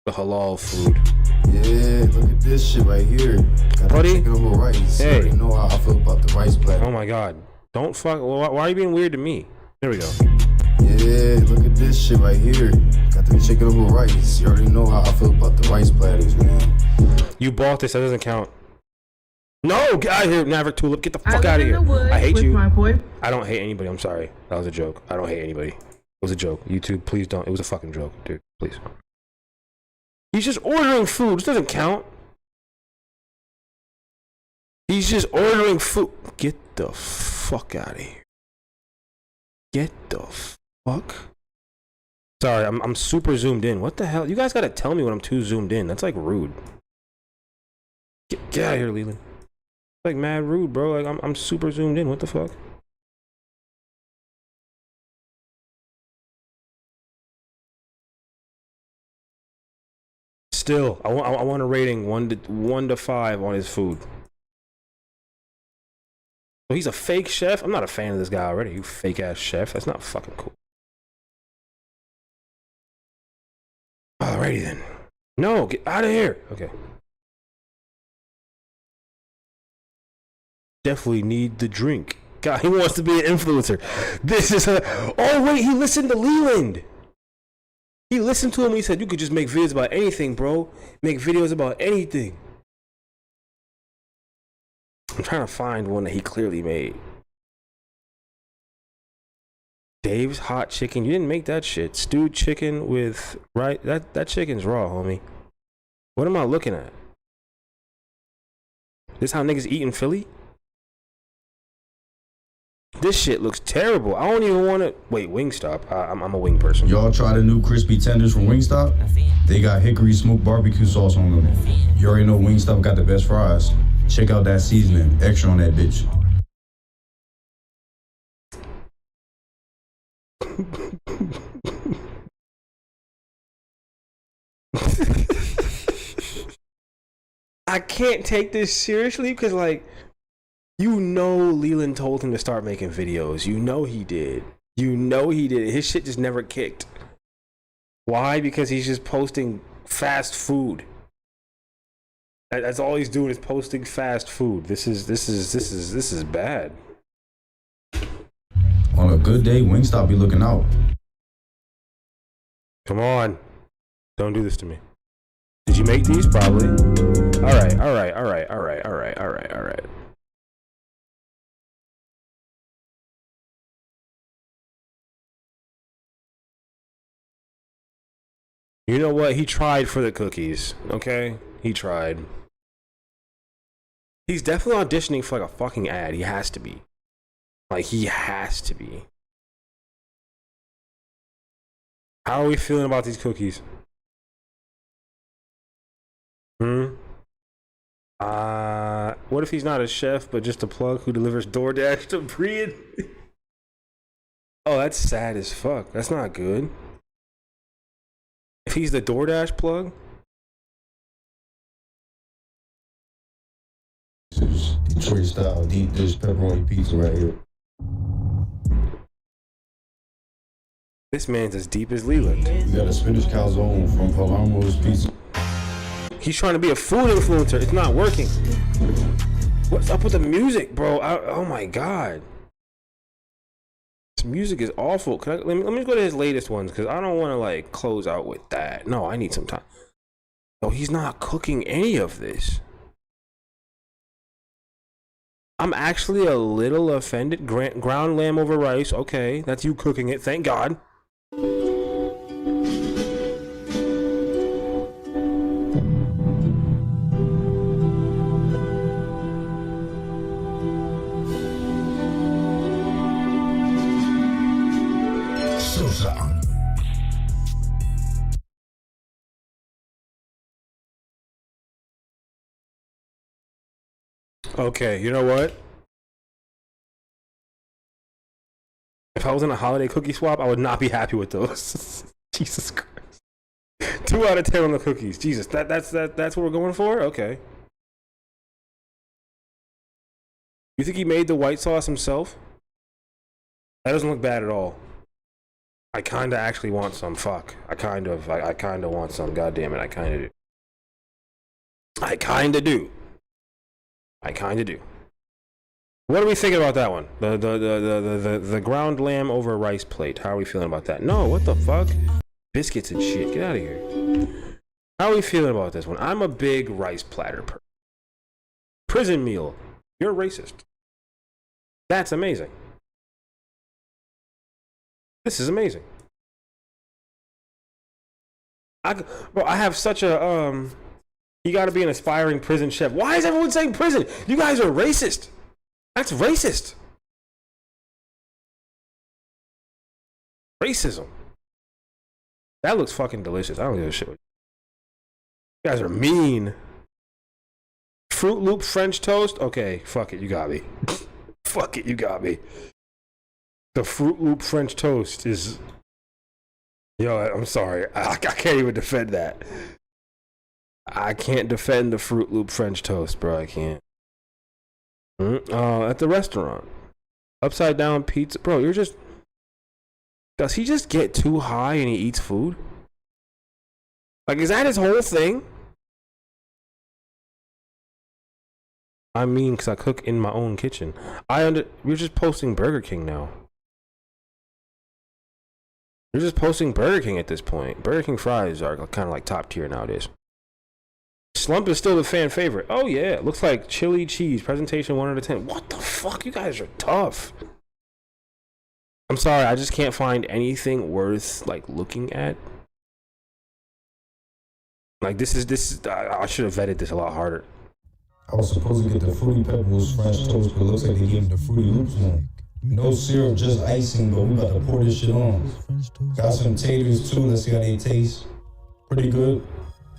The halal food. Yeah, look at this shit right here. Got Buddy? the chicken over rice. Hey. You already know how I feel about the rice platter. Oh my god. Don't fuck. Why are you being weird to me? There we go. Yeah, look at this shit right here. Got the chicken over rice. You already know how I feel about the rice platters, man. You bought this. That doesn't count. No, get out of here, Maverick Tulip. Get the fuck out of here. I hate you. I don't hate anybody. I'm sorry. That was a joke. I don't hate anybody. It was a joke. YouTube, please don't. It was a fucking joke, dude. Please. He's just ordering food. This doesn't count. He's just ordering food. Get the fuck out of here. Get the fuck. Sorry, I'm super zoomed in. What the hell? You guys gotta tell me when I'm too zoomed in. That's like rude. Get out of here, Leland. Like mad rude, bro. Like I'm super zoomed in. What the fuck? Still, I want a rating 1 to 5 on his food. So he's a fake chef. I'm not a fan of this guy already. You fake ass chef. That's not fucking cool. Alrighty then. No, get out of here. Okay. Definitely need the drink. God, he wants to be an influencer. This is a... Oh, wait, he listened to Leland. He listened to him. He said, you could just make videos about anything, bro. Make videos about anything. I'm trying to find one that he clearly made. Dave's hot chicken. You didn't make that shit. Stewed chicken with... Right? That chicken's raw, homie. What am I looking at? This how niggas eat in Philly? This shit looks terrible. I don't even want to... Wait, Wingstop. I'm a wing person. Y'all try the new crispy tenders from Wingstop? They got hickory smoked barbecue sauce on them. You already know Wingstop got the best fries. Check out that seasoning. Extra on that bitch. I can't take this seriously because, like, you know Leland told him to start making videos. You know he did. You know he did. His shit just never kicked. Why? Because he's just posting fast food. That's all he's doing is posting fast food. This is bad. On a good day, Wingstop be looking out. Come on. Don't do this to me. Did you make these? Probably. All right. You know what? He tried for the cookies, okay? He tried. He's definitely auditioning for like a fucking ad. He has to be. Like, he has to be. How are we feeling about these cookies? What if he's not a chef, but just a plug who delivers DoorDash to Brian? Oh, that's sad as fuck. That's not good. If he's the DoorDash plug? Detroit style deep dish pepperoni pizza right here. This man's as deep as Leland. We got a spinach calzone from Palermo's Pizza. He's trying to be a food influencer. It's not working. What's up with the music, bro? Oh my god. This music is awful. Let me go to his latest ones because I don't want to like close out with that. No, I need some time. No, he's not cooking any of this. I'm actually a little offended. Ground lamb over rice. Okay, that's you cooking it. Thank God. Okay, you know what? If I was in a holiday cookie swap, I would not be happy with those. Jesus Christ. 2 out of 10 on the cookies. Jesus, that's what we're going for? Okay. You think he made the white sauce himself? That doesn't look bad at all. I kinda actually want some. Fuck. I kinda want some. God damn it, I kinda do. I kinda do. What are we thinking about that one? The ground lamb over rice plate. How are we feeling about that? No, what the fuck? Biscuits and shit. Get out of here. How are we feeling about this one? I'm a big rice platter person. Prison meal. You're racist. That's amazing. This is amazing. I have such a you gotta be an aspiring prison chef. Why is everyone saying prison? You guys are racist. That's racist. Racism. That looks fucking delicious. I don't give a shit. You guys are mean. Fruit Loop French toast? Okay, fuck it, you got me. Fuck it, you got me. The Fruit Loop French toast is... Yo, I'm sorry. I can't even defend that. I can't defend the Fruit Loop French toast, bro. I can't. At the restaurant. Upside down pizza. Bro, you're just... Does he just get too high and he eats food? Like, is that his whole thing? I mean, because I cook in my own kitchen. You're just posting Burger King now. You're just posting Burger King at this point. Burger King fries are kind of like top tier nowadays. Slump is still the fan favorite. Oh yeah, looks like chili cheese. Presentation 1 out of 10. What the fuck? You guys are tough. I'm sorry, I just can't find anything worth like looking at. Like this is. I should have vetted this a lot harder. I was supposed to get the Fruity Pebbles French toast, but it looks like they gave me the Fruity Loops one. No syrup, just icing, but we about to pour this shit on. Got some taters too. Let's see how they taste. Pretty good.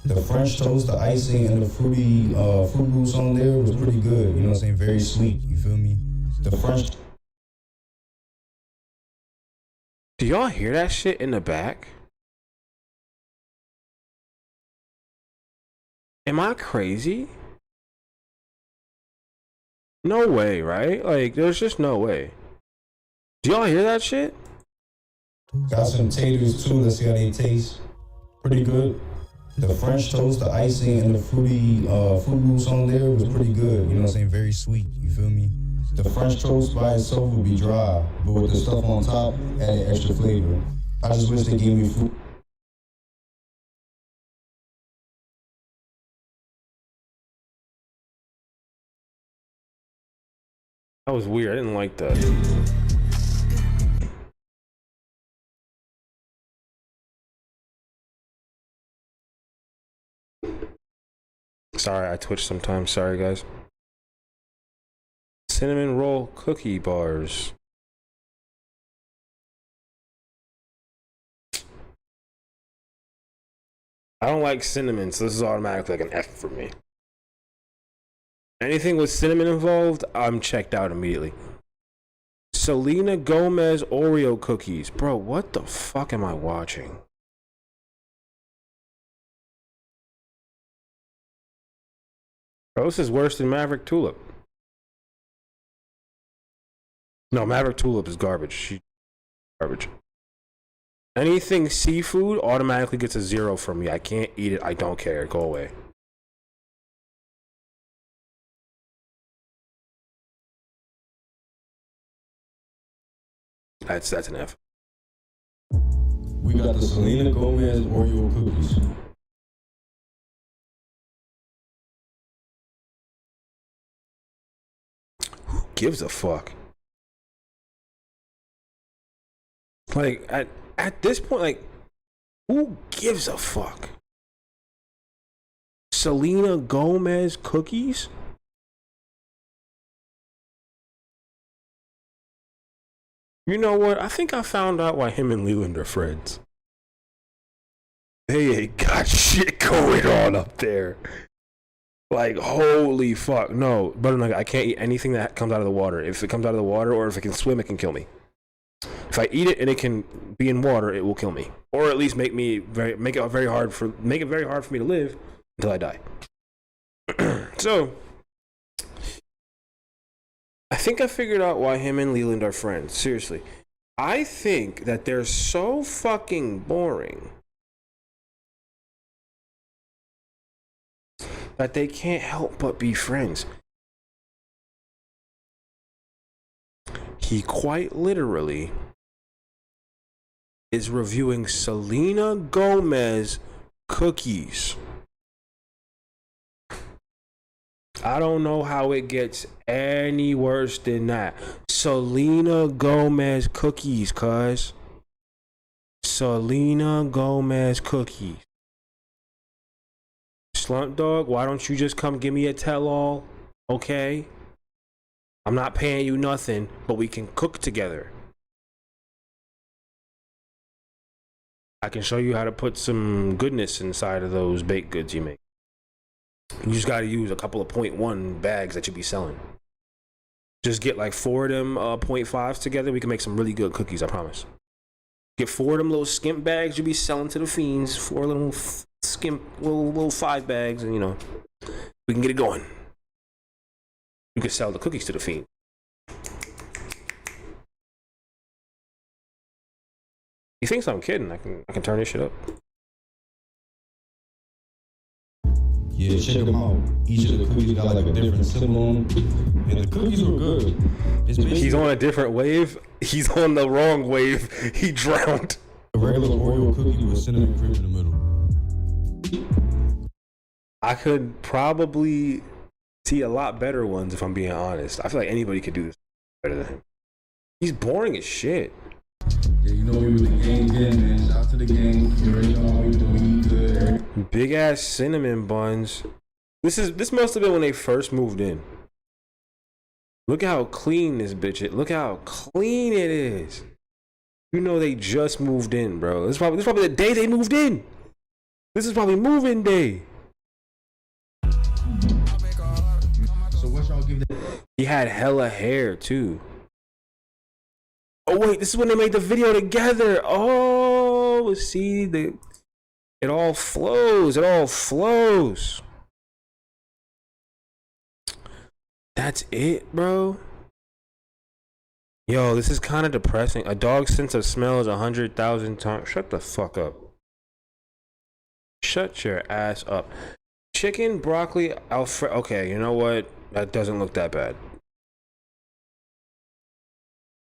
The French toast, the icing, and the fruity Fruit Loops on there was pretty good. You know what I'm saying? Very sweet. You feel me? The French. Do y'all hear that shit in the back? Am I crazy? No way, right? Like, there's just no way. Do y'all hear that shit? Got some taters too. Let's see how they taste. Pretty good. The French toast, the icing, and the fruity Fruit Loops on there was pretty good. You know what I'm saying? Very sweet. You feel me? The French toast by itself would be dry, but with the stuff on top, added extra flavor. I just wish they gave me fruit. That was weird. I didn't like that. Sorry, I twitch sometimes. Sorry, guys. Cinnamon roll cookie bars. I don't like cinnamon, so this is automatically like an F for me. Anything with cinnamon involved, I'm checked out immediately. Selena Gomez Oreo cookies. Bro, what the fuck am I watching? Bro, this is worse than Maverick Tulip. No, Maverick Tulip is garbage. Garbage. Anything seafood automatically gets a 0 from me. I can't eat it. I don't care. Go away. That's an F. We got the Selena Gomez Oreo cookies. Who gives a fuck? Like, at this point, like, who gives a fuck? Selena Gomez cookies? You know what? I think I found out why him and Leland are friends. They ain't got shit going on up there. Like, holy fuck. No, but like, I can't eat anything that comes out of the water. If it comes out of the water or if it can swim, it can kill me. If I eat it and it can be in water, it will kill me, or at least make it very hard for me to live until I die. So, I think I figured out why him and Leland are friends. Seriously, I think that they're so fucking boring that they can't help but be friends. He quite literally is reviewing Selena Gomez cookies. I don't know how it gets any worse than that. Selena Gomez cookies, cuz. Selena Gomez cookies. Slumpdawg, why don't you just come give me a tell-all? Okay? I'm not paying you nothing, but we can cook together. I can show you how to put some goodness inside of those baked goods you make. You just got to use a couple of 0.1 bags that you be selling. Just get like 4 of them 0.5s together. We can make some really good cookies, I promise. Get 4 of them little skimp bags you be selling to the fiends. 4 little skimp, little 5 bags, and you know, we can get it going. You can sell the cookies to the fiend. He thinks I'm kidding. I can turn this shit up. Yeah, check them out. Each of the cookies got like a different symbol on them. And the cookies were good. He's on a different wave. He's on the wrong wave. He drowned. A regular Oreo cookie with cinnamon cream in the middle. I could probably see a lot better ones if I'm being honest. I feel like anybody could do this better than him. He's boring as shit. Yeah, you know we was the gang again, man. Shout out to the gang. You already know how we doing. Good. Big ass cinnamon buns. This must have been when they first moved in. Look how clean this bitch is. Look how clean it is. You know they just moved in, bro. This is probably the day they moved in. This is probably moving day. So what y'all give that? He had hella hair too. Oh wait, this is when they made the video together. Oh, see, it all flows. It all flows. That's it, bro. Yo, this is kind of depressing. A dog's sense of smell is 100,000 times. Shut the fuck up. Shut your ass up. Chicken, broccoli, Alfredo. Okay, you know what? That doesn't look that bad.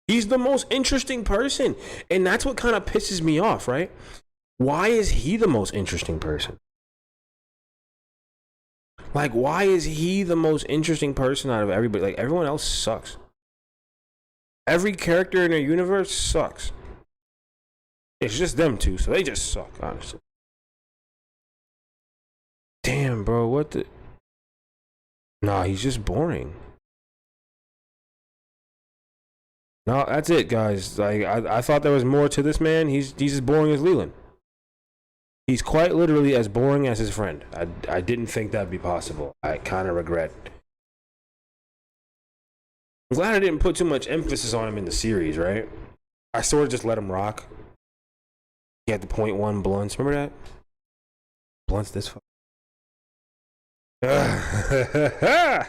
He's the most interesting person. And that's what kind of pisses me off, right? Why is he the most interesting person? Like, why is he the most interesting person out of everybody? Like, everyone else sucks. Every character in their universe sucks. It's just them two, so they just suck, honestly. Damn, bro, what the... Nah, he's just boring. No, that's it, guys. Like, I thought there was more to this man. He's as boring as Leland. He's quite literally as boring as his friend. I didn't think that'd be possible. I kind of regret. I'm glad I didn't put too much emphasis on him in the series, right? I sort of just let him rock. He had the .1 blunts. Remember that? Blunts this fuck. That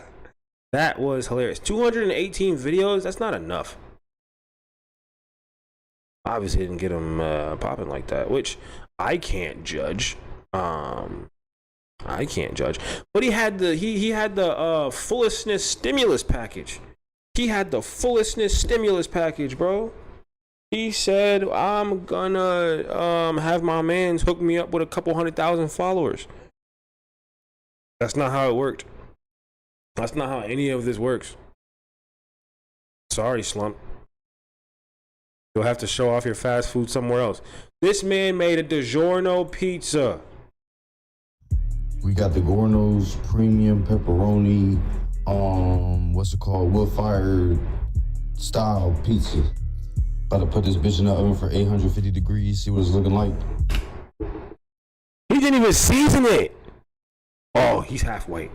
was hilarious. 218 videos? That's not enough. Obviously didn't get him popping like that, which I can't judge. I can't judge. But he had the Fullestness stimulus package. He had the Fullestness stimulus package, bro. He said, I'm gonna have my mans hook me up with a couple 100,000 followers. That's not how it worked. That's not how any of this works. Sorry, Slump. You'll have to show off your fast food somewhere else. This man made a DiGiorno pizza. We got the Gorno's premium pepperoni, what's it called? Wood fired style pizza. About to put this bitch in the oven for 850 degrees, see what it's looking like. He didn't even season it. Oh, he's half white.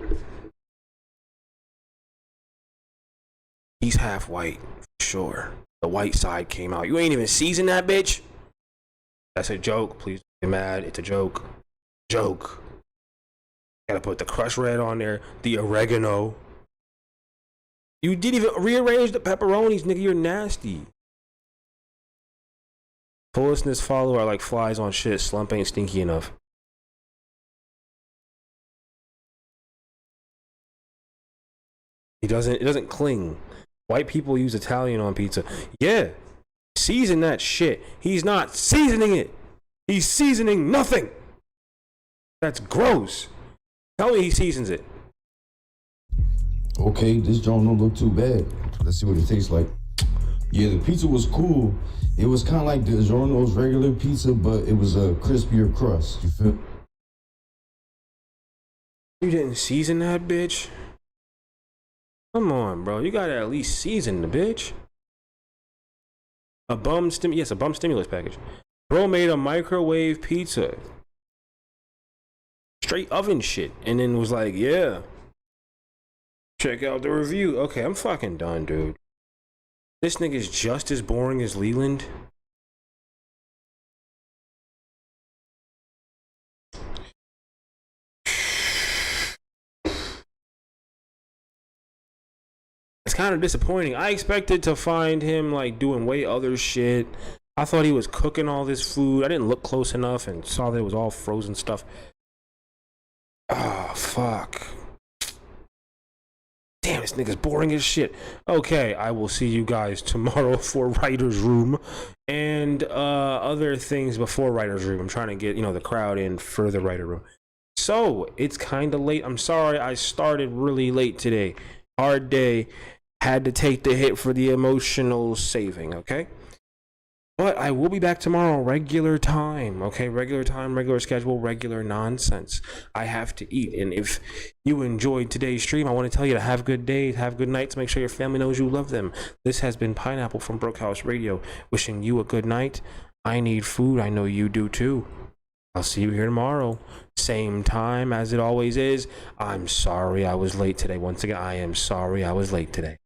He's half white, for sure. The white side came out. You ain't even seasoned that bitch? That's a joke. Please don't get mad. It's a joke. Joke. Gotta put the crushed red on there. The oregano. You didn't even rearrange the pepperonis, nigga. You're nasty. Fullestness follower are like flies on shit. Slump ain't stinky enough. It doesn't cling. White people use Italian on pizza. Yeah. Season that shit. He's not seasoning it. He's seasoning nothing. That's gross. Tell me he seasons it. Okay, this joint don't look too bad. Let's see what it tastes like. Yeah, the pizza was cool. It was kind of like the DiGiorno's regular pizza, but it was a crispier crust. You feel? You didn't season that bitch? Come on, bro. You gotta at least season the bitch. A bum stimulus package. Bro made a microwave pizza. Straight oven shit. And then was like, yeah. Check out the review. Okay, I'm fucking done, dude. This nigga's just as boring as Leland. It's kind of disappointing. I expected to find him like doing way other shit. I thought he was cooking all this food. I didn't look close enough and saw that it was all frozen stuff. Oh, fuck. Damn, this nigga's boring as shit. Okay, I will see you guys tomorrow for Writer's Room and other things before Writer's Room. I'm trying to get, the crowd in for the Writer Room. So, it's kind of late. I'm sorry I started really late today. Hard day. Had to take the hit for the emotional saving, okay? But I will be back tomorrow, regular time, okay? Regular time, regular schedule, regular nonsense. I have to eat. And if you enjoyed today's stream, I want to tell you to have good days, have good nights, make sure your family knows you love them. This has been Pineapple from Broke House Radio, wishing you a good night. I need food. I know you do too. I'll see you here tomorrow. Same time as it always is. I'm sorry I was late today. Once again, I am sorry I was late today.